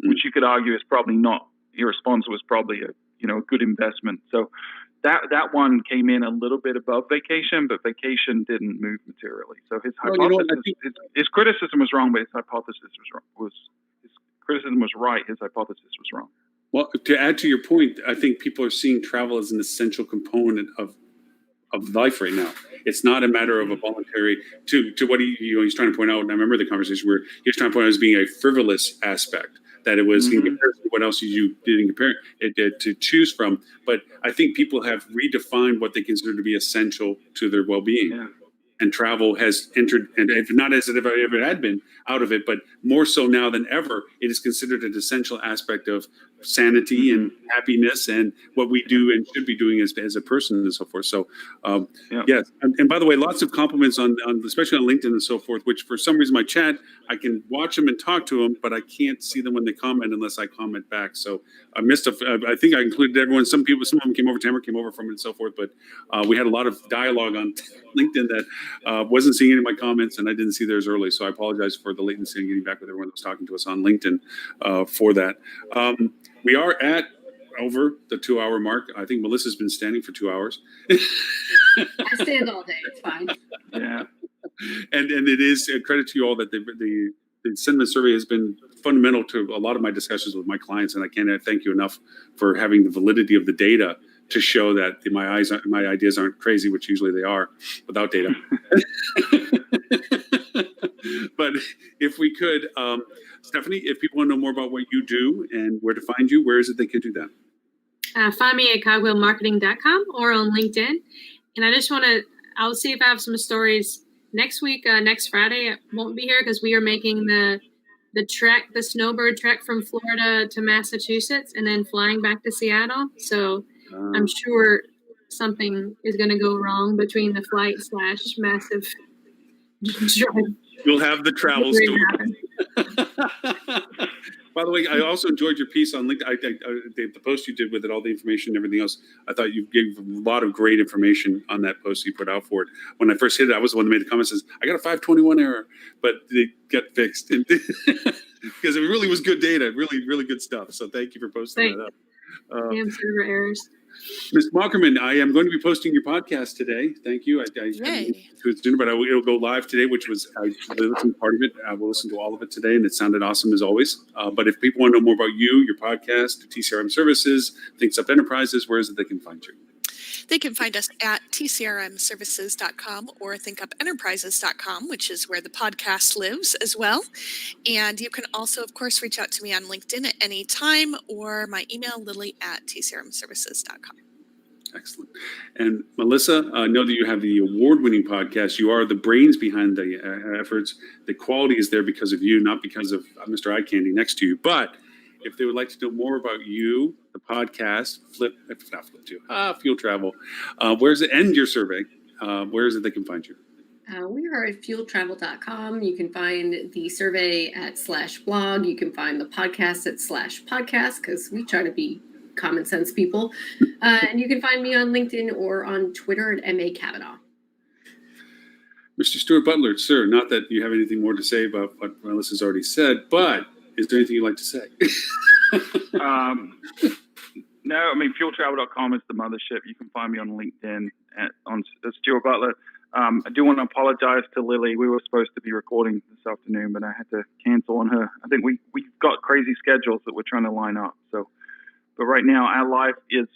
which you could argue is probably not irresponsible, is probably a good investment. So that one came in a little bit above vacation, but vacation didn't move materially. So his hypothesis, his criticism was wrong, but his hypothesis was his criticism was right. His hypothesis was wrong. Well, to add to your point, I think people are seeing travel as an essential component of life right now. It's not a matter of a voluntary to what he's trying to point out. And I remember the conversation where he was trying to point out as being a frivolous aspect, that it was in comparison to what else you did in compare it to choose from. But I think people have redefined what they consider to be essential to their well-being. Yeah. And travel has entered, and if not as it ever had been, out of it, but more so now than ever, it is considered an essential aspect of sanity and happiness and what we do and should be doing as a person and so forth. So, yes. And by the way, lots of compliments on especially on LinkedIn and so forth, which for some reason my chat, I can watch them and talk to them, but I can't see them when they comment unless I comment back. So I missed I think I included everyone. Some of them came over, Tamara came over from it and so forth, but we had a lot of dialogue on LinkedIn that wasn't seeing any of my comments, and I didn't see theirs early. So I apologize for the latency and getting back with everyone that was talking to us on LinkedIn for that. We are at over the 2-hour mark. I think Melissa's been standing for 2 hours. I stand all day. It's fine. Yeah. And it is a credit to you all that the sentiment survey has been fundamental to a lot of my discussions with my clients, and I can't thank you enough for having the validity of the data to show that my ideas aren't crazy, which usually they are without data. But if we could, Stephanie, if people want to know more about what you do and where to find you, where is it they could do that? Find me at cogwheelmarketing.com or on LinkedIn. And I just I'll see if I have some stories next week. Next Friday, I won't be here because we are making the snowbird trek from Florida to Massachusetts and then flying back to Seattle. So I'm sure something is going to go wrong between the flight / massive drive. You'll have the travel story. By the way, I also enjoyed your piece on LinkedIn. The post you did with it, all the information and everything else. I thought you gave a lot of great information on that post you put out for it. When I first hit it, I was the one that made the comment says, I got a 521 error, but it got fixed. Because it really was good data, really, really good stuff. So thank you for posting that up. Server errors. Ms. Mockerman, I am going to be posting your podcast today. Thank you. I Yay. to it sooner, but it'll go live today, which was I listened to part of it. I will listen to all of it today, and it sounded awesome as always. But if people want to know more about you, your podcast, TCRM Services, Thinks Up Enterprises, where is it they can find you? They can find us at tcrmservices.com or thinkupenterprises.com, which is where the podcast lives as well. And you can also, of course, reach out to me on LinkedIn at any time or my email, lily@tcrmservices.com. Excellent. And Melissa, I know that you have the award-winning podcast. You are the brains behind the efforts. The quality is there because of you, not because of Mr. Eye Candy next to you. But if they would like to know more about you, the podcast, Fuel Travel, where's it end your survey? Where is it they can find you? We are at fueltravel.com. You can find the survey at /blog. You can find the podcast at /podcast because we try to be common sense people. And you can find me on LinkedIn or on Twitter at MA Kavanaugh. Mr. Stuart Butler, sir, not that you have anything more to say about what Melissa's already said, but is there anything you'd like to say? No, I mean, fueltravel.com is the mothership. You can find me on LinkedIn on Stuart Butler. I do want to apologize to Lily. We were supposed to be recording this afternoon, but I had to cancel on her. I think we've got crazy schedules that we're trying to line up. But right now, our life is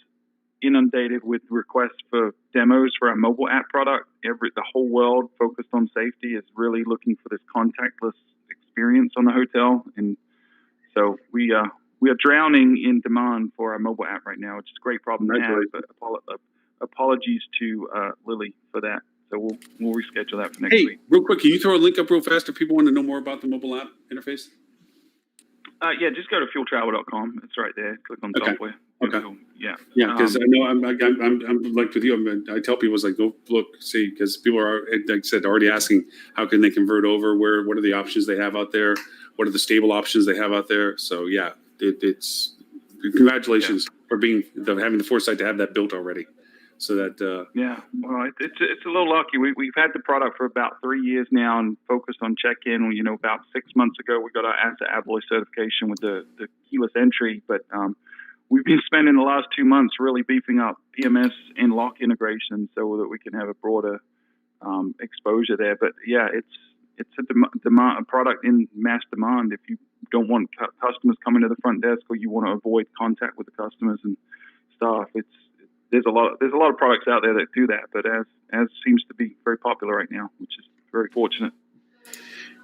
inundated with requests for demos for our mobile app product. The whole world focused on safety is really looking for this contactless experience on the hotel, and so we are drowning in demand for our mobile app right now, which is a great problem to have. But apologies to Lily for that. So we'll reschedule that for next week. Real quick, can you throw a link up real fast if people want to know more about the mobile app interface? Yeah, just go to fueltravel.com. It's right there. Click on software. Okay. Yeah. Yeah, because I know I'm like with you. I tell people, it's like, go look, see, because people are, like I said, already asking how can they convert over, what are the options they have out there, what are the stable options they have out there. So yeah, it's congratulations for having the foresight to have that built already. So that yeah, well, it's a little lucky. We've had the product for about 3 years now and focused on check-in. You know, about 6 months ago, we got our asset abloy certification with the keyless entry, but we've been spending the last 2 months really beefing up PMS and lock integration so that we can have a broader exposure there. But yeah, it's a product in mass demand. If you don't want customers coming to the front desk or you want to avoid contact with the customers and staff, there's a lot of products out there that do that, but as seems to be very popular right now, which is very fortunate.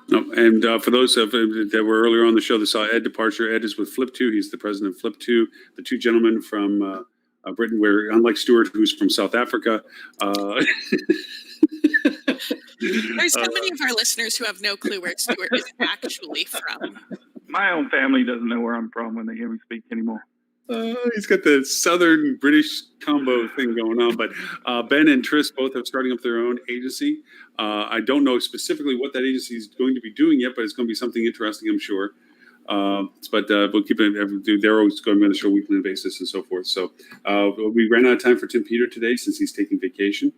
And for those that were earlier on the show that saw Ed departure, Ed is with Flip2. He's the president of Flip2. The two gentlemen from Britain, where unlike Stuart, who's from South Africa. There's so many of our listeners who have no clue where Stuart is actually from. My own family doesn't know where I'm from when they hear me speak anymore. He's got the Southern British combo thing going on, but Ben and Tris both are starting up their own agency. I don't know specifically what that agency is going to be doing yet, but it's going to be something interesting, I'm sure. But we'll keep it. They're always going on the show weekly basis and so forth. So we ran out of time for Tim Peter today since he's taking vacation.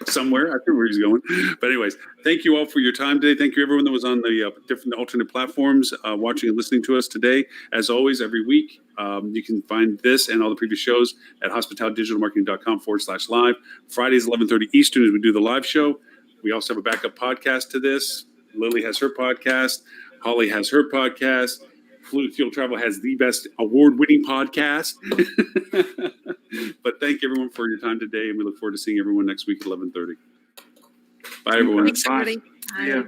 Somewhere. I forget where he's going. But anyways, thank you all for your time today. Thank you everyone that was on the different alternate platforms watching and listening to us today. As always, every week, you can find this and all the previous shows at hospitalitydigitalmarketing.com/live. Fridays, 11:30 Eastern, as we do the live show. We also have a backup podcast to this. Lily has her podcast. Holly has her podcast. Fuel Travel has the best award-winning podcast. But thank everyone for your time today, and we look forward to seeing everyone next week at 11:30. Bye, everyone. Thanks, everybody. Yeah.